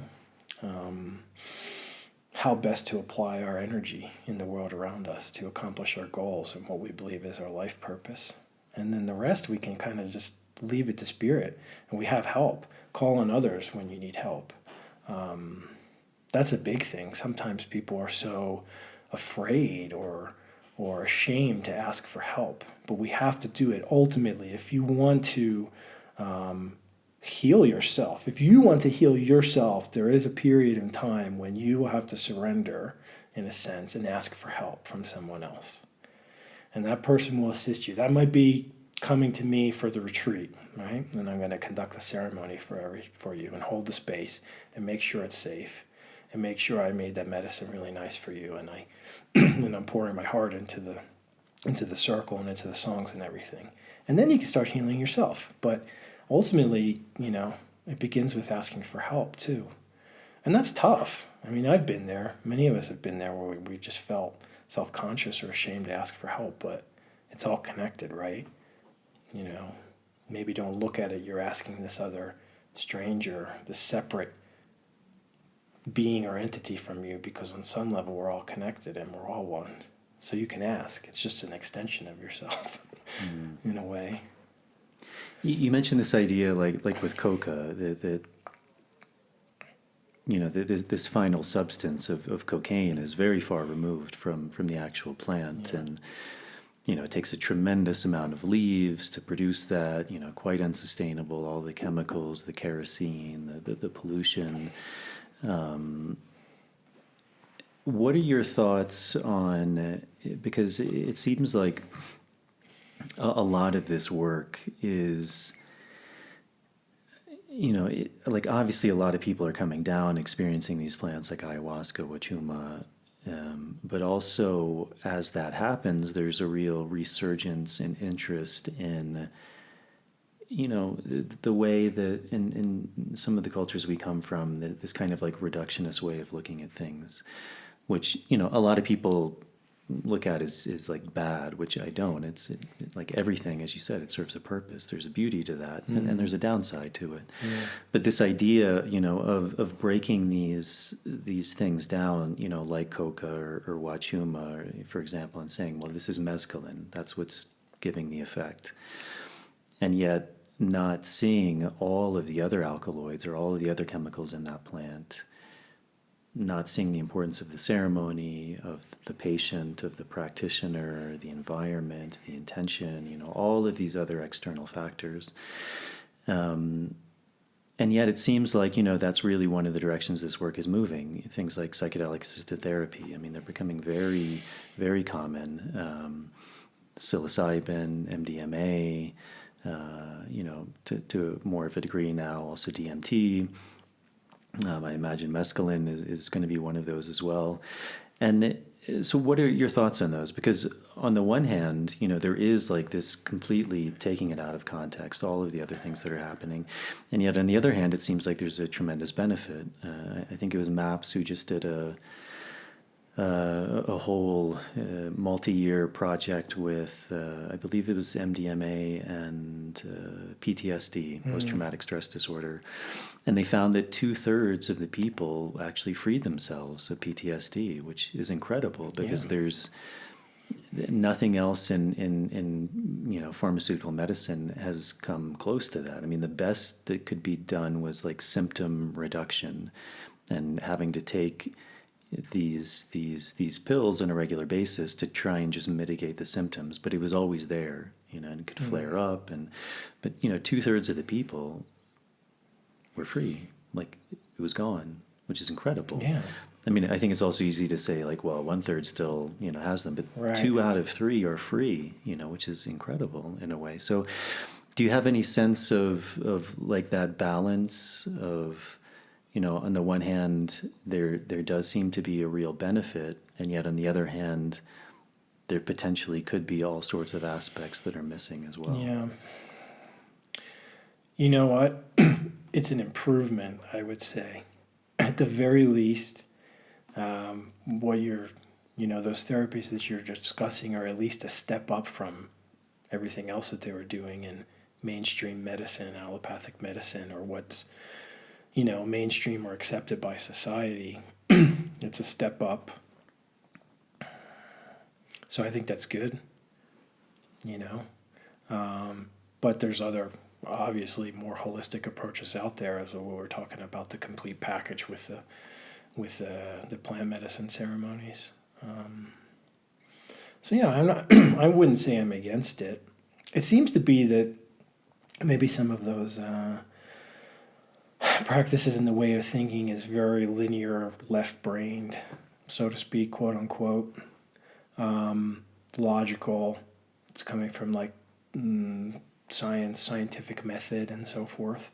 how best to apply our energy in the world around us to accomplish our goals and what we believe is our life purpose. And then the rest we can kind of just leave it to spirit, and we have help. Call on others when you need help. That's a big thing. Sometimes people are so afraid or ashamed to ask for help, but we have to do it. Ultimately, if you want to heal yourself, there is a period in time when you will have to surrender, in a sense, and ask for help from someone else. And that person will assist you. That might be coming to me for the retreat, right? And I'm going to conduct the ceremony for you and hold the space and make sure it's safe and make sure I made that medicine really nice for you, and and I'm pouring my heart into the circle and into the songs and everything. And then you can start healing yourself. But ultimately, you know, it begins with asking for help too. And that's tough. I mean, I've been there. Many of us have been there where we just felt self-conscious or ashamed to ask for help, but it's all connected, right? You know, maybe don't look at it. You're asking this other stranger, this separate being or entity from you, because on some level we're all connected and we're all one. So you can ask. It's just an extension of yourself in a way. You mentioned this idea, like with coca, that you know, this final substance of cocaine is very far removed from the actual plant, and you know, it takes a tremendous amount of leaves to produce that. You know, quite unsustainable. All the chemicals, the kerosene, the pollution. What are your thoughts on? Because it seems like a lot of this work is, you know, like obviously a lot of people are coming down, experiencing these plants like ayahuasca, Wachuma, but also as that happens, there's a real resurgence in interest in, you know, the way that in some of the cultures we come from, this kind of like reductionist way of looking at things, which, you know, a lot of people look at is like bad, which I don't. It's like everything, as you said, it serves a purpose. There's a beauty to that, and there's a downside to it. Yeah. But this idea, you know, of breaking these things down, you know, like coca or Wachuma, for example, and saying, well, this is mescaline. That's what's giving the effect, and yet not seeing all of the other alkaloids or all of the other chemicals in that plant. Not seeing the importance of the ceremony, of the patient, of the practitioner, the environment, the intention, you know, all of these other external factors. And yet it seems like, you know, that's really one of the directions this work is moving. Things like psychedelic assisted therapy, I mean, they're becoming very, very common. Psilocybin, MDMA, you know, to more of a degree now, also DMT. I imagine mescaline is going to be one of those as well. And so what are your thoughts on those? Because on the one hand, you know, there is like this completely taking it out of context, all of the other things that are happening. And yet on the other hand, it seems like there's a tremendous benefit. I think it was MAPS who just did a whole multi-year project with, I believe it was MDMA and PTSD, post-traumatic stress disorder. And they found that 2/3 of the people actually freed themselves of PTSD, which is incredible because there's nothing else in you know, pharmaceutical medicine has come close to that. I mean, the best that could be done was like symptom reduction and having to take these pills on a regular basis to try and just mitigate the symptoms, but it was always there, you know, and it could flare up, but you know, 2/3 of the people were free, like it was gone, which is incredible. Yeah. I mean, I think it's also easy to say like, well, 1/3 still, you know, has them, but 2 out of 3 are free, you know, which is incredible in a way. So do you have any sense of like that balance of, you know, on the one hand, there does seem to be a real benefit, and yet on the other hand, there potentially could be all sorts of aspects that are missing as well. Yeah. You know what? It's an improvement, I would say. at the very least, what you're, those therapies that you're discussing are at least a step up from everything else that they were doing in mainstream medicine, allopathic medicine, or what's, mainstream or accepted by society. It's a step up. So I think that's good, but there's other, obviously, more holistic approaches out there, as we were talking about the complete package with the plant medicine ceremonies. So yeah, I'm not. I wouldn't say I'm against it. It seems to be that maybe some of those practices in the way of thinking is very linear, left-brained, so to speak, quote unquote. Logical. It's coming from like scientific method and so forth,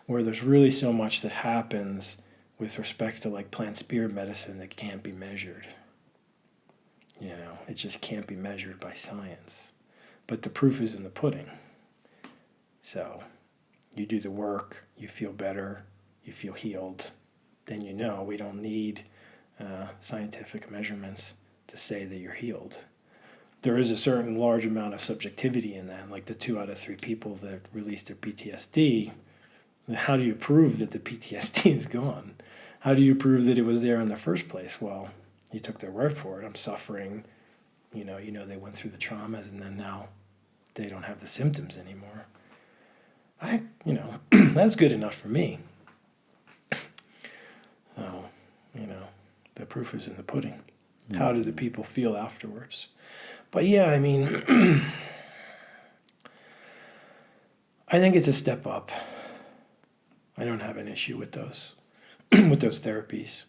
where there's really so much that happens with respect to like plant spirit medicine that can't be measured. It just can't be measured by science. But the proof is in the pudding. So you do the work, you feel better, you feel healed, then we don't need scientific measurements to say that you're healed. There is a certain large amount of subjectivity in that, like the 2 out of 3 people that released their PTSD. How do you prove that the PTSD is gone? How do you prove that it was there in the first place? Well, you took their word for it. I'm suffering. They went through the traumas, and then now they don't have the symptoms anymore. That's good enough for me. So, the proof is in the pudding. How do the people feel afterwards? But yeah, I mean, I think it's a step up. I don't have an issue with those, with those therapies,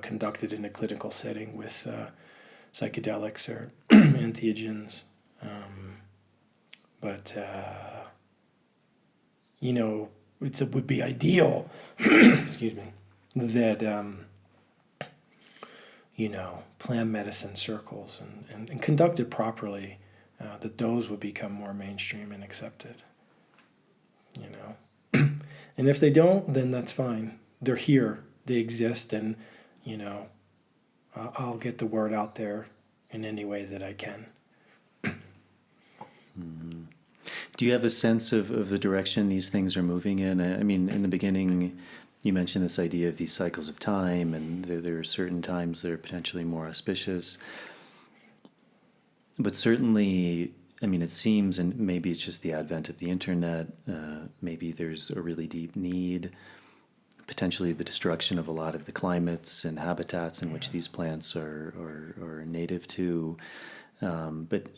conducted in a clinical setting with psychedelics or entheogens. But it would be ideal, excuse me, that, plant medicine circles and conducted properly, that those would become more mainstream and accepted, And if they don't, then that's fine. They're here. They exist, and, I'll get the word out there in any way that I can. Mm-hmm. Do you have a sense of the direction these things are moving in? I mean, in the beginning, you mentioned this idea of these cycles of time, and there are certain times that are potentially more auspicious. But certainly, I mean, it seems, and maybe it's just the advent of the internet, maybe there's a really deep need, potentially the destruction of a lot of the climates and habitats in which these plants are native to. But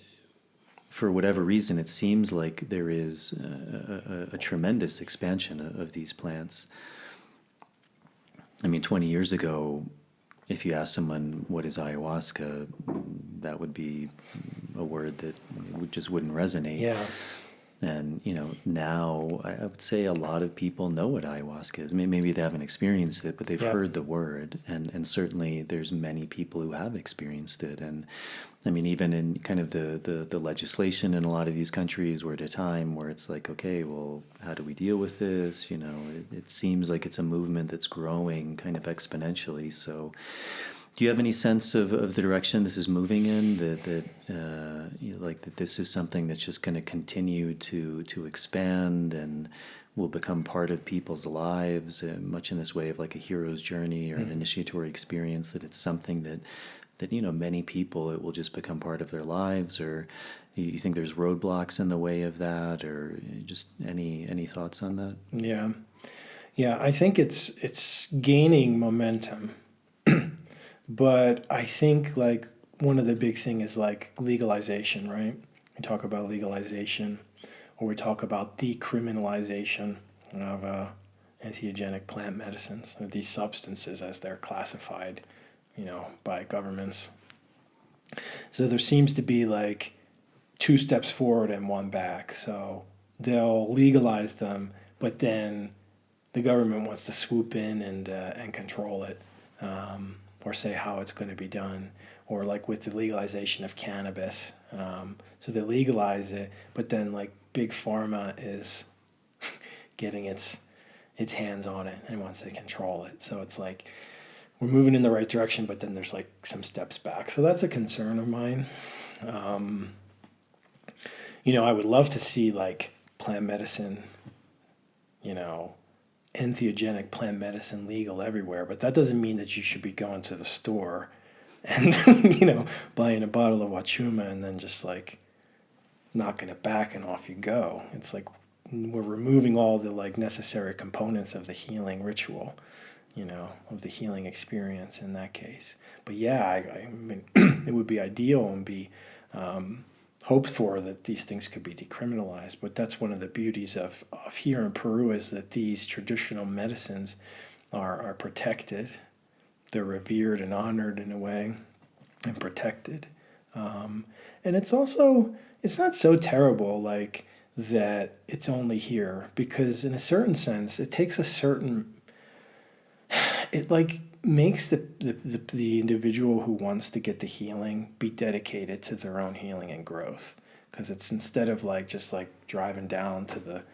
for whatever reason, it seems like there is a tremendous expansion of these plants. I mean, 20 years ago, if you ask someone what is ayahuasca, that would be a word that just wouldn't resonate. Yeah. And, now I would say a lot of people know what ayahuasca is. Maybe they haven't experienced it, but they've heard the word. And certainly there's many people who have experienced it. And I mean, even in kind of the legislation in a lot of these countries, we're at a time where it's like, okay, well, how do we deal with this? It seems like it's a movement that's growing kind of exponentially. So do you have any sense of the direction this is moving in, that this is something that's just going to continue to expand and will become part of people's lives, much in this way of like a hero's journey or an initiatory experience, that it's something that many people, it will just become part of their lives? Or you think there's roadblocks in the way of that, or just any thoughts on that? Yeah, I think it's gaining momentum. But I think like one of the big thing is like legalization, right? We talk about legalization, or we talk about decriminalization of entheogenic plant medicines, or these substances as they're classified, by governments. So there seems to be like 2 steps forward and 1 back. So they'll legalize them, but then the government wants to swoop in and control it. Or say how it's going to be done, or like with the legalization of cannabis. So they legalize it, but then like big pharma is getting its its hands on it and wants to control it. So it's like we're moving in the right direction, but then there's like some steps back. So that's a concern of mine. I would love to see like plant medicine, entheogenic plant medicine legal everywhere, but that doesn't mean that you should be going to the store and, buying a bottle of Wachuma and then just like knocking it back and off you go. It's like we're removing all the like necessary components of the healing ritual, of the healing experience in that case. But yeah, I mean, it would be ideal and be hoped for that these things could be decriminalized. But that's one of the beauties of here in Peru, is that these traditional medicines are protected. They're revered and honored in a way, and protected. And it's not so terrible like that it's only here, because in a certain sense it takes it like makes the individual who wants to get the healing be dedicated to their own healing and growth, because it's instead of like just like driving down to the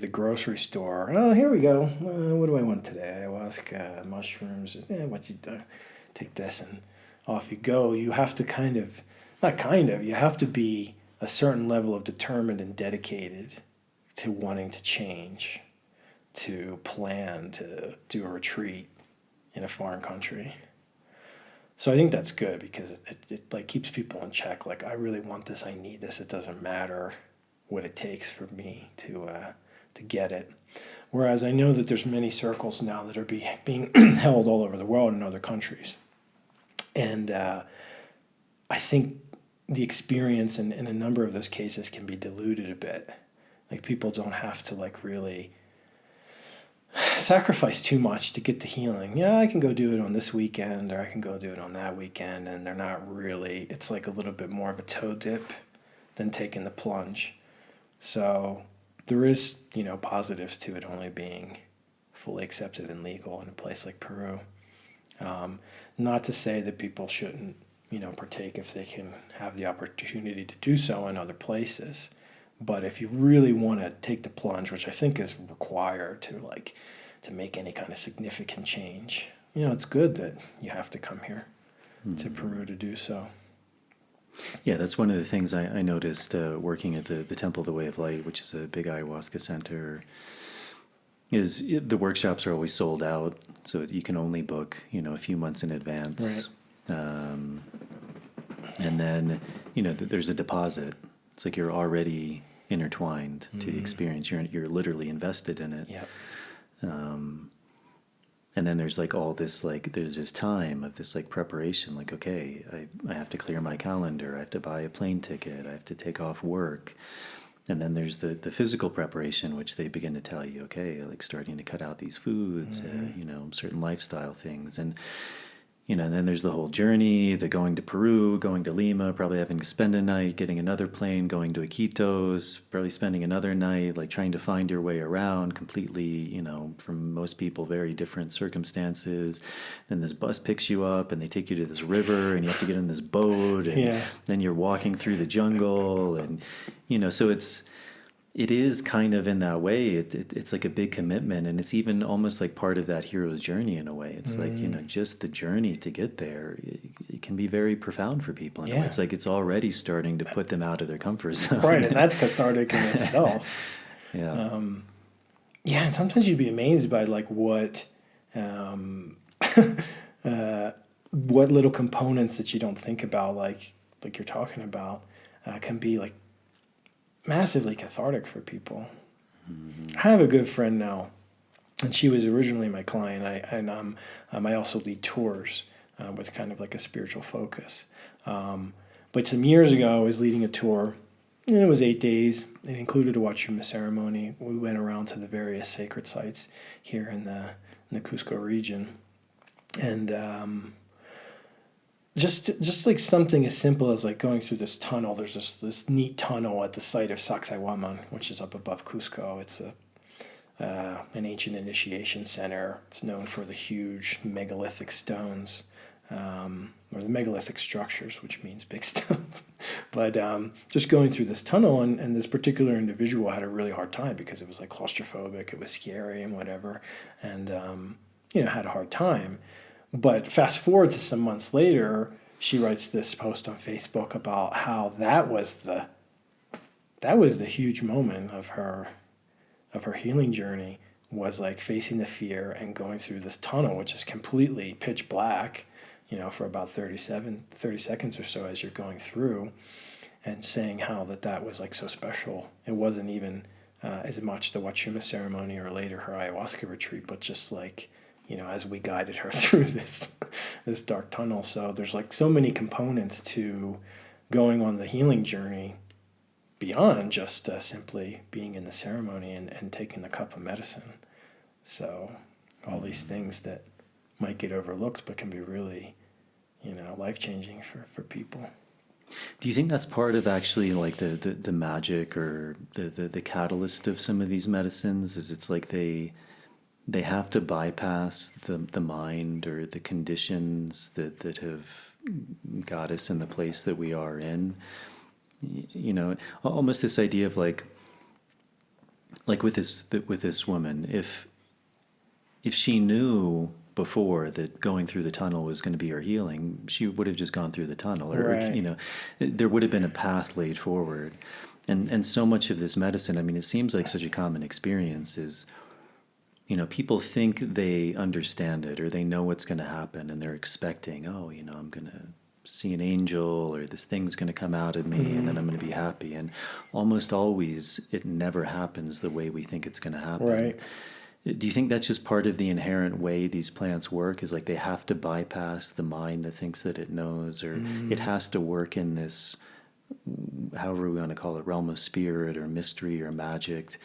grocery store. Oh, here we go. What do I want today? Ayahuasca, mushrooms. Take this and off you go. You have to you have to be a certain level of determined and dedicated to wanting to change, to plan to do a retreat in a foreign country. So I think that's good, because it like keeps people in check. Like, I really want this, I need this. It doesn't matter what it takes for me to get it. Whereas I know that there's many circles now that are being held all over the world in other countries. And I think the experience in a number of those cases can be diluted a bit. Like, people don't have to like really sacrifice too much to get the healing. Yeah, I can go do it on this weekend, or I can go do it on that weekend, and they're not really, it's like a little bit more of a toe dip than taking the plunge. So there is, positives to it only being fully accepted and legal in a place like Peru. Not to say that people shouldn't, partake if they can have the opportunity to do so in other places. But if you really want to take the plunge, which I think is required to make any kind of significant change, it's good that you have to come here to Peru to do so. Yeah, that's one of the things I noticed working at the Temple of the Way of Light, which is a big ayahuasca center, is the workshops are always sold out, so you can only book, a few months in advance. Right. And then, there's a deposit. It's like you're already intertwined to the experience. You're literally invested in it. Yep. And then there's like all this, like, there's this time of this like preparation, like, okay, I have to clear my calendar, I have to buy a plane ticket, I have to take off work. And then there's the physical preparation, which they begin to tell you, okay, like starting to cut out these foods, certain lifestyle things. And, and then there's the whole journey, the going to Peru, going to Lima, probably having to spend a night, getting another plane, going to Iquitos, probably spending another night, like trying to find your way around completely, from most people, very different circumstances. Then this bus picks you up and they take you to this river and you have to get in this boat. And then you're walking through the jungle. And, so it is kind of in that way, it's like a big commitment, and it's even almost like part of that hero's journey in a way. It's like, just the journey to get there, it can be very profound for people. In a way. It's like it's already starting to put them out of their comfort zone. Right, and that's cathartic in itself. Yeah. And sometimes you'd be amazed by like what little components that you don't think about, like you're talking about, can be like massively cathartic for people. I have a good friend now, and she was originally my client. I also lead tours with kind of like a spiritual focus. But some years ago, I was leading a tour, and it was 8 days. It included a Wachuma ceremony. We went around to the various sacred sites here in the Cusco region, and just like something as simple as like going through this tunnel. There's this neat tunnel at the site of Sacsayhuaman, which is up above Cusco. It's an ancient initiation center. It's known for the huge megalithic stones or the megalithic structures, which means big stones. But just going through this tunnel, and this particular individual had a really hard time because it was like claustrophobic, it was scary and whatever, and had a hard time. But fast forward to some months later, she writes this post on Facebook about how that was the huge moment of her healing journey, was like facing the fear and going through this tunnel, which is completely pitch black, for about 30 seconds or so as you're going through, and saying how that was like so special. It wasn't even as much the Wachuma ceremony or later her ayahuasca retreat, but just like, as we guided her through this dark tunnel. So there's like so many components to going on the healing journey beyond just simply being in the ceremony and taking the cup of medicine. So all these things that might get overlooked but can be really, life-changing for people. Do you think that's part of actually like the magic or the catalyst of some of these medicines? Is it's like they have to bypass the mind or the conditions that have got us in the place that we are in? Almost this idea of like with this woman, if she knew before that going through the tunnel was going to be her healing, she would have just gone through the tunnel, or Right. There would have been a path laid forward. And so much of this medicine, I mean, it seems like such a common experience is, people think they understand it or they know what's going to happen, and they're expecting, I'm going to see an angel, or this thing's going to come out of me, and then I'm going to be happy. And almost always it never happens the way we think it's going to happen. Right. Do you think that's just part of the inherent way these plants work, is like they have to bypass the mind that thinks that it knows, or it has to work in this, however we want to call it, realm of spirit or mystery or magic,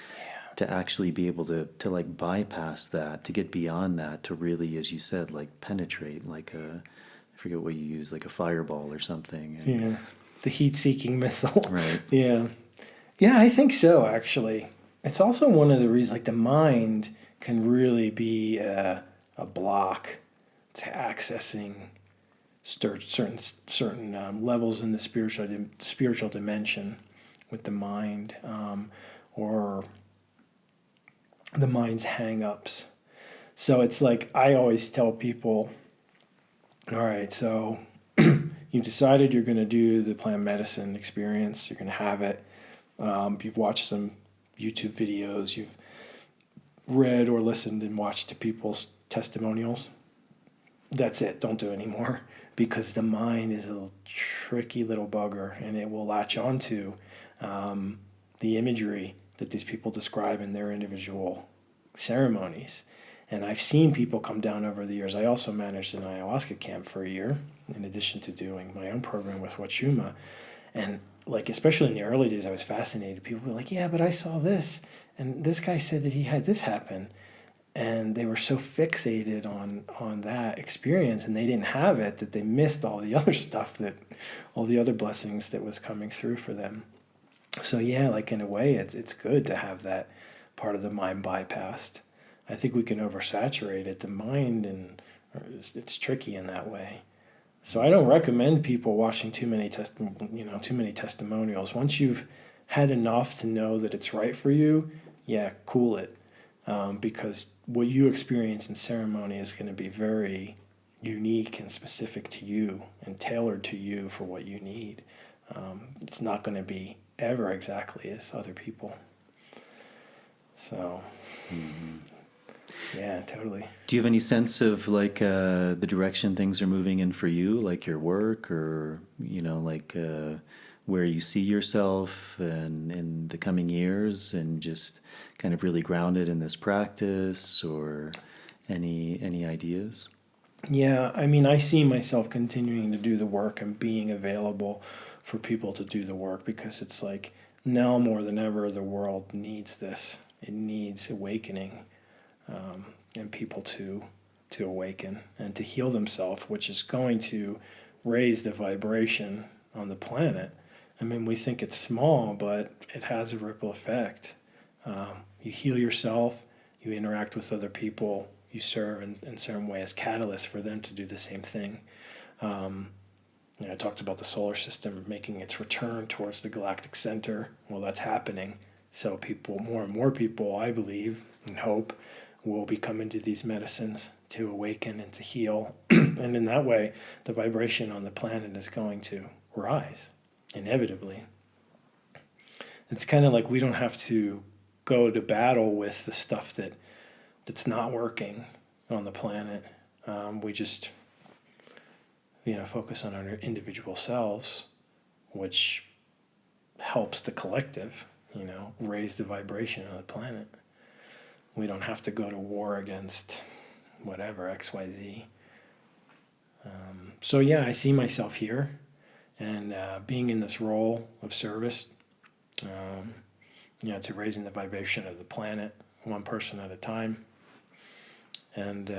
to actually be able to like bypass that, to get beyond that, to really, as you said, like penetrate, like I forget what you use, like a fireball or something. Yeah, the heat-seeking missile. Right. Yeah, I think so, actually. It's also one of the reasons, like the mind can really be a block to accessing certain levels in the spiritual dimension with the mind, or the mind's hang-ups. So it's like I always tell people, all right, so you've decided you're going to do the plant medicine experience. You're going to have it. You've watched some YouTube videos. You've read or listened and watched to people's testimonials. That's it. Don't do it anymore, because the mind is a tricky little bugger, and it will latch onto the imagery that these people describe in their individual ceremonies. And I've seen people come down over the years. I also managed an ayahuasca camp for a year, in addition to doing my own program with Wachuma. And like, especially in the early days, I was fascinated. People were like, yeah, but I saw this, and this guy said that he had this happen. And they were so fixated on that experience, and they didn't have it, that they missed all the other stuff, all the other blessings that was coming through for them. So yeah, like in a way, it's good to have that part of the mind bypassed. I think we can oversaturate it. The mind, and it's tricky in that way. So I don't recommend people watching too many testimonials. Once you've had enough to know that it's right for you, yeah, cool it, because what you experience in ceremony is going to be very unique and specific to you and tailored to you for what you need. It's not going to be ever exactly as other people. So. Mm-hmm. Yeah, totally. Do you have any sense of like the direction things are moving in for you, like your work, or where you see yourself and in the coming years, and just kind of really grounded in this practice, or any ideas? Yeah, I mean, I see myself continuing to do the work and being available for people to do the work, because it's like now more than ever the world needs this. It needs awakening. And people to awaken and to heal themselves, which is going to raise the vibration on the planet. I mean, we think it's small, but it has a ripple effect. You heal yourself, you interact with other people, you serve in certain way as catalysts for them to do the same thing. I talked about the solar system making its return towards the galactic center. Well, that's happening. So more and more people, I believe and hope, will be coming to these medicines to awaken and to heal. And in that way, the vibration on the planet is going to rise, inevitably. It's kind of like we don't have to go to battle with the stuff that's not working on the planet. We just, focus on our individual selves, which helps the collective, raise the vibration on the planet. We don't have to go to war against whatever, XYZ. So yeah, I see myself here and being in this role of service, to raising the vibration of the planet, one person at a time. And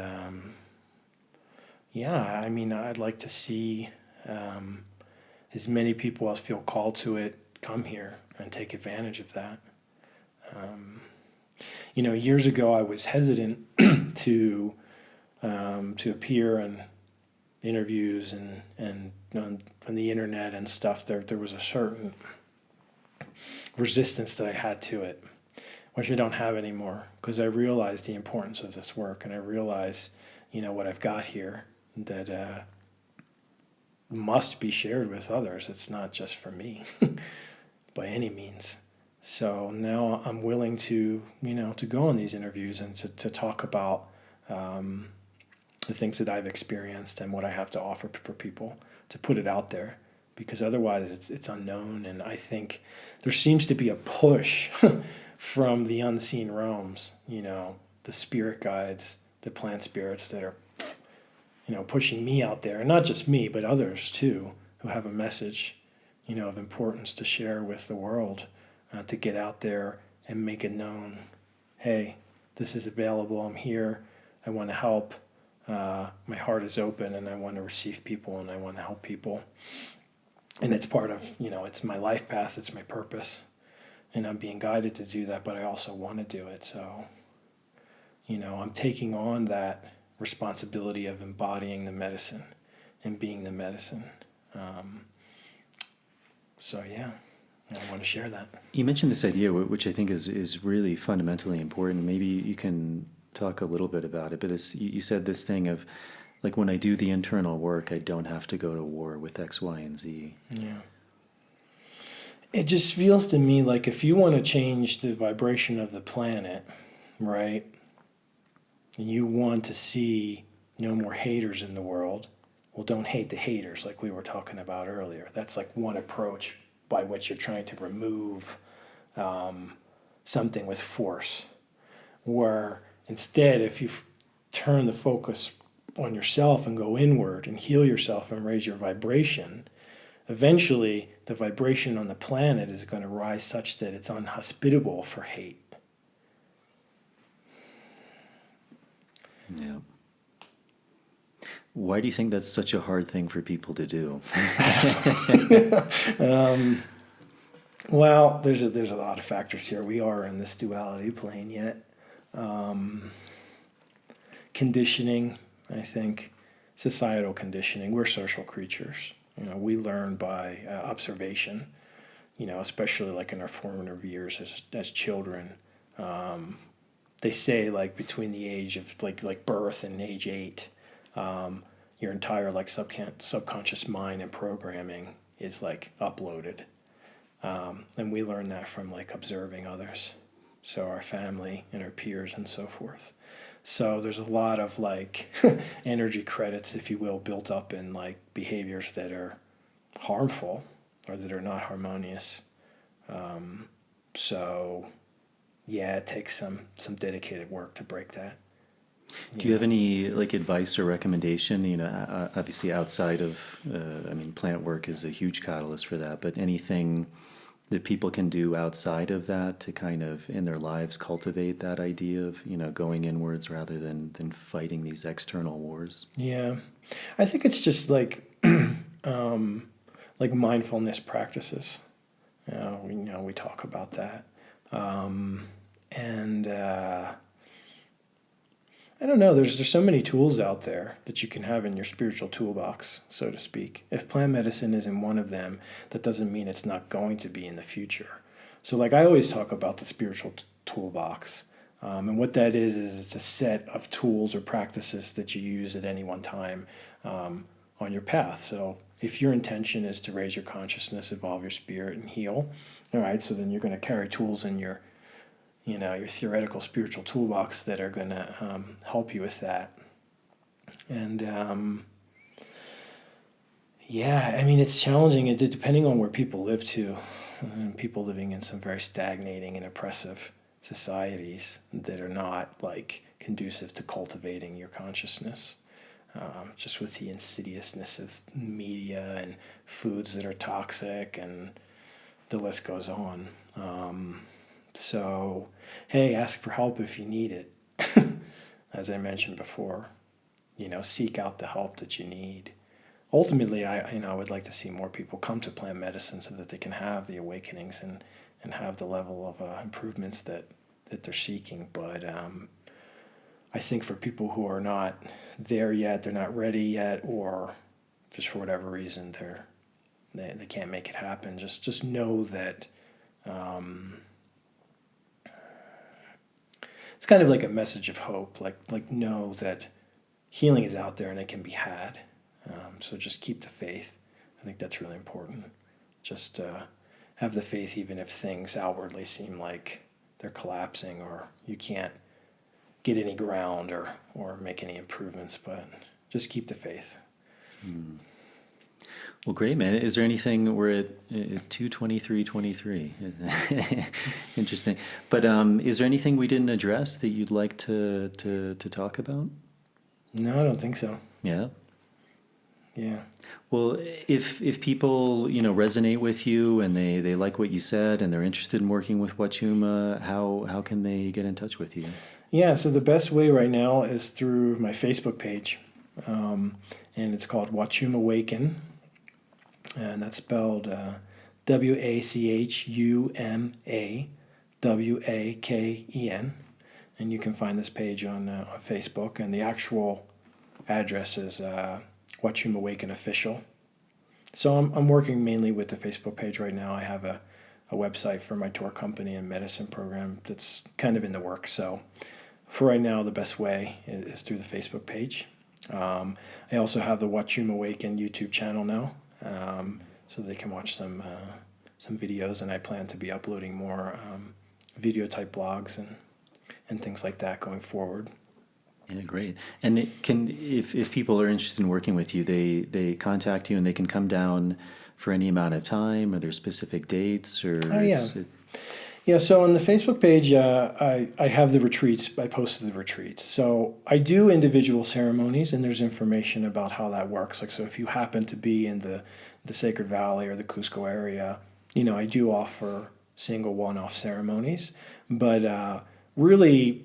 I'd like to see as many people as feel called to it come here and take advantage of that. Years ago I was hesitant to appear in interviews and on the internet and stuff. There was a certain resistance that I had to it, which I don't have anymore, because I realized the importance of this work, and I realize, what I've got here that must be shared with others. It's not just for me by any means. So now I'm willing to go on these interviews and to talk about the things that I've experienced and what I have to offer for people, to put it out there, because otherwise it's unknown. And I think there seems to be a push from the unseen realms, the spirit guides, the plant spirits that are, pushing me out there, and not just me, but others too, who have a message, of importance to share with the world, to get out there and make it known. Hey, this is available. I'm here. I want to help. My heart is open, and I want to receive people, and I want to help people. And it's part of, it's my life path. It's my purpose, and I'm being guided to do that, but I also want to do it. So, I'm taking on that responsibility of embodying the medicine and being the medicine. I want to share that. You mentioned this idea, which I think is really fundamentally important. Maybe you can talk a little bit about it, but you said this thing of, like, when I do the internal work, I don't have to go to war with X, Y, and Z. Yeah. It just feels to me like if you want to change the vibration of the planet, right, and you want to see no more haters in the world, well, don't hate the haters like we were talking about earlier. That's like one approach by which you're trying to remove something with force. Where instead, if you turn the focus on yourself and go inward and heal yourself and raise your vibration, eventually the vibration on the planet is going to rise such that it's unhospitable for hate. Yeah. Why do you think that's such a hard thing for people to do? Well, there's a lot of factors here. We are in this duality plane yet. Conditioning, I think, societal conditioning. We're social creatures. We learn by observation. Especially like in our formative years as children. They say like between the age of like birth and age 8, your entire like subconscious mind and programming is like uploaded. And we learn that from like observing others. So our family and our peers and so forth. So there's a lot of like energy credits, if you will, built up in like behaviors that are harmful or that are not harmonious. Yeah, it takes some dedicated work to break that. Do you have any like advice or recommendation? Obviously outside of, plant work is a huge catalyst for that, but anything that people can do outside of that to kind of in their lives cultivate that idea of, going inwards rather than fighting these external wars? Yeah, I think it's just like like mindfulness practices. We talk about that. I don't know. There's so many tools out there that you can have in your spiritual toolbox, so to speak. If plant medicine isn't one of them, that doesn't mean it's not going to be in the future. So like I always talk about the spiritual toolbox. And what that is it's a set of tools or practices that you use at any one time on your path. So if your intention is to raise your consciousness, evolve your spirit, and heal, all right, so then you're going to carry tools in your theoretical spiritual toolbox that are going to help you with that. And it's challenging. Depending on where people live too. And people living in some very stagnating and oppressive societies that are not like conducive to cultivating your consciousness. Just with the insidiousness of media and foods that are toxic, and the list goes on. So, hey, ask for help if you need it. As I mentioned before, seek out the help that you need. Ultimately, I would like to see more people come to plant medicine so that they can have the awakenings and have the level of improvements that they're seeking. But I think for people who are not there yet, they're not ready yet, or just for whatever reason they can't make it happen, just know that it's kind of like a message of hope, like know that healing is out there and it can be had. So just keep the faith. I think that's really important. Just have the faith even if things outwardly seem like they're collapsing or you can't get any ground or make any improvements, but just keep the faith. Well, great, man. Is there anything, we're at 2:23:23. Interesting. But is there anything we didn't address that you'd like to talk about? No, I don't think so. Yeah. Yeah. Well, if people, resonate with you and they like what you said and they're interested in working with Wachuma, how can they get in touch with you? Yeah, so the best way right now is through my Facebook page, and it's called Wachuma Awaken, and that's spelled WACHUMAWAKEN, and you can find this page on Facebook, and the actual address is Wachuma Awaken Official. So I'm working mainly with the Facebook page right now. I have a website for my tour company and medicine program that's kind of in the works. So for right now, the best way is through the Facebook page. I also have the Wachuma Awaken YouTube channel now, so they can watch some videos, and I plan to be uploading more video type blogs and things like that going forward. Yeah, great. And if people are interested in working with you, they contact you and they can come down for any amount of time. Are there specific dates or? Oh yeah. Yeah, so on the Facebook page, I have the retreats. I posted the retreats. So I do individual ceremonies, and there's information about how that works. Like, so if you happen to be in the Sacred Valley or the Cusco area, I do offer single one-off ceremonies. But really,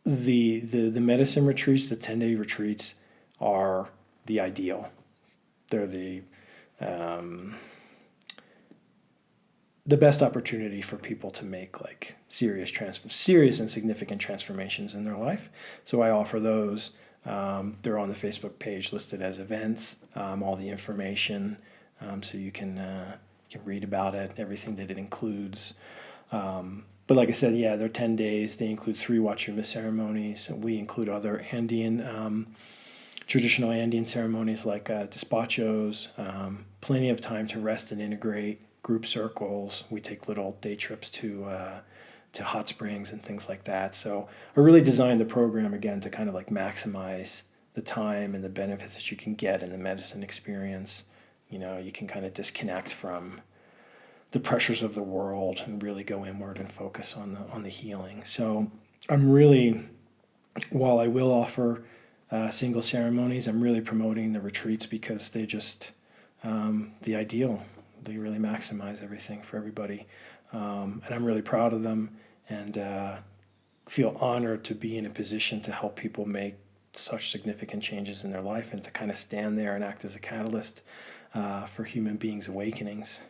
the medicine retreats, the 10-day retreats, are the ideal. They're the best opportunity for people to make like serious and significant transformations in their life. So I offer those. They're on the Facebook page listed as events, all the information, so you can read about it, everything that it includes. But like I said, yeah, they're 10 days. They include 3 Wachuma ceremonies. We include other traditional Andean ceremonies like despachos, plenty of time to rest and integrate, group circles. We take little day trips to hot springs and things like that. So I really designed the program, again, to kind of like maximize the time and the benefits that you can get in the medicine experience. You can kind of disconnect from the pressures of the world and really go inward and focus on the healing. So I'm really, while I will offer single ceremonies, I'm really promoting the retreats because they just the ideal. They really maximize everything for everybody, and I'm really proud of them, and feel honored to be in a position to help people make such significant changes in their life and to kind of stand there and act as a catalyst for human beings' awakenings.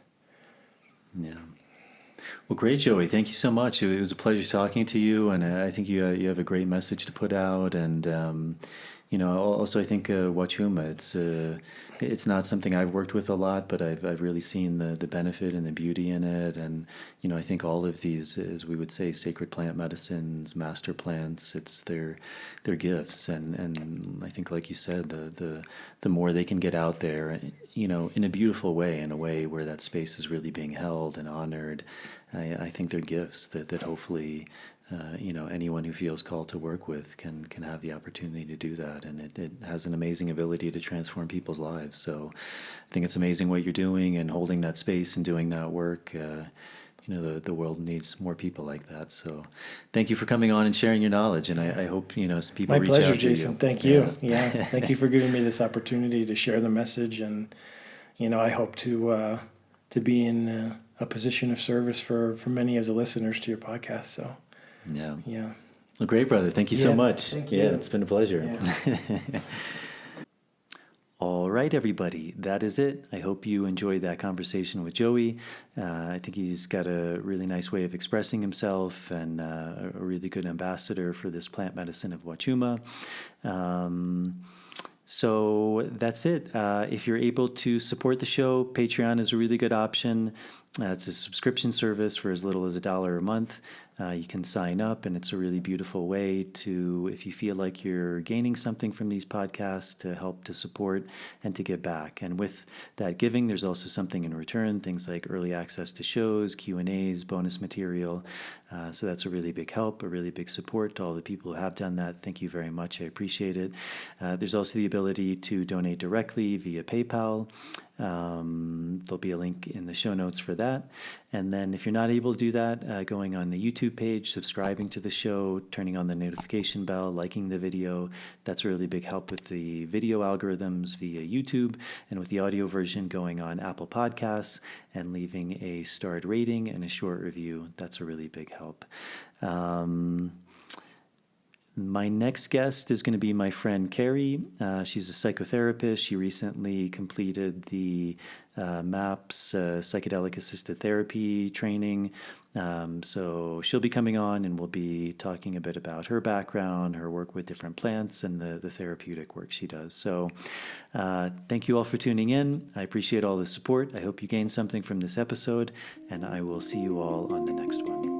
Yeah. Well, great, Joey. Thank you so much. It was a pleasure talking to you, and I think you have a great message to put out. And also I think Wachuma. It's not something I've worked with a lot, but I've really seen the benefit and the beauty in it. And I think all of these, as we would say, sacred plant medicines, master plants. It's their gifts, and I think, like you said, the more they can get out there, in a beautiful way, in a way where that space is really being held and honored. I think they're gifts that hopefully, anyone who feels called to work with can have the opportunity to do that. And it has an amazing ability to transform people's lives. So I think it's amazing what you're doing and holding that space and doing that work. The world needs more people like that. So thank you for coming on and sharing your knowledge. And I hope, some people My reach pleasure, out to Jason. you. Thank you. Yeah. Thank you for giving me this opportunity to share the message. And, I hope to be in a position of service for many of the listeners to your podcast. So, Yeah. yeah. Well, great, brother. Thank you so much. Thank you. Yeah, it's been a pleasure. Yeah. All right, everybody, that is it. I hope you enjoyed that conversation with Joey. I think he's got a really nice way of expressing himself and a really good ambassador for this plant medicine of Wachuma. So that's it. If you're able to support the show, Patreon is a really good option. It's a subscription service for as little as $1 a month. You can sign up, and it's a really beautiful way to, if you feel like you're gaining something from these podcasts, to help to support and to give back. And with that giving, there's also something in return, things like early access to shows, Q&As, bonus material. So that's a really big help, a really big support to all the people who have done that. Thank you very much. I appreciate it. There's also the ability to donate directly via PayPal. There'll be a link in the show notes for that. And then if you're not able to do that, going on the YouTube page, subscribing to the show, turning on the notification bell, liking the video, that's a really big help with the video algorithms via YouTube, and with the audio version going on Apple Podcasts and leaving a starred rating and a short review. That's a really big help. My next guest is going to be my friend Carrie. She's a psychotherapist. She recently completed the MAPS psychedelic assisted therapy training. So she'll be coming on, and we'll be talking a bit about her background, her work with different plants, and the therapeutic work she does. So thank you all for tuning in. I appreciate all the support. I hope you gained something from this episode, and I will see you all on the next one.